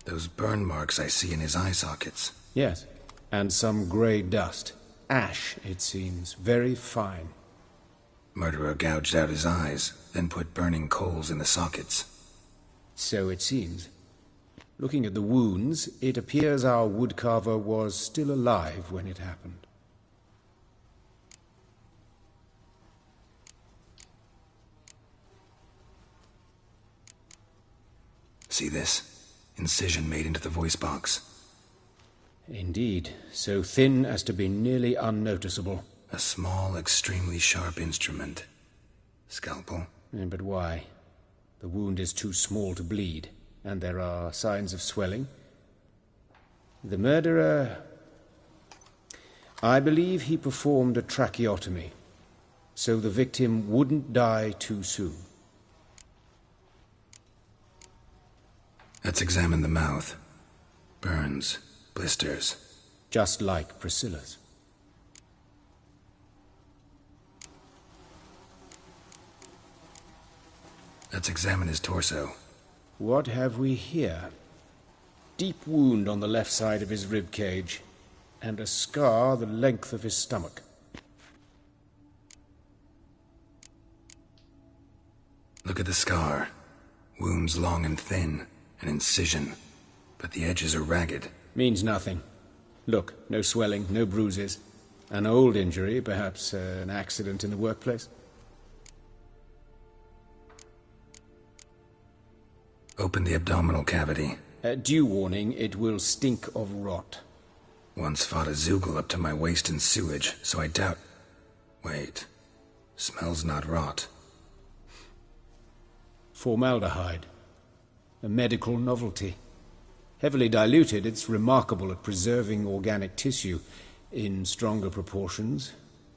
[SPEAKER 4] Those burn marks I see in his eye sockets.
[SPEAKER 7] Yes. And some grey dust. Ash, it seems. Very fine.
[SPEAKER 4] Murderer gouged out his eyes, then put burning coals in the sockets.
[SPEAKER 7] So it seems. Looking at the wounds, it appears our woodcarver was still alive when it happened.
[SPEAKER 4] See this? Incision made into the voice box.
[SPEAKER 7] Indeed, so thin as to be nearly unnoticeable.
[SPEAKER 4] A small, extremely sharp instrument. Scalpel?
[SPEAKER 7] But why? The wound is too small to bleed, and there are signs of swelling. The murderer... I believe he performed a tracheotomy, so the victim wouldn't die too soon.
[SPEAKER 4] Let's examine the mouth. Burns, blisters.
[SPEAKER 7] Just like Priscilla's.
[SPEAKER 4] Let's examine his torso.
[SPEAKER 7] What have we here? Deep wound on the left side of his rib cage, and a scar the length of his stomach.
[SPEAKER 4] Look at the scar. Wounds long and thin, an incision, but the edges are ragged.
[SPEAKER 7] Means nothing. Look, no swelling, no bruises. An old injury, perhaps an accident in the workplace.
[SPEAKER 4] Open the abdominal cavity.
[SPEAKER 7] Due warning, it will stink of rot.
[SPEAKER 4] Once fought a Zoogle up to my waist in sewage, so I doubt... Wait. Smells not rot.
[SPEAKER 8] Formaldehyde. A medical novelty. Heavily diluted, it's remarkable at preserving organic tissue. In stronger proportions,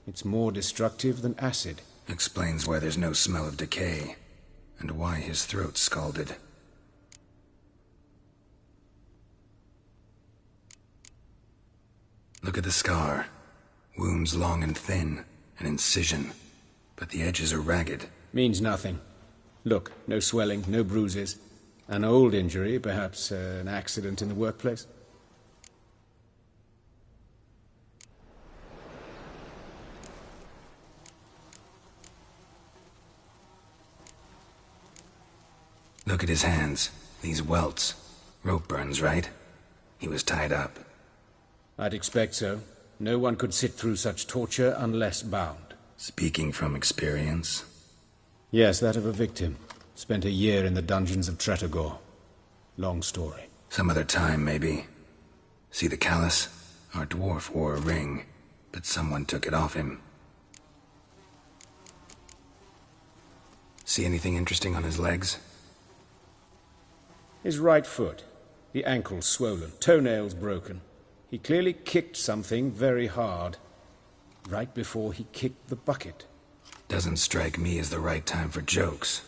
[SPEAKER 8] it's more destructive than acid.
[SPEAKER 4] Explains why there's no smell of decay, and why his throat's scalded. Look at the scar. Wounds long and thin, an incision. But the edges are ragged.
[SPEAKER 8] Means nothing. Look, no swelling, no bruises. An old injury, perhaps an accident in the workplace.
[SPEAKER 4] Look at his hands. These welts. Rope burns, right? He was tied up.
[SPEAKER 8] I'd expect so. No one could sit through such torture unless bound.
[SPEAKER 4] Speaking from experience?
[SPEAKER 8] Yes, that of a victim. Spent a year in the dungeons of Tretogor. Long story.
[SPEAKER 4] Some other time, maybe. See the callus? Our dwarf wore a ring, but someone took it off him. See anything interesting on his legs?
[SPEAKER 8] His right foot. The ankle swollen, toenails broken. He clearly kicked something very hard. Right before he kicked the bucket.
[SPEAKER 4] Doesn't strike me as the right time for jokes.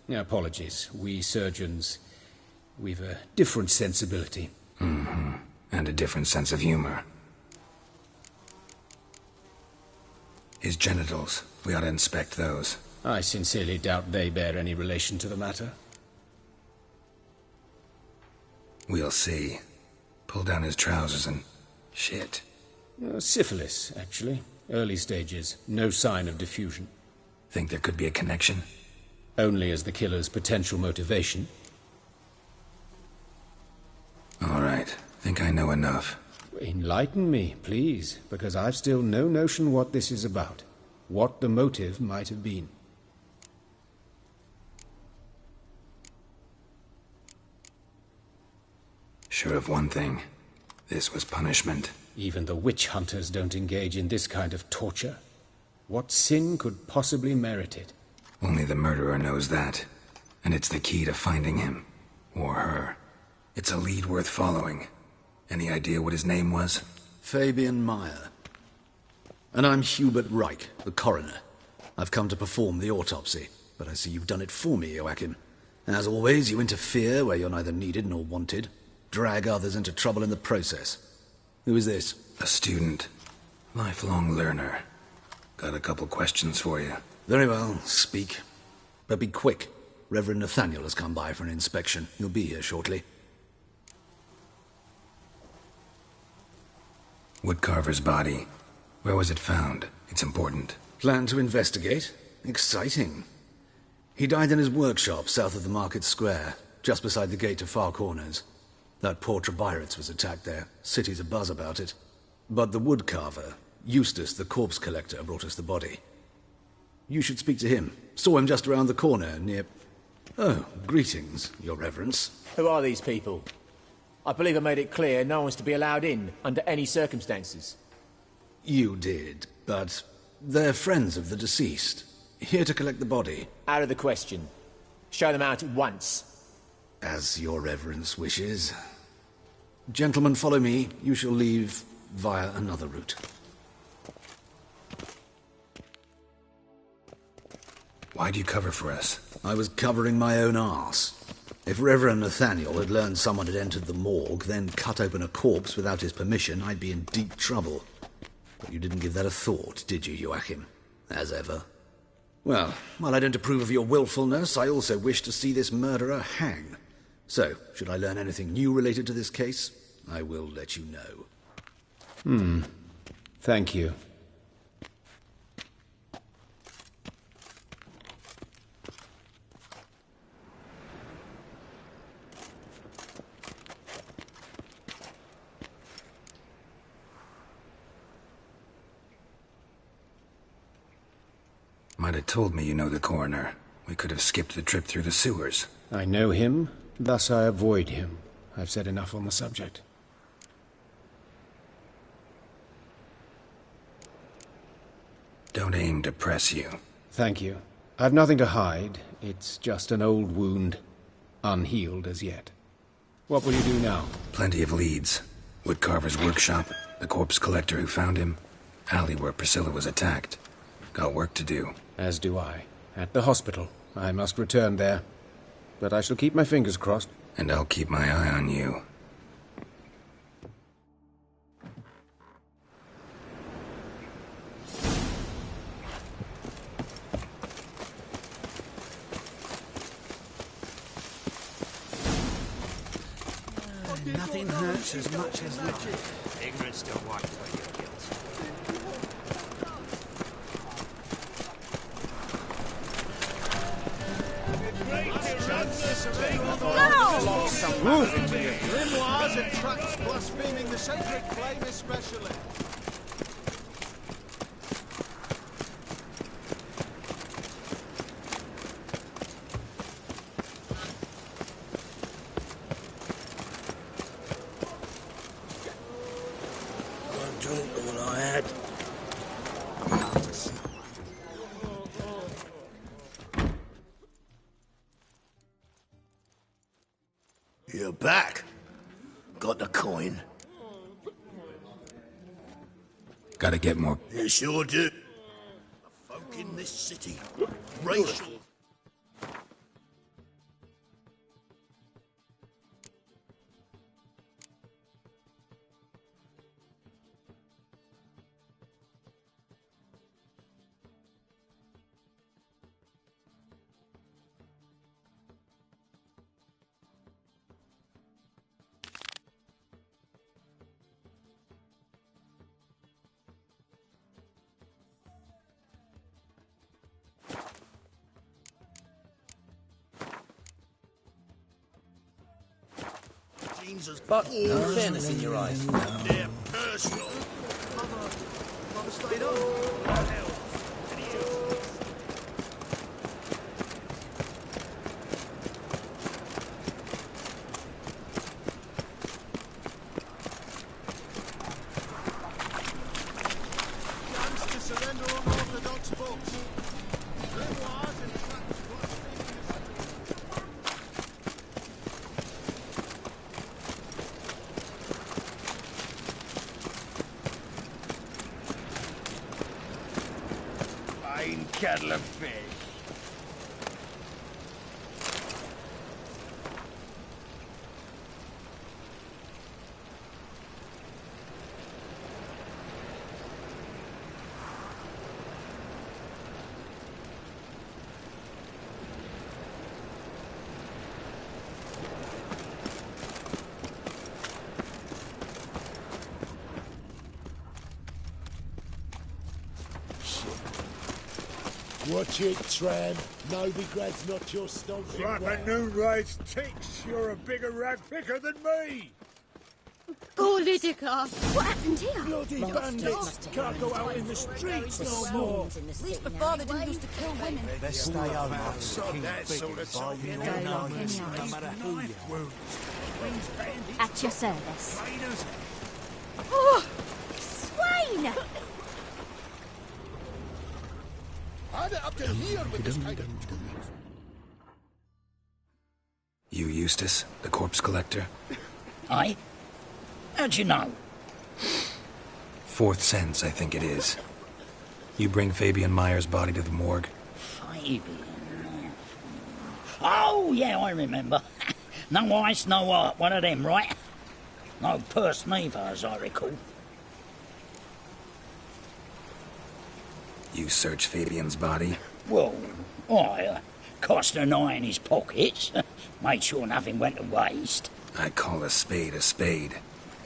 [SPEAKER 8] Apologies. We surgeons, we've a different sensibility.
[SPEAKER 4] Mm-hmm. And a different sense of humor. His genitals. We ought to inspect those.
[SPEAKER 8] I sincerely doubt they bear any relation to the matter.
[SPEAKER 4] We'll see. Pull down his trousers and... shit.
[SPEAKER 8] Syphilis, actually. Early stages. No sign of diffusion.
[SPEAKER 4] Think there could be a connection?
[SPEAKER 8] Only as the killer's potential motivation.
[SPEAKER 4] All right. Think I know enough.
[SPEAKER 8] Enlighten me, please, because I've still no notion what this is about. What the motive might have been.
[SPEAKER 4] Sure of one thing. This was punishment.
[SPEAKER 8] Even the witch hunters don't engage in this kind of torture. What sin could possibly merit it?
[SPEAKER 4] Only the murderer knows that. And it's the key to finding him. Or her. It's a lead worth following. Any idea what his name was?
[SPEAKER 11] Fabian Meyer. And I'm Hubert Reich, the coroner. I've come to perform the autopsy, but I see you've done it for me, Joachim. As always, you interfere where you're neither needed nor wanted. Drag others into trouble in the process. Who is this?
[SPEAKER 4] A student. Lifelong learner. Got a couple questions for you.
[SPEAKER 11] Very well, speak. But be quick. Reverend Nathaniel has come by for an inspection. He'll be here shortly.
[SPEAKER 4] Woodcarver's body. Where was it found? It's important.
[SPEAKER 11] Plan to investigate? Exciting. He died in his workshop south of the market square, just beside the gate to Far Corners. That poor Trebirates was attacked there. City's abuzz about it. But the woodcarver, Eustace the corpse collector, brought us the body. You should speak to him. Saw him just around the corner near... Oh, greetings, your reverence.
[SPEAKER 13] Who are these people? I believe I made it clear no one's to be allowed in under any circumstances.
[SPEAKER 11] You did, but they're friends of the deceased. Here to collect the body.
[SPEAKER 13] Out of the question. Show them out at once.
[SPEAKER 11] As your reverence wishes. Gentlemen, follow me. You shall leave via another route.
[SPEAKER 4] Why'd you cover for us?
[SPEAKER 11] I was covering my own arse. If Reverend Nathaniel had learned someone had entered the morgue, then cut open a corpse without his permission, I'd be in deep trouble. But you didn't give that a thought, did you, Joachim? As ever. Well, while I don't approve of your willfulness, I also wish to see this murderer hang. So, should I learn anything new related to this case, I will let you know.
[SPEAKER 8] Thank you.
[SPEAKER 4] Might have told me you know the coroner. We could have skipped the trip through the sewers.
[SPEAKER 8] I know him, thus I avoid him. I've said enough on the subject.
[SPEAKER 4] Don't aim to press you.
[SPEAKER 8] Thank you. I've nothing to hide. It's just an old wound, unhealed as yet. What will you do now?
[SPEAKER 4] Plenty of leads. Woodcarver's workshop, the corpse collector who found him, alley where Priscilla was attacked. Got work to do.
[SPEAKER 8] As do I. At the hospital. I must return there. But I shall keep my fingers crossed.
[SPEAKER 4] And I'll keep my eye on you.
[SPEAKER 15] Nothing hurts as much as life.
[SPEAKER 17] Ignorance still wipes away your guilt.
[SPEAKER 6] Grimoires and tracts blaspheming the sacred flame especially.
[SPEAKER 15] One drink all I had. You're back. Got the coin.
[SPEAKER 4] Gotta get more.
[SPEAKER 15] You sure do. Folk in this city. Racial.
[SPEAKER 22] But fairness in your eyes.
[SPEAKER 15] They're personal.
[SPEAKER 6] Chance to surrender unorthodox books. Grimoires and tracts blaspheming the sacred.
[SPEAKER 5] Fine kettle of fish.
[SPEAKER 3] Watch it, Tram. Novigrad's not your stomping
[SPEAKER 16] Slap
[SPEAKER 3] ground.
[SPEAKER 16] a noon rise ticks. You're a bigger rag picker than me.
[SPEAKER 21] Oh, Lydica! What happened here?
[SPEAKER 3] Bloody bandits can't go out in the streets no more.
[SPEAKER 21] At least before they didn't used to kill women.
[SPEAKER 3] Best stay home after
[SPEAKER 16] So
[SPEAKER 3] the
[SPEAKER 16] that
[SPEAKER 3] king's
[SPEAKER 16] sort
[SPEAKER 3] big
[SPEAKER 16] of talk
[SPEAKER 3] by
[SPEAKER 16] you
[SPEAKER 3] you
[SPEAKER 16] don't
[SPEAKER 3] know,
[SPEAKER 16] know.
[SPEAKER 3] no matter who you are.
[SPEAKER 21] At your service.
[SPEAKER 16] Raiders.
[SPEAKER 21] Oh, Swain!
[SPEAKER 6] Had it up to here with this kind of...
[SPEAKER 4] You Eustace, the corpse collector?
[SPEAKER 10] Aye? How'd you know?
[SPEAKER 4] Fourth sense, I think it is. You bring Fabian Meyer's body to the morgue?
[SPEAKER 10] Fabian. Oh, yeah, I remember. No ice, no art, one of them, right? No purse neither, as I recall.
[SPEAKER 4] You search Fabian's body?
[SPEAKER 10] Well, I cast an eye in his pockets, made sure nothing went to waste.
[SPEAKER 4] I call a spade a spade.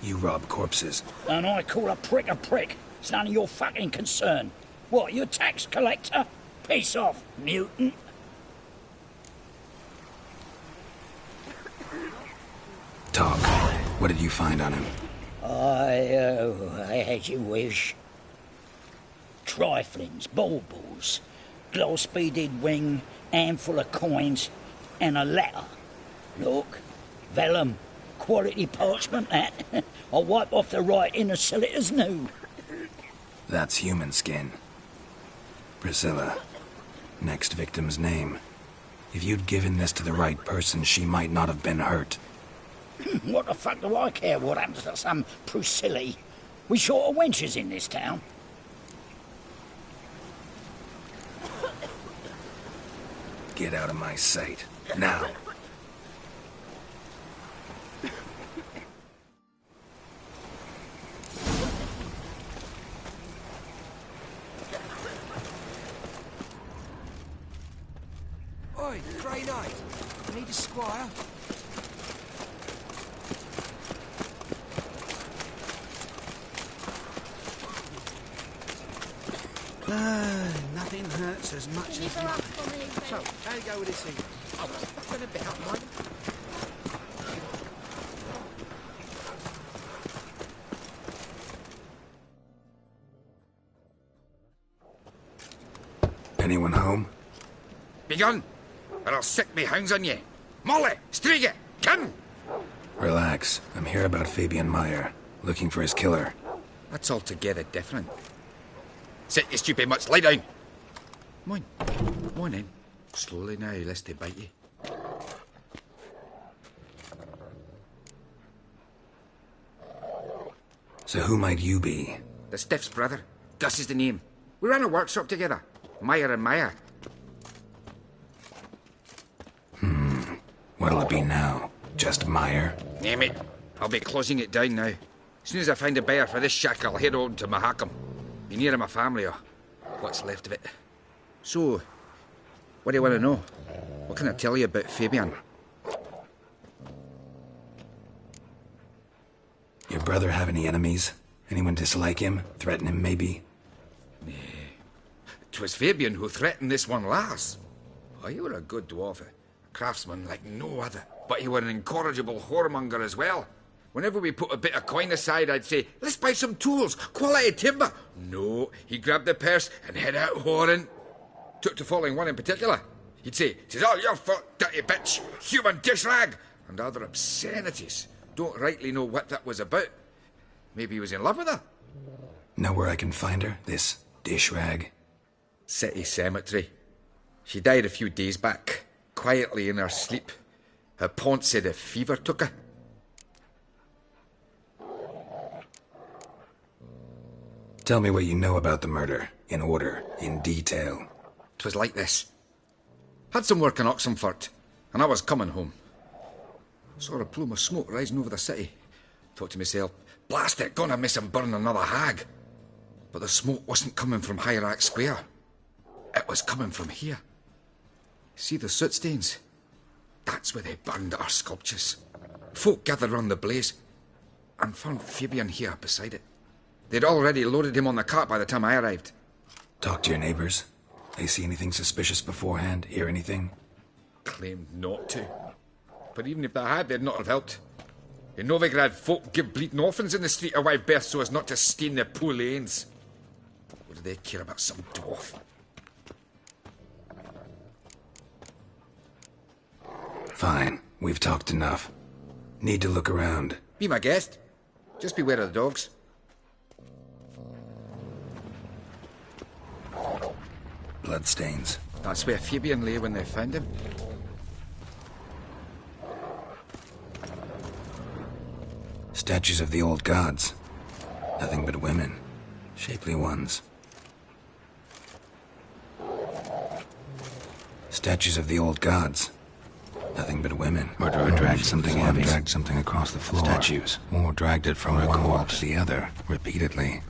[SPEAKER 4] You rob corpses.
[SPEAKER 10] And I call a prick a prick. It's none of your fucking concern. What, you a tax collector? Piss off, mutant.
[SPEAKER 4] Talk. What did you find on him?
[SPEAKER 10] As you wish. Triflings, baubles, gloss-beaded ring, handful of coins, and a letter. Look, vellum, quality parchment, that. I'll wipe off the writing as slick as new.
[SPEAKER 4] That's human skin. Priscilla. Next victim's name. If you'd given this to the right person, she might not have been hurt.
[SPEAKER 10] What the fuck do I care what happens to some Priscilla? We short of wenches in this town.
[SPEAKER 4] Get out of my sight. Now.
[SPEAKER 5] Oi, Grey Knight. Need a squire?
[SPEAKER 15] Nothing hurts as much as mine. So, how you go with this evening? I've done a bit up mine.
[SPEAKER 4] Anyone home?
[SPEAKER 17] Begone, or I'll sick me hounds on ye. Molly, Striga, come!
[SPEAKER 4] Relax. I'm here about Fabian Meyer, looking for his killer.
[SPEAKER 17] That's altogether different. Sit, you stupid mutts, lie down. Come on, come on in. Slowly now, lest they bite you.
[SPEAKER 4] So who might you be?
[SPEAKER 17] The Stiff's brother. Gus is the name. We ran a workshop together. Meyer and Meyer.
[SPEAKER 4] What'll it be now? Just Meyer?
[SPEAKER 17] Name it. I'll be closing it down now. As soon as I find a buyer for this shack, I'll head on to Mahakam. Be near my family, or what's left of it. So, what do you want to know? What can I tell you about Fabian?
[SPEAKER 4] Your brother have any enemies? Anyone dislike him? Threaten him, maybe?
[SPEAKER 17] Nay. 'Twas Fabian who threatened this one last. Oh, you were a good dwarf, a craftsman like no other. But you were an incorrigible whoremonger as well. Whenever we put a bit of coin aside, I'd say, let's buy some tools, quality timber. No, he grabbed the purse and head out whoring. Took to following one in particular. He'd say, "'Tis all your fault, dirty bitch, human dish rag," and other obscenities. Don't rightly know what that was about. Maybe he was in love with her.
[SPEAKER 4] Know where I can find her? This dish rag?
[SPEAKER 17] City cemetery. She died a few days back, quietly in her sleep. Her pont said a fever took her.
[SPEAKER 4] Tell me what you know about the murder, in order, in detail.
[SPEAKER 17] 'Twas like this. Had some work in Oxenfurt, and I was coming home. Saw a plume of smoke rising over the city. Thought to myself, blast it, gonna miss him burn another hag. But the smoke wasn't coming from Hierarch Square. It was coming from here. See the soot stains? That's where they burned our sculptures. Folk gathered round the blaze, and found Fabian here beside it. They'd already loaded him on the cart by the time I arrived.
[SPEAKER 4] Talk to your neighbors. They see anything suspicious beforehand? Hear anything?
[SPEAKER 17] Claimed not to. But even if they had, they'd not have helped. In Novigrad, folk give bleating orphans in the street a wide berth so as not to stain their poor lanes. What do they care about some dwarf?
[SPEAKER 4] Fine. We've talked enough. Need to look around.
[SPEAKER 17] Be my guest. Just beware of the dogs.
[SPEAKER 4] Bloodstains.
[SPEAKER 17] That's where Fabian lay when they found him.
[SPEAKER 4] Statues of the old gods. Nothing but women. Shapely ones. Statues of the old gods. Nothing but women. Murderer dragged something heavy. Dragged something across the floor. Statues. Or dragged it from one wall to the other, repeatedly.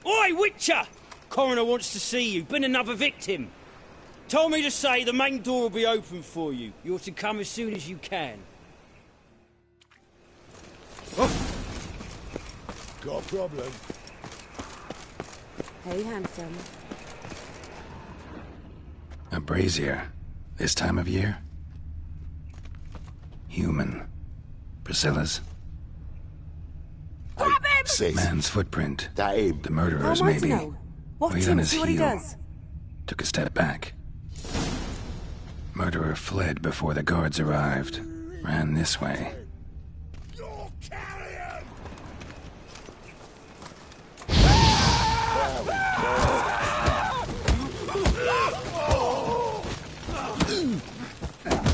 [SPEAKER 1] Oi, Witcher! Coroner wants to see you. Been another victim. Told me to say the main door will be open for you. You're to come as soon as you can.
[SPEAKER 3] Got a problem?
[SPEAKER 23] Hey, handsome.
[SPEAKER 4] A brazier. This time of year? Human. Priscilla's.
[SPEAKER 23] Grab him!
[SPEAKER 3] Sis.
[SPEAKER 4] Man's footprint.
[SPEAKER 3] That him.
[SPEAKER 4] The murderer's,
[SPEAKER 23] How am I to
[SPEAKER 4] maybe.
[SPEAKER 23] know? Watch
[SPEAKER 4] Right
[SPEAKER 23] him,
[SPEAKER 4] on his
[SPEAKER 23] see what he
[SPEAKER 4] heel.
[SPEAKER 23] does.
[SPEAKER 4] Took a step back. Murderer fled before the guards arrived. Ran this way.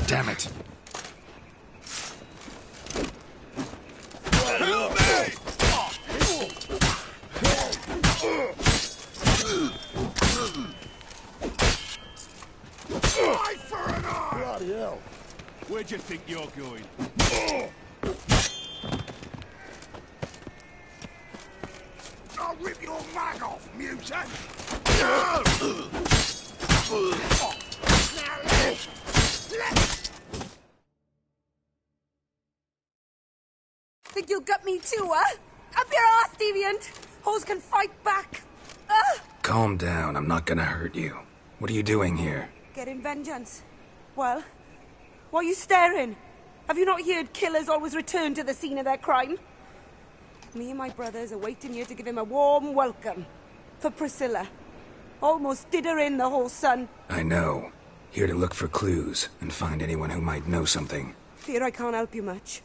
[SPEAKER 4] Damn it.
[SPEAKER 3] Bloody hell.
[SPEAKER 19] Where do you think you're going?
[SPEAKER 16] I'll rip your mag off, mutant!
[SPEAKER 21] Think you'll get me too, huh? Up your ass, deviant! Hoes can fight back!
[SPEAKER 4] Calm down, I'm not gonna hurt you. What are you doing here?
[SPEAKER 21] Getting vengeance. Well, why are you staring? Have you not heard killers always return to the scene of their crime? Me and my brothers are waiting here to give him a warm welcome. For Priscilla. Almost did her in, the whole son.
[SPEAKER 4] I know. Here to look for clues and find anyone who might know something.
[SPEAKER 21] Fear I can't help you much.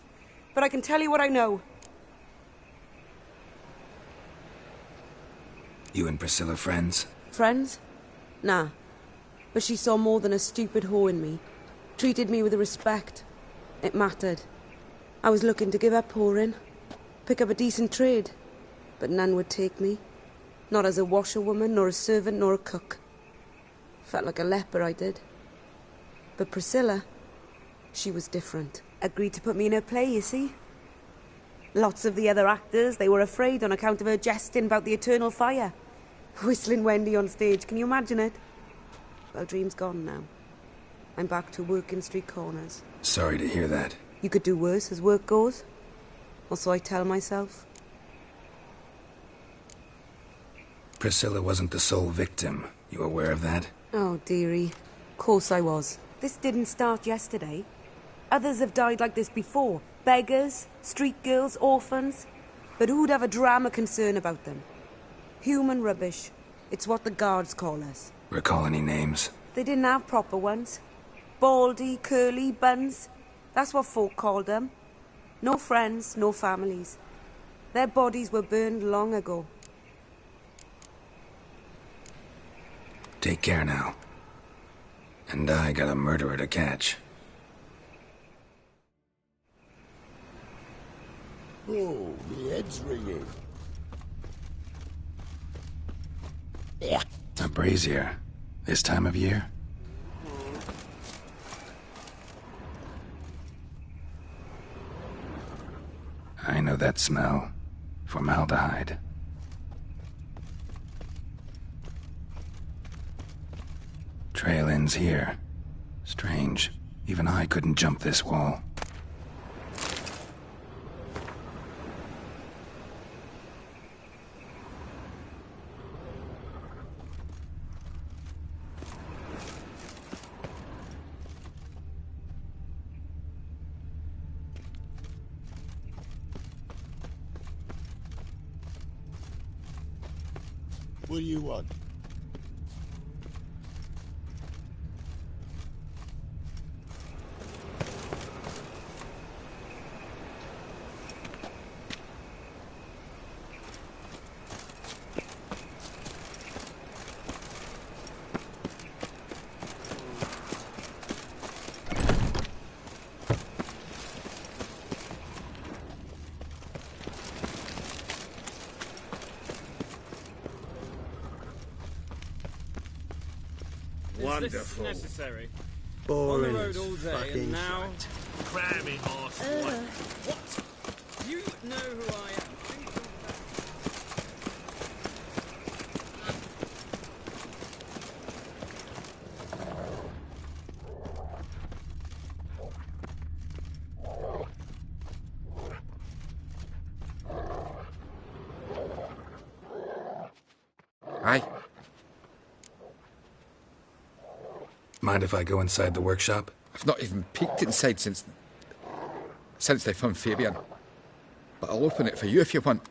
[SPEAKER 21] But I can tell you what I know.
[SPEAKER 4] You and Priscilla friends?
[SPEAKER 21] Friends? Nah. But she saw more than a stupid whore in me. Treated me with respect. It mattered. I was looking to give up whoring. Pick up a decent trade. But none would take me. Not as a washerwoman, nor a servant, nor a cook. Felt like a leper, I did. But Priscilla, she was different. Agreed to put me in her play, you see. Lots of the other actors, they were afraid on account of her jesting about the eternal fire. Whistling Wendy on stage, can you imagine it? Well, dream's gone now. I'm back to working street corners.
[SPEAKER 4] Sorry to hear that.
[SPEAKER 21] You could do worse as work goes. Or so I tell myself.
[SPEAKER 4] Priscilla wasn't the sole victim. You aware of that?
[SPEAKER 21] Oh, dearie. Of course I was. This didn't start yesterday. Others have died like this before. Beggars, street girls, orphans. But who'd have a drama concern about them? Human rubbish. It's what the guards call us.
[SPEAKER 4] Recall any names?
[SPEAKER 21] They didn't have proper ones. Baldy, curly, buns. That's what folk called them. No friends, no families. Their bodies were burned long ago.
[SPEAKER 4] Take care now. And I got a murderer to catch.
[SPEAKER 3] Oh, my head's ringing.
[SPEAKER 4] A brazier. This time of year? I know that smell. Formaldehyde. Trail ends here. Strange. Even I couldn't jump this wall.
[SPEAKER 3] What do you want?
[SPEAKER 16] Wonderful.
[SPEAKER 1] Necessary.
[SPEAKER 16] Boring
[SPEAKER 1] On the road
[SPEAKER 16] as
[SPEAKER 1] all day,
[SPEAKER 16] fucking
[SPEAKER 1] and now
[SPEAKER 16] shite.
[SPEAKER 1] cramming horse. What? You know who I am.
[SPEAKER 4] Mind if I go inside the workshop?
[SPEAKER 12] I've not even peeked inside since they found Fabian. But I'll open it for you if you want.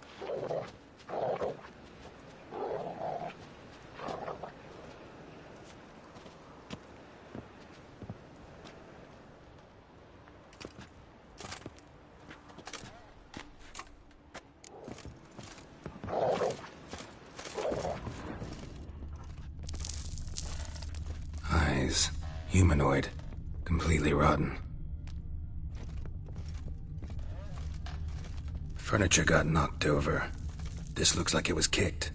[SPEAKER 4] Eyes. Humanoid. Completely rotten. Furniture got knocked over. This looks like it was kicked.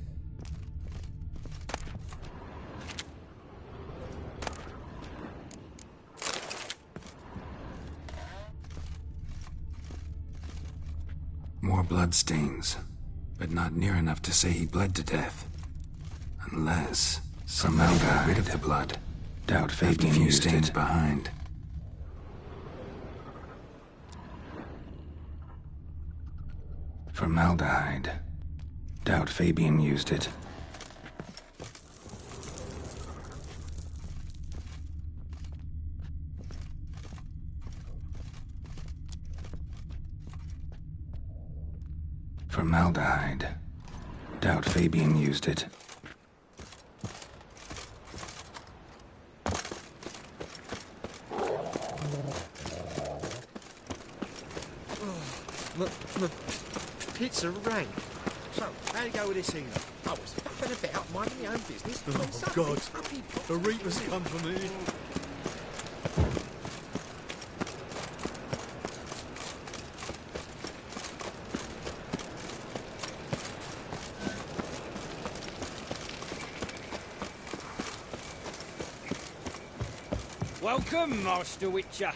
[SPEAKER 4] More blood stains, but not near enough to say he bled to death. Unless somehow got rid of the blood. Doubt Fabian used stains behind. Formaldehyde. Doubt Fabian used it. Formaldehyde. Doubt Fabian used it.
[SPEAKER 14] Pizza rank. So, how'd it go with this healer? I was faffing about, minding my own business.
[SPEAKER 3] Oh, God. The Reaper's come for me.
[SPEAKER 1] Welcome, Master Witcher.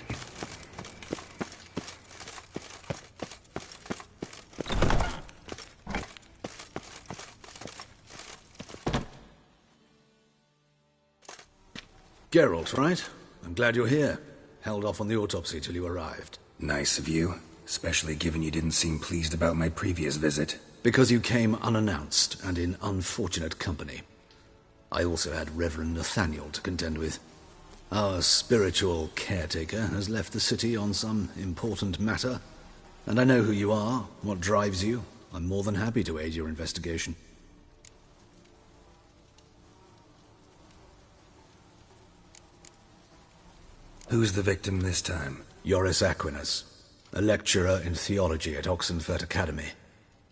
[SPEAKER 11] Geralt, right? I'm glad you're here. Held off on the autopsy till you arrived.
[SPEAKER 4] Nice of you, especially given you didn't seem pleased about my previous visit.
[SPEAKER 11] Because you came unannounced and in unfortunate company. I also had Reverend Nathaniel to contend with. Our spiritual caretaker has left the city on some important matter, and I know who you are, what drives you. I'm more than happy to aid your investigation.
[SPEAKER 4] Who's the victim this time?
[SPEAKER 11] Joris Aquinas, a lecturer in theology at Oxenfurt Academy.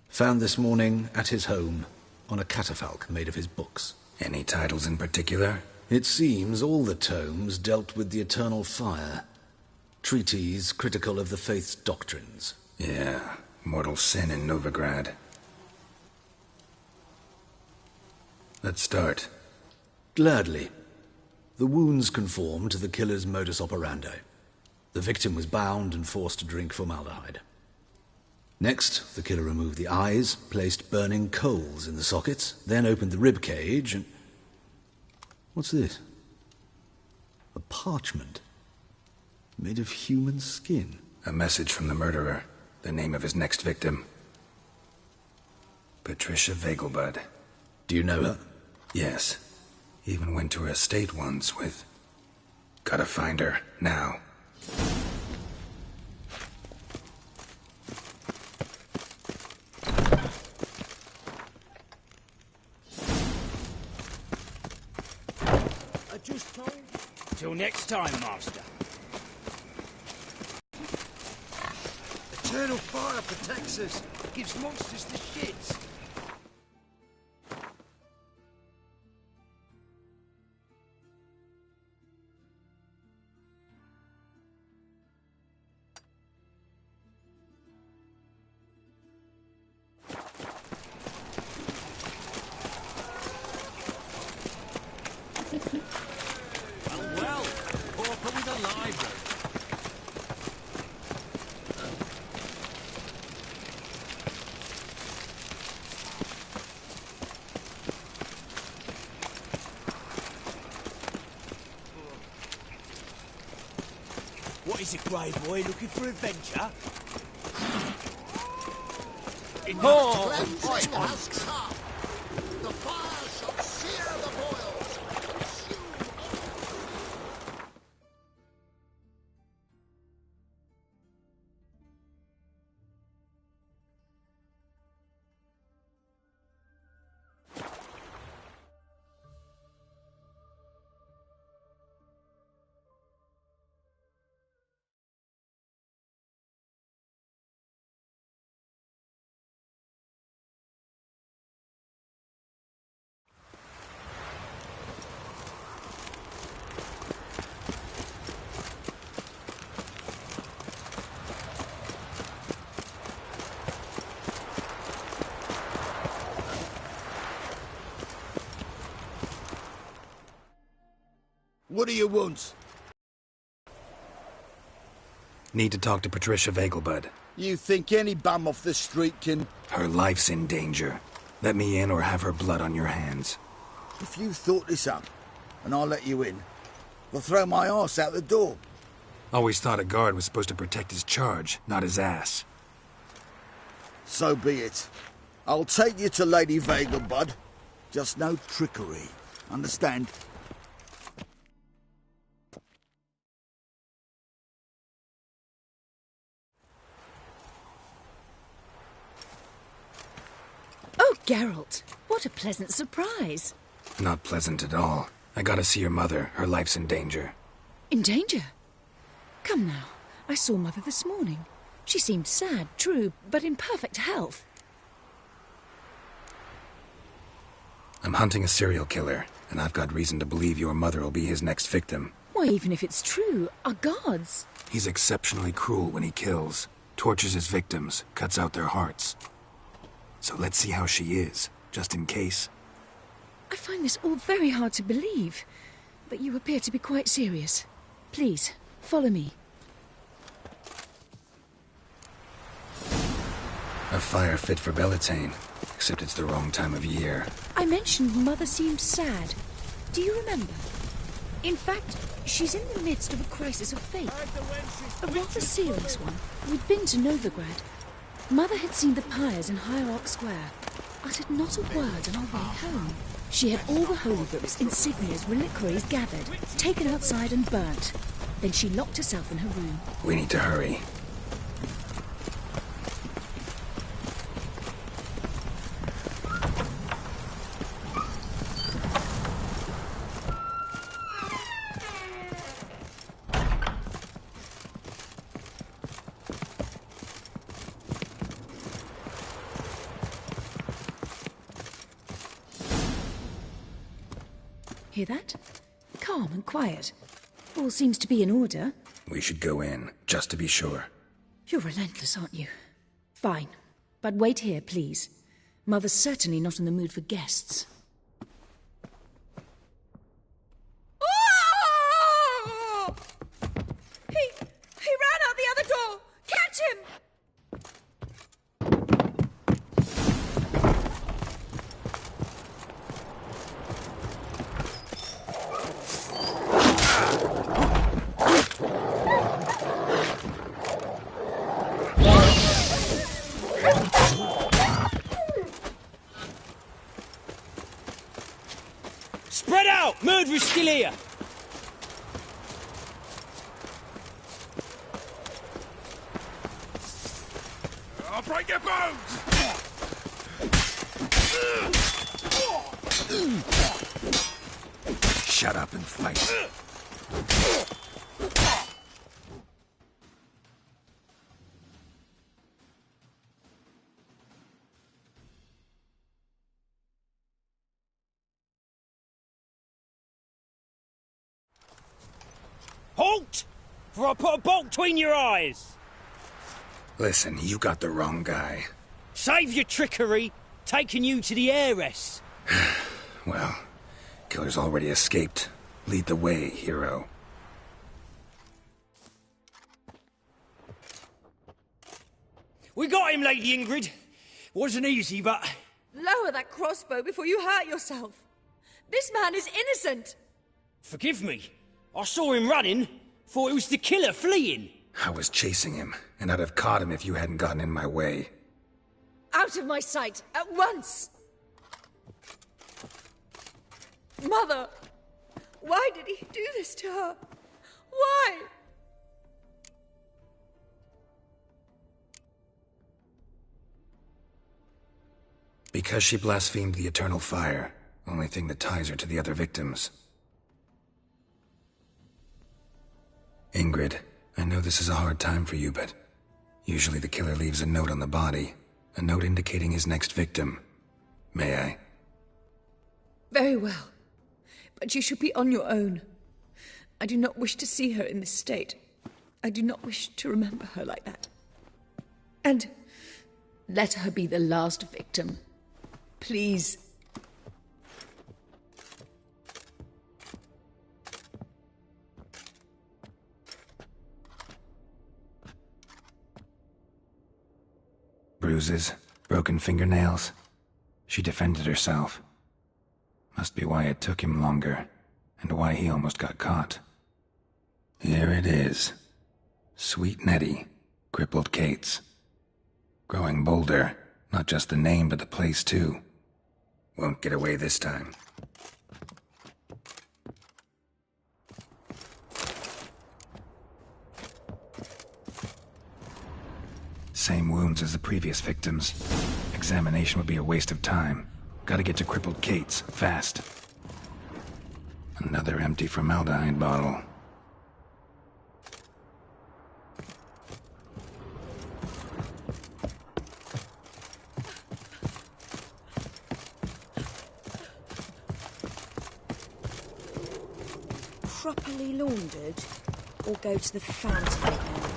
[SPEAKER 11] Found this morning at his home on a catafalque made of his books.
[SPEAKER 4] Any titles in particular?
[SPEAKER 11] It seems all the tomes dealt with the eternal fire. Treatises critical of the faith's doctrines.
[SPEAKER 4] Yeah, mortal sin in Novigrad. Let's start.
[SPEAKER 11] Gladly. The wounds conform to the killer's modus operandi. The victim was bound and forced to drink formaldehyde. Next, the killer removed the eyes, placed burning coals in the sockets, then opened the rib cage and... What's this? A parchment. Made of human skin.
[SPEAKER 4] A message from the murderer. The name of his next victim. Patricia Vegelbud.
[SPEAKER 11] Do you know her?
[SPEAKER 4] Yes. Even went to her estate once with... Gotta find her, now.
[SPEAKER 1] I just told you. Till next time, Master.
[SPEAKER 3] Eternal fire protects us. Gives monsters the shits.
[SPEAKER 20] Well, Pauper with a library.
[SPEAKER 14] What is it, Grey Boy? Looking for adventure?
[SPEAKER 6] Oh, cleansing has come. The fire shall sear the boils.
[SPEAKER 15] What do you want?
[SPEAKER 4] Need to talk to Patricia Vegelbud.
[SPEAKER 15] You think any bum off the street can...
[SPEAKER 4] Her life's in danger. Let me in or have her blood on your hands.
[SPEAKER 15] If you thought this up, and I'll let you in, I'll throw my arse out the door.
[SPEAKER 4] Always thought a guard was supposed to protect his charge, not his ass.
[SPEAKER 15] So be it. I'll take you to Lady Vegelbud. Just no trickery. Understand?
[SPEAKER 2] Oh, Geralt, what a pleasant surprise.
[SPEAKER 4] Not pleasant at all. I gotta see your mother. Her life's in danger.
[SPEAKER 2] In danger? Come now, I saw Mother this morning. She seemed sad, true, but in perfect health.
[SPEAKER 4] I'm hunting a serial killer, and I've got reason to believe your mother will be his next victim.
[SPEAKER 2] Why, even if it's true, our gods.
[SPEAKER 4] He's exceptionally cruel when he kills, tortures his victims, cuts out their hearts. So let's see how she is, just in case.
[SPEAKER 2] I find this all very hard to believe, but you appear to be quite serious. Please, follow me.
[SPEAKER 4] A fire fit for Bellatane, except it's the wrong time of year.
[SPEAKER 2] I mentioned Mother seemed sad. Do you remember? In fact, she's in the midst of a crisis of faith. A rather serious one. We'd been to Novigrad. Mother had seen the pyres in Hierarch Square, uttered not a word on our way home. She had all the holy books, insignias, reliquaries gathered, taken outside and burnt. Then she locked herself in her room.
[SPEAKER 4] We need to hurry.
[SPEAKER 2] Hear that? Calm and quiet. All seems to be in order.
[SPEAKER 4] We should go in, just to be sure.
[SPEAKER 2] You're relentless, aren't you? Fine. But wait here, please. Mother's certainly not in the mood for guests.
[SPEAKER 23] Oh! He ran out the other door! Catch him!
[SPEAKER 1] Spread out! Murderer's still here!
[SPEAKER 19] I'll break your bones!
[SPEAKER 4] Shut up and fight.
[SPEAKER 1] Halt! For I put a bolt between your eyes!
[SPEAKER 4] Listen, you got the wrong guy.
[SPEAKER 1] Save your trickery, taking you to the heiress.
[SPEAKER 4] Well, killer's already escaped. Lead the way, hero.
[SPEAKER 1] We got him, Lady Ingrid. Wasn't easy, but...
[SPEAKER 23] Lower that crossbow before you hurt yourself. This man is innocent.
[SPEAKER 1] Forgive me. I saw him running. Thought it was the killer fleeing.
[SPEAKER 4] I was chasing him, and I'd have caught him if you hadn't gotten in my way.
[SPEAKER 23] Out of my sight, at once! Mother! Why did he do this to her? Why?
[SPEAKER 4] Because she blasphemed the eternal fire. Only thing that ties her to the other victims. Ingrid, I know this is a hard time for you, but usually the killer leaves a note on the body. A note indicating his next victim. May I?
[SPEAKER 23] Very well. But you should be on your own. I do not wish to see her in this state. I do not wish to remember her like that. And let her be the last victim. Please.
[SPEAKER 4] Bruises, broken fingernails. She defended herself. Must be why it took him longer, and why he almost got caught. Here it is. Sweet Nettie, crippled Kate's. Growing bolder, not just the name but the place too. Won't get away this time. Same wounds as the previous victims. Examination would be a waste of time. Gotta get to crippled Kate's, fast. Another empty formaldehyde bottle.
[SPEAKER 2] Properly laundered, or go to the fountain again?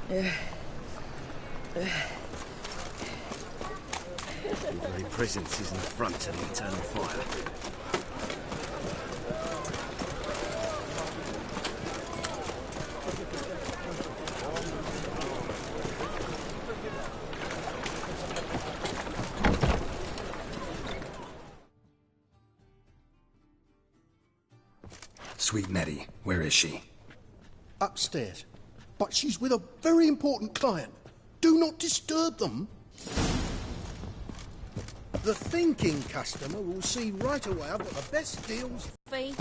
[SPEAKER 7] Your very presence is an affront to the eternal fire.
[SPEAKER 4] Sweet Nettie, where is she?
[SPEAKER 15] Upstairs. But she's with a very important client. Do not disturb them. The thinking customer will see right away I've got the best deals.
[SPEAKER 2] Fee.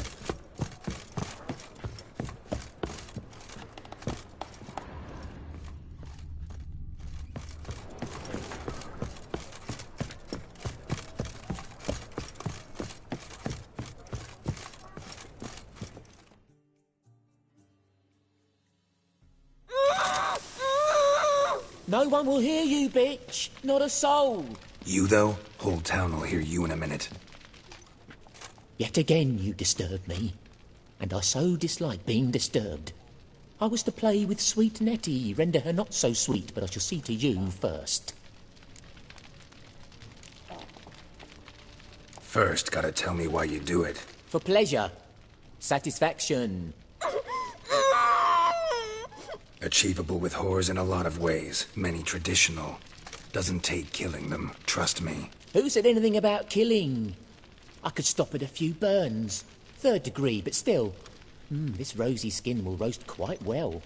[SPEAKER 10] No one will hear you, bitch. Not a soul.
[SPEAKER 4] You, though? Whole town will hear you in a minute.
[SPEAKER 10] Yet again you disturb me, and I so dislike being disturbed. I was to play with sweet Nettie, render her not so sweet, but I shall see to you first.
[SPEAKER 4] First, gotta tell me why you do it.
[SPEAKER 10] For pleasure. Satisfaction.
[SPEAKER 4] Achievable with whores in a lot of ways, many traditional. Doesn't take killing them, trust me.
[SPEAKER 10] Who said anything about killing? I could stop at a few burns. 3rd degree, but still. This rosy skin will roast quite well.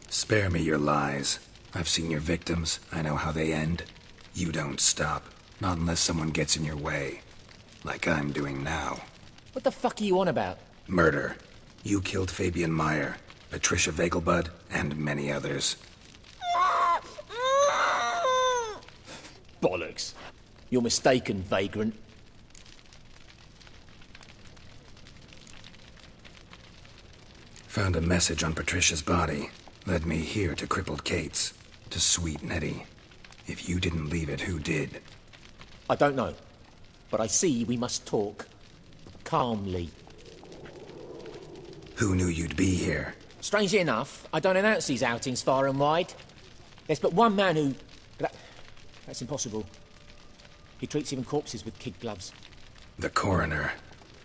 [SPEAKER 4] Spare me your lies. I've seen your victims. I know how they end. You don't stop. Not unless someone gets in your way. Like I'm doing now.
[SPEAKER 10] What the fuck are you on about?
[SPEAKER 4] Murder. You killed Fabian Meyer, Patricia Vegelbud, and many others.
[SPEAKER 10] Bollocks. You're mistaken, vagrant.
[SPEAKER 4] Found a message on Patricia's body. Led me here to crippled Kate's. To sweet Nettie. If you didn't leave it, who did?
[SPEAKER 10] I don't know. But I see we must talk. Calmly.
[SPEAKER 4] Who knew you'd be here?
[SPEAKER 10] Strangely enough, I don't announce these outings far and wide. There's but one man who... That's impossible. He treats even corpses with kid gloves.
[SPEAKER 4] The coroner.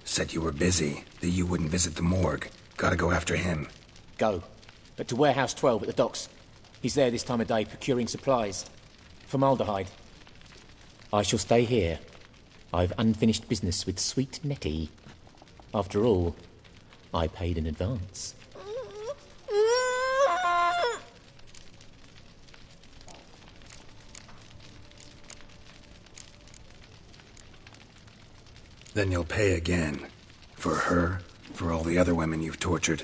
[SPEAKER 4] Said you were busy, that you wouldn't visit the morgue. Gotta go after him.
[SPEAKER 10] Go. But to Warehouse 12 at the docks. He's there this time of day, procuring supplies. Formaldehyde. I shall stay here. I've unfinished business with sweet Nettie. After all, I paid in advance.
[SPEAKER 4] Then you'll pay again. For her, for all the other women you've tortured.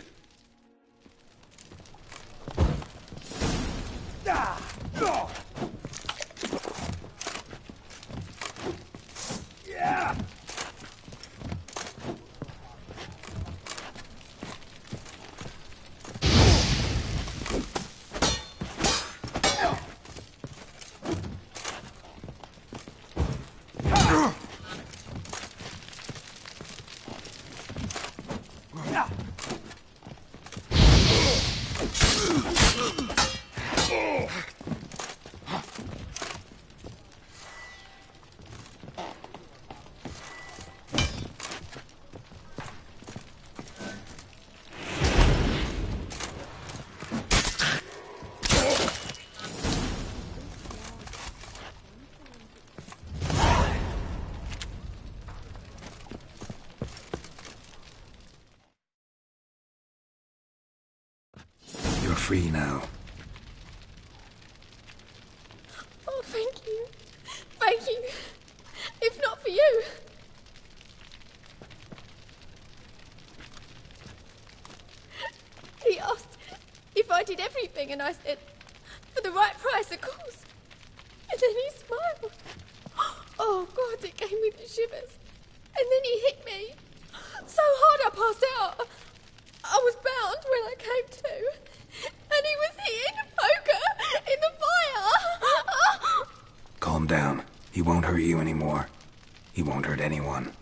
[SPEAKER 4] You're free now.
[SPEAKER 9] Oh, thank you. Thank you. If not for you. He asked if I did everything, and I said, for the right price, of course. And then he smiled. Oh, God, it gave me the shivers. And then he hit me. So hard I passed out. I was bound when I came to. And he was hitting poker in the fire.
[SPEAKER 4] Calm down. He won't hurt you anymore. He won't hurt anyone.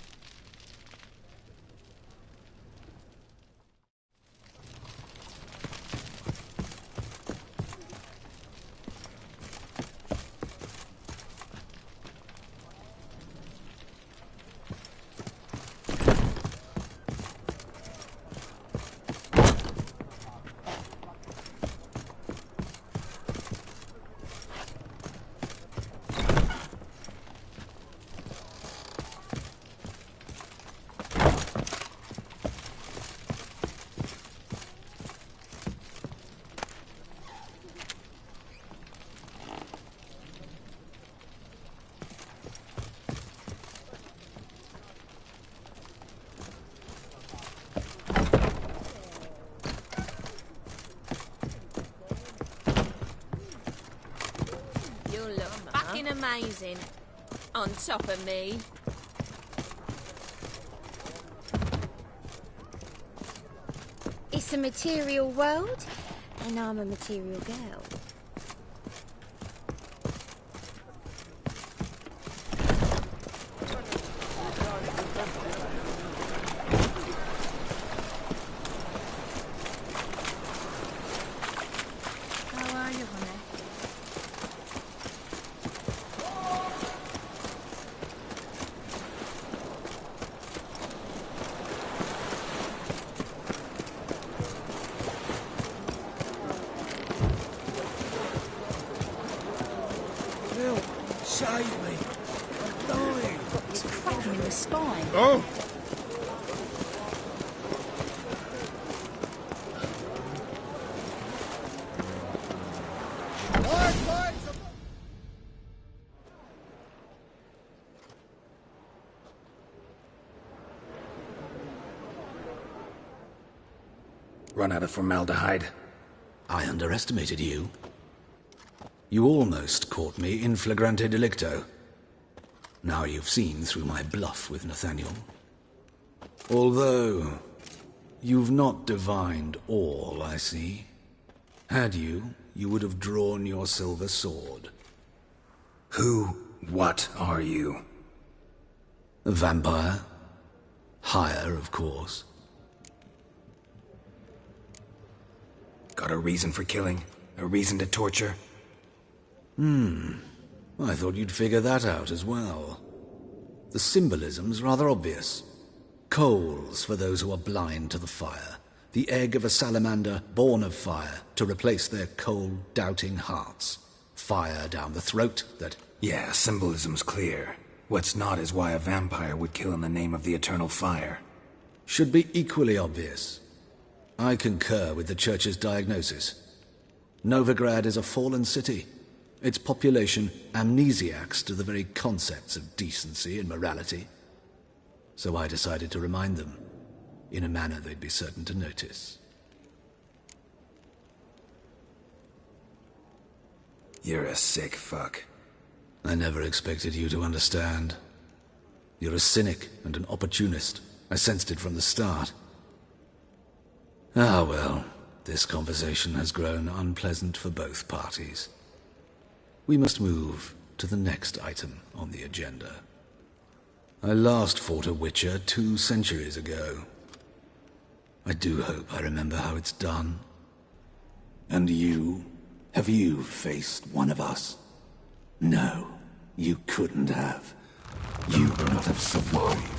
[SPEAKER 9] Amazing. On top of me. It's a material world, and I'm a material girl. How are you, honey?
[SPEAKER 5] Save me. I'm dying.
[SPEAKER 2] It's cracking in the spine.
[SPEAKER 5] Oh!
[SPEAKER 4] Run out of formaldehyde.
[SPEAKER 11] I underestimated you. You almost caught me in flagrante delicto. Now you've seen through my bluff with Nathaniel. Although, You've not divined all, I see. Had you, you would have drawn your silver sword.
[SPEAKER 4] What are you?
[SPEAKER 11] A vampire. Higher, of course.
[SPEAKER 4] Got a reason for killing? A reason to torture?
[SPEAKER 11] I thought you'd figure that out as well. The symbolism's rather obvious. Coals for those who are blind to the fire. The egg of a salamander born of fire to replace their cold, doubting hearts. Fire down the throat that...
[SPEAKER 4] Yeah, symbolism's clear. What's not is why a vampire would kill in the name of the eternal fire.
[SPEAKER 11] Should be equally obvious. I concur with the Church's diagnosis. Novigrad is a fallen city. Its population amnesiacs to the very concepts of decency and morality. So I decided to remind them, in a manner they'd be certain to notice.
[SPEAKER 4] You're a sick fuck.
[SPEAKER 11] I never expected you to understand. You're a cynic and an opportunist. I sensed it from the start. Ah well, this conversation has grown unpleasant for both parties. We must move to the next item on the agenda. I last fought a Witcher 2 centuries ago. I do hope I remember how it's done.
[SPEAKER 8] And you? Have you faced one of us? No, you couldn't have. You would not have survived.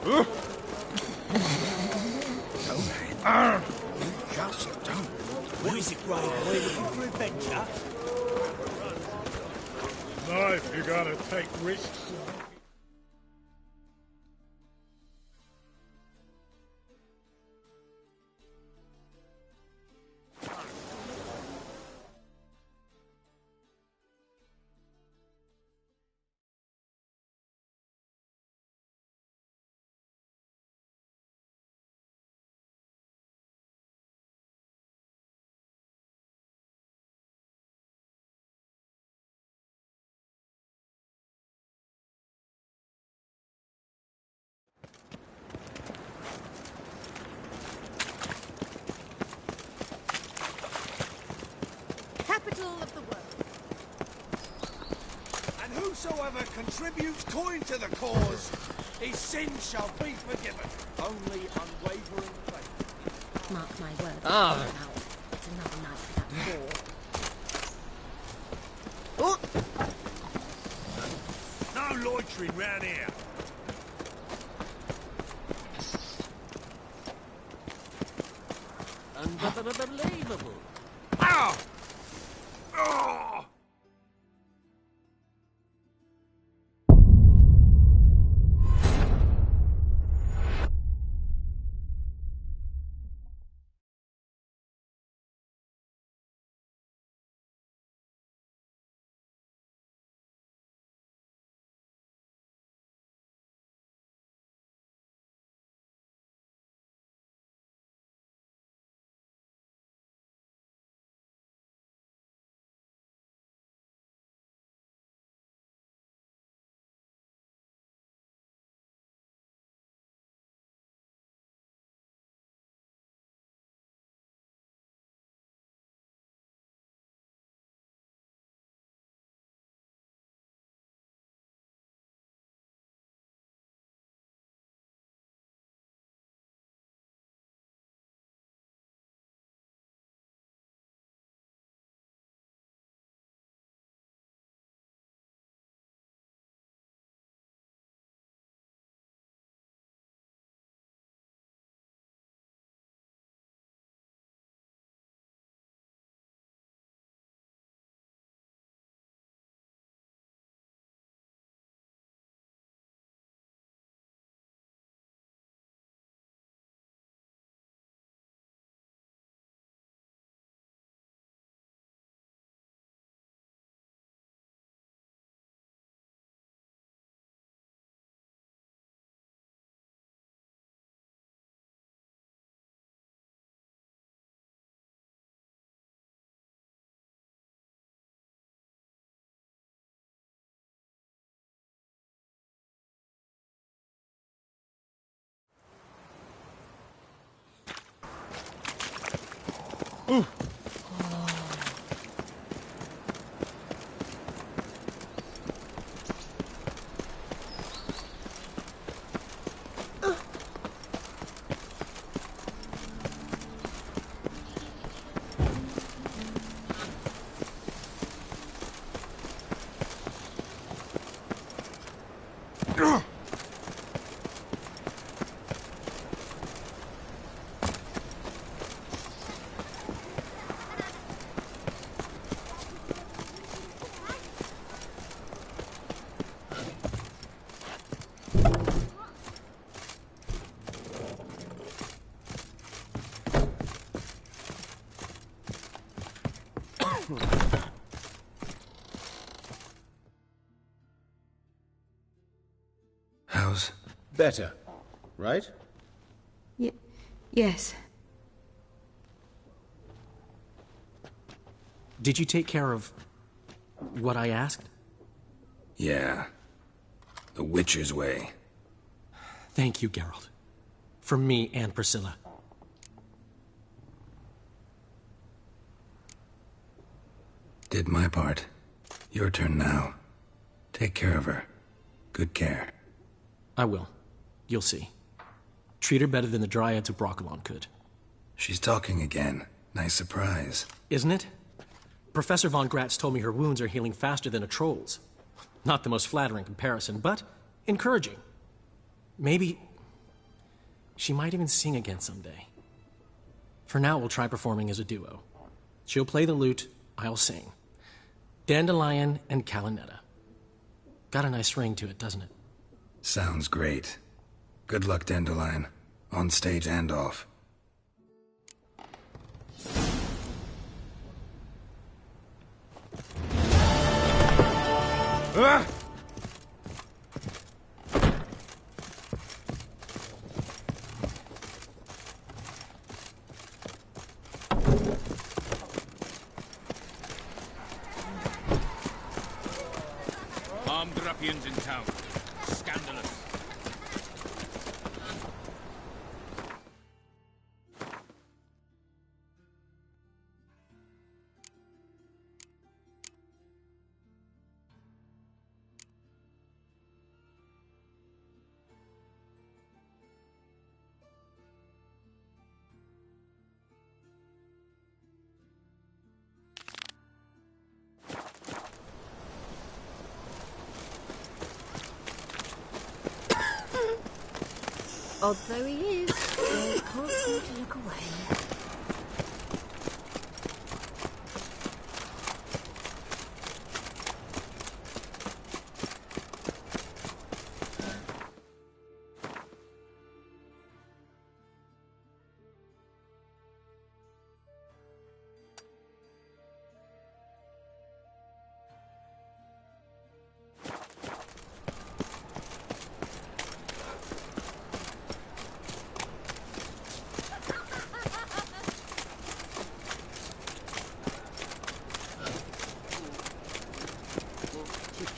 [SPEAKER 19] Just don't. What is it, Grey Boy? Looking for adventure?
[SPEAKER 3] Life, you gotta take risks.
[SPEAKER 9] Capital of the world.
[SPEAKER 5] And whosoever contributes coin to the cause, his sins shall be forgiven. Only unwavering faith.
[SPEAKER 23] Mark my words.
[SPEAKER 5] Ah.
[SPEAKER 23] It's another night without war.
[SPEAKER 19] No loitering round here.
[SPEAKER 14] Unbelievable.
[SPEAKER 19] Ow! Oh!
[SPEAKER 11] How's...
[SPEAKER 14] Better, right?
[SPEAKER 23] Yes.
[SPEAKER 13] Did you take care of what I asked?
[SPEAKER 4] Yeah. The Witcher's way.
[SPEAKER 13] Thank you, Geralt. For me and Priscilla.
[SPEAKER 4] Did my part. Your turn now. Take care of her. Good care.
[SPEAKER 13] I will. You'll see. Treat her better than the Dryads of Brokilon could.
[SPEAKER 4] She's talking again. Nice surprise.
[SPEAKER 13] Isn't it? Professor von Gratz told me her wounds are healing faster than a troll's. Not the most flattering comparison, but encouraging. Maybe She might even sing again someday. For now, we'll try performing as a duo. She'll play the lute, I'll sing. Dandelion and Calinetta. Got a nice ring to it, doesn't it?
[SPEAKER 4] Sounds great. Good luck, Dandelion. On stage and off.
[SPEAKER 5] Ah!
[SPEAKER 19] Armed ruffians in town. Scandalous.
[SPEAKER 23] Odd though he is, I can't seem to look away.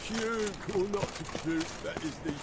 [SPEAKER 5] Puke or not to puke, that is the...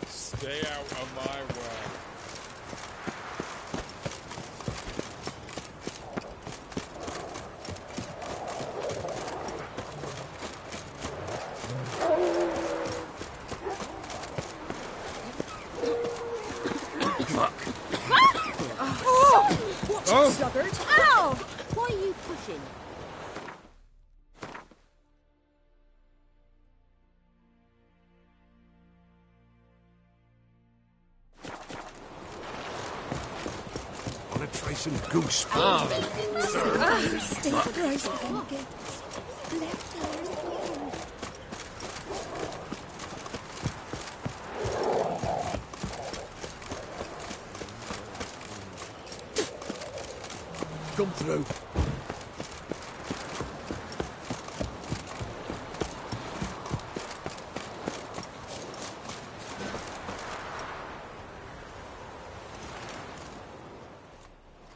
[SPEAKER 5] Stay out of my way.
[SPEAKER 23] Watch it, sluggard! Ow! Why are you pushing?
[SPEAKER 16] Want to try some goose?
[SPEAKER 23] Stay close again. Left ear.
[SPEAKER 5] Come through.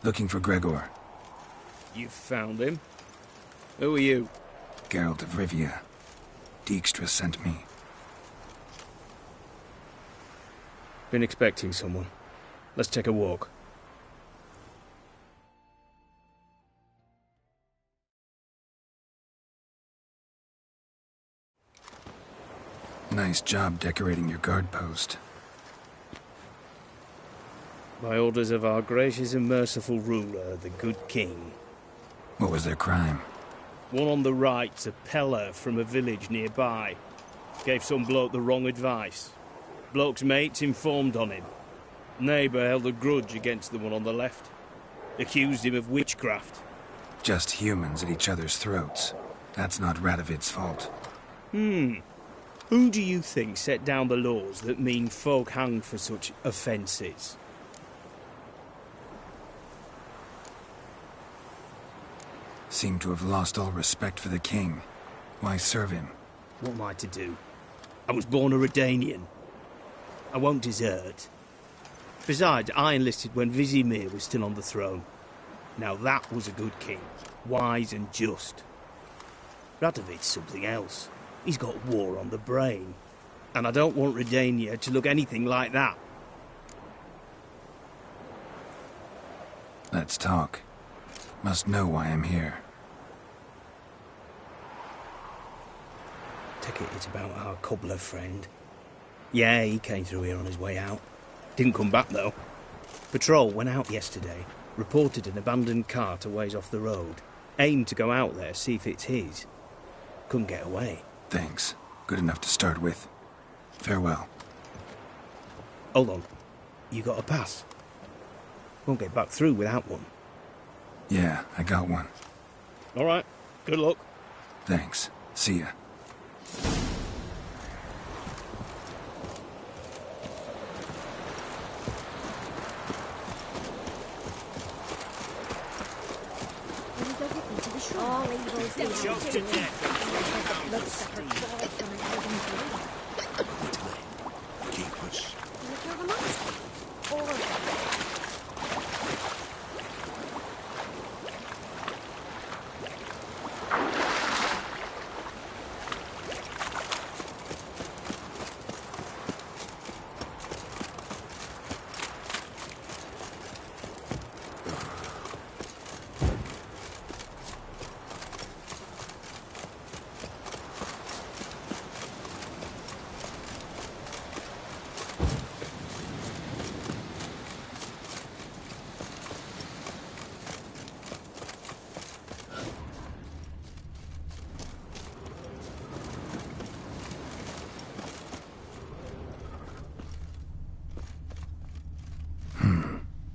[SPEAKER 4] Looking for Gregor.
[SPEAKER 1] You found him? Who are you?
[SPEAKER 4] Geralt of Rivia. Dijkstra sent me.
[SPEAKER 1] Been expecting someone. Let's take a walk.
[SPEAKER 4] Nice job decorating your guard post.
[SPEAKER 1] By orders of our gracious and merciful ruler, the good king.
[SPEAKER 4] What was their crime?
[SPEAKER 1] One on the right's a peller from a village nearby. Gave some bloke the wrong advice. Bloke's mates informed on him. Neighbour held a grudge against the one on the left. Accused him of witchcraft.
[SPEAKER 4] Just humans at each other's throats. That's not Radovid's fault.
[SPEAKER 1] Who do you think set down the laws that mean folk hanged for such offences?
[SPEAKER 4] Seem to have lost all respect for the king. Why serve him?
[SPEAKER 1] What am I to do? I was born a Redanian. I won't desert. Besides, I enlisted when Vizimir was still on the throne. Now that was a good king, wise and just. Radovid's something else. He's got war on the brain. And I don't want Redania to look anything like that.
[SPEAKER 4] Let's talk. Must know why I'm here.
[SPEAKER 1] Take it it's about our cobbler friend. Yeah, he came through here on his way out. Didn't come back, though. Patrol went out yesterday, reported an abandoned cart a ways off the road. Aimed to go out there, see if it's his. Couldn't get away.
[SPEAKER 4] Thanks. Good enough to start with. Farewell.
[SPEAKER 1] Hold on. You got a pass? Won't get back through without one.
[SPEAKER 4] Yeah, I got one.
[SPEAKER 1] All right. Good luck.
[SPEAKER 4] Thanks. See ya.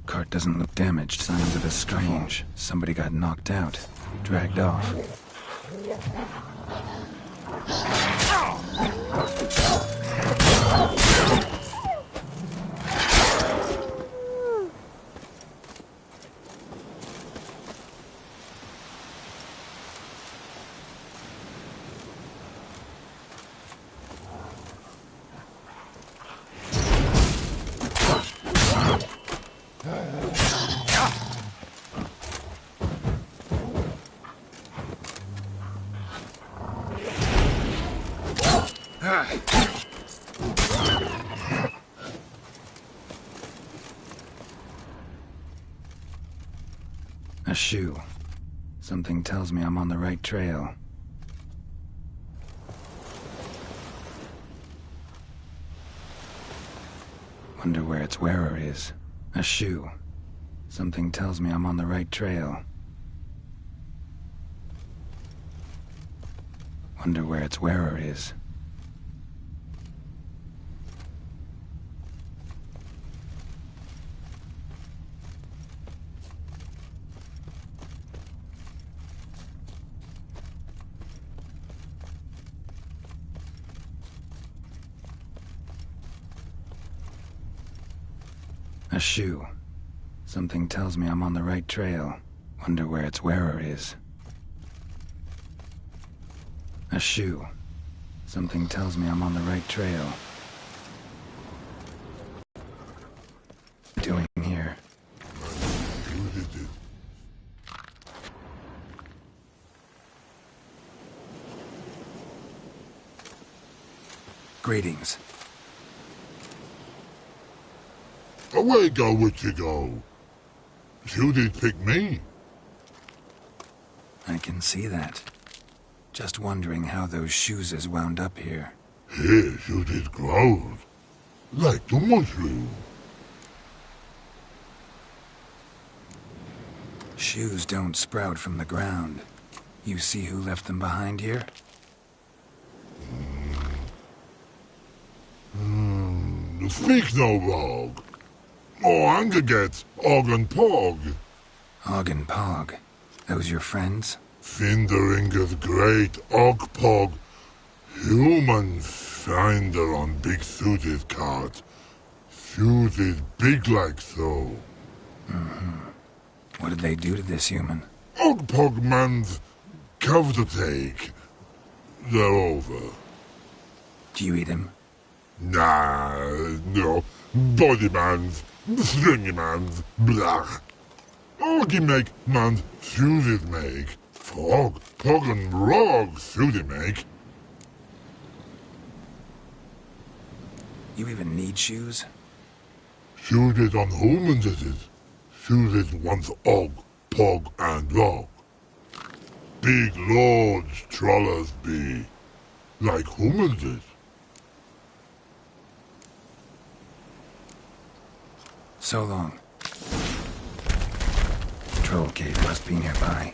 [SPEAKER 4] Cart doesn't look damaged. Signs of a strange. Somebody got knocked out. Dragged off. A shoe. Something tells me I'm on the right trail. Wonder where its wearer is. A shoe. Something tells me I'm on the right trail. Wonder where its wearer is. A shoe. Something tells me I'm on the right trail. Wonder where its wearer is. A shoe. Something tells me I'm on the right trail. What are you doing here? Greetings.
[SPEAKER 17] Away go, would you go? You did pick me.
[SPEAKER 4] I can see that. Just wondering how those shoes is wound up here.
[SPEAKER 17] Here you did grow. Like the mushroom.
[SPEAKER 4] Shoes don't sprout from the ground. You see who left them behind here?
[SPEAKER 17] Speak no rogue. Oh, anger gets Og and Pog.
[SPEAKER 4] Og and Pog. Those your friends?
[SPEAKER 17] Finderinger's great Og Pog. Human finder on big suited cart. Suited big like so.
[SPEAKER 4] What did they do to this human?
[SPEAKER 17] Og Pog man's cover to take. They're over.
[SPEAKER 4] Do you eat him?
[SPEAKER 17] Nah, no. Body mans, stringy mans, blach. Orgy make mans suited make. Frog, pog and rog suited make.
[SPEAKER 4] You even need shoes?
[SPEAKER 17] Suited on humans it is. Suited once og, pog and log. Big lords trollers be. Like humans is.
[SPEAKER 4] So long. Troll cave must be nearby.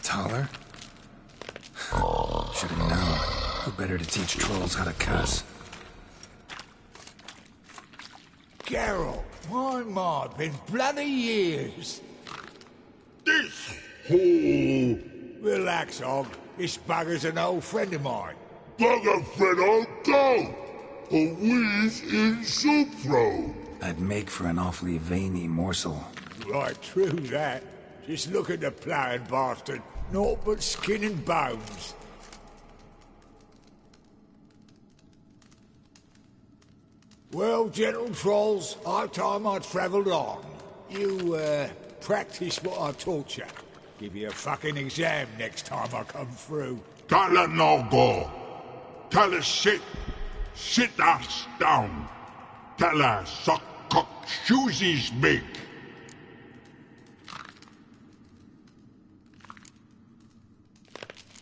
[SPEAKER 4] Taller? Should have known. Who better to teach trolls how to cuss?
[SPEAKER 5] Geralt, my, been bloody years.
[SPEAKER 17] This hole.
[SPEAKER 5] Relax, Og. This bugger's an old friend of mine.
[SPEAKER 17] Bugger friend I'll go. A wheeze in soup throw.
[SPEAKER 4] I'd make for an awfully veiny morsel.
[SPEAKER 5] Right, true that. Just look at the ploughing bastard. Naught but skin and bones. Well, gentle trolls, high time I travelled on. You, practice what I taught you. Give you a fucking exam next time I come through.
[SPEAKER 17] Tala no go. Tala sit. Sit ass down. Tala suck cock shoesies make.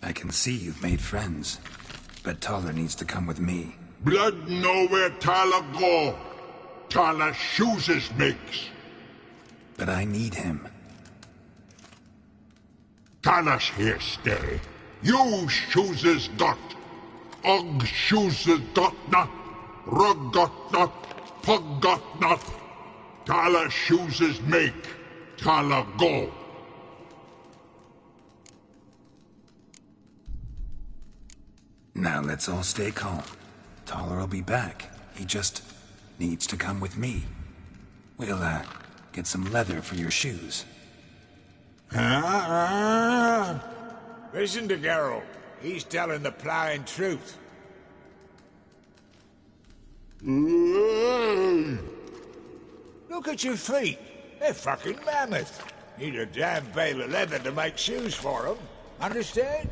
[SPEAKER 4] I can see you've made friends, but Taller needs to come with me.
[SPEAKER 17] Blood nowhere Tala go. Tala shoeses makes.
[SPEAKER 4] But I need him.
[SPEAKER 17] Tala's here stay. You shoeses got. Og shoeses got not. Rug got not. Pug got not. Tala shoeses make. Tala go.
[SPEAKER 4] Now let's all stay calm. Taller will be back. He just needs to come with me. We'll, get some leather for your shoes.
[SPEAKER 5] Listen to Geralt. He's telling the ploughing truth. Look at your feet. They're fucking mammoth. Need a damn bale of leather to make shoes for them. Understand?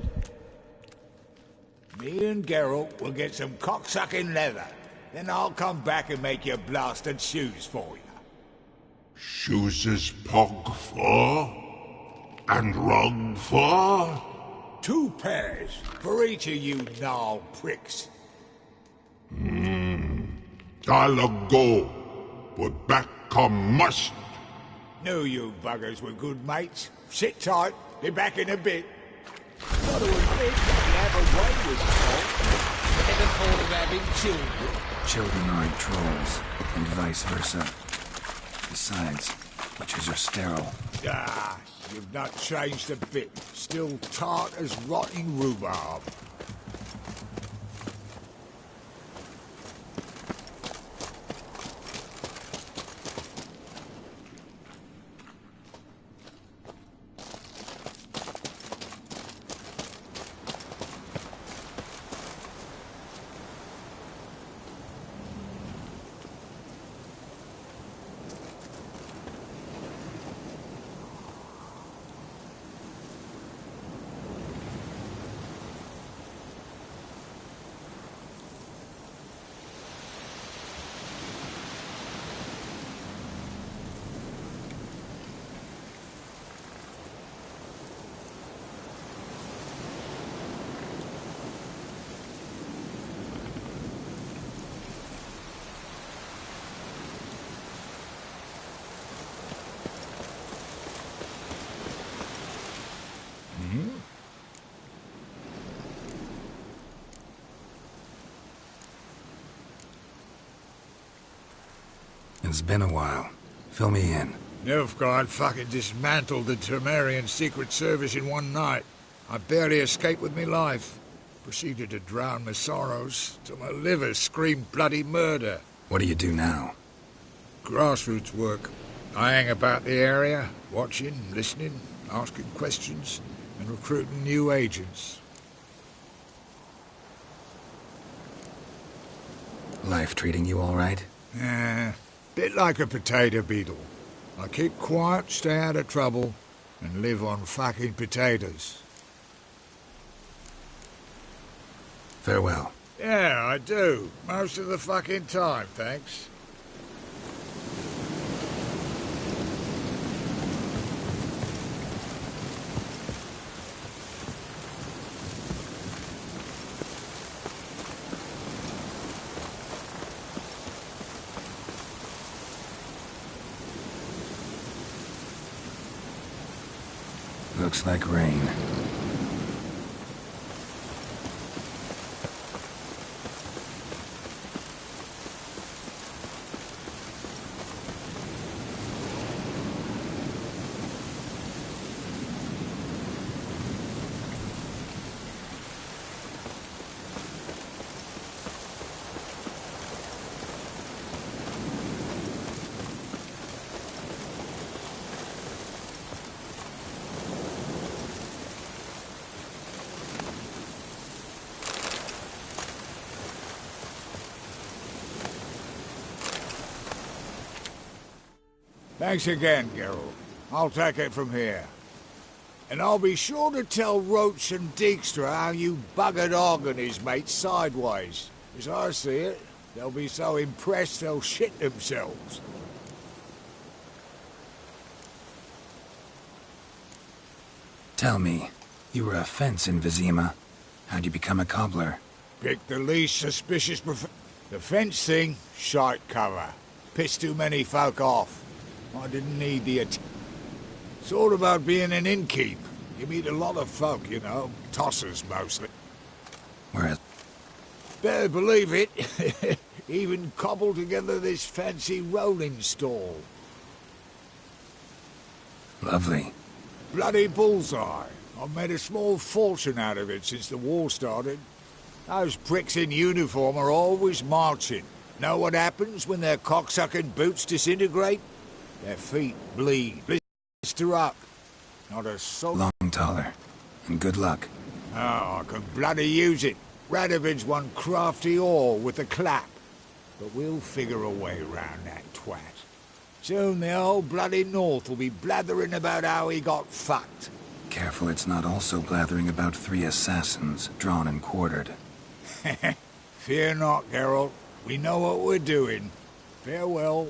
[SPEAKER 5] Me and Geralt will get some cocksucking leather. Then I'll come back and make your blasted shoes for you.
[SPEAKER 17] Shoeses pog for? And rug for?
[SPEAKER 5] 2 pairs for each of you gnarled pricks.
[SPEAKER 17] Tala go. But back come must.
[SPEAKER 5] Knew you buggers were good mates. Sit tight. Be back in a bit. Got to admit, you have a way with trolls. Never thought of having children.
[SPEAKER 4] Children aren't trolls, and vice versa. Besides, witches are sterile.
[SPEAKER 5] Ah, you've not changed a bit. Still tart as rotting rhubarb.
[SPEAKER 4] It's been a while. Fill me in.
[SPEAKER 5] Nilfgaard fucking dismantled the Temerian Secret Service in one night. I barely escaped with my life. Proceeded to drown my sorrows till my liver screamed bloody murder.
[SPEAKER 4] What do you do now?
[SPEAKER 5] Grassroots work. I hang about the area, watching, listening, asking questions, and recruiting new agents.
[SPEAKER 4] Life treating you all right?
[SPEAKER 5] Bit like a potato beetle. I keep quiet, stay out of trouble, and live on fucking potatoes.
[SPEAKER 4] Farewell.
[SPEAKER 5] Yeah, I do. Most of the fucking time, thanks.
[SPEAKER 4] Looks like rain.
[SPEAKER 5] Thanks again, Geralt. I'll take it from here. And I'll be sure to tell Roach and Dijkstra how you buggered Og and his mates sideways. As I see it, they'll be so impressed they'll shit themselves.
[SPEAKER 4] Tell me, you were a fence in Vizima. How'd you become a cobbler?
[SPEAKER 5] Pick the least suspicious The fence thing, shite cover. Pissed too many folk off. I didn't need the It's all about being an innkeep. You meet a lot of folk, you know. Tossers, mostly.
[SPEAKER 4] Whereas...
[SPEAKER 5] Better believe it. Even cobbled together this fancy rolling stall.
[SPEAKER 4] Lovely.
[SPEAKER 5] Bloody bullseye. I've made a small fortune out of it since the war started. Those pricks in uniform are always marching. Know what happens when their cocksucking boots disintegrate? Their feet bleed. Blister up. Not a soul.
[SPEAKER 4] Long taller. And good luck.
[SPEAKER 5] Oh, I can bloody use it. Radovid's one crafty ore with a clap. But we'll figure a way round that twat. Soon the whole bloody North will be blathering about how he got fucked.
[SPEAKER 4] Careful it's not also blathering about 3 assassins, drawn and quartered.
[SPEAKER 5] Fear not, Geralt. We know what we're doing. Farewell.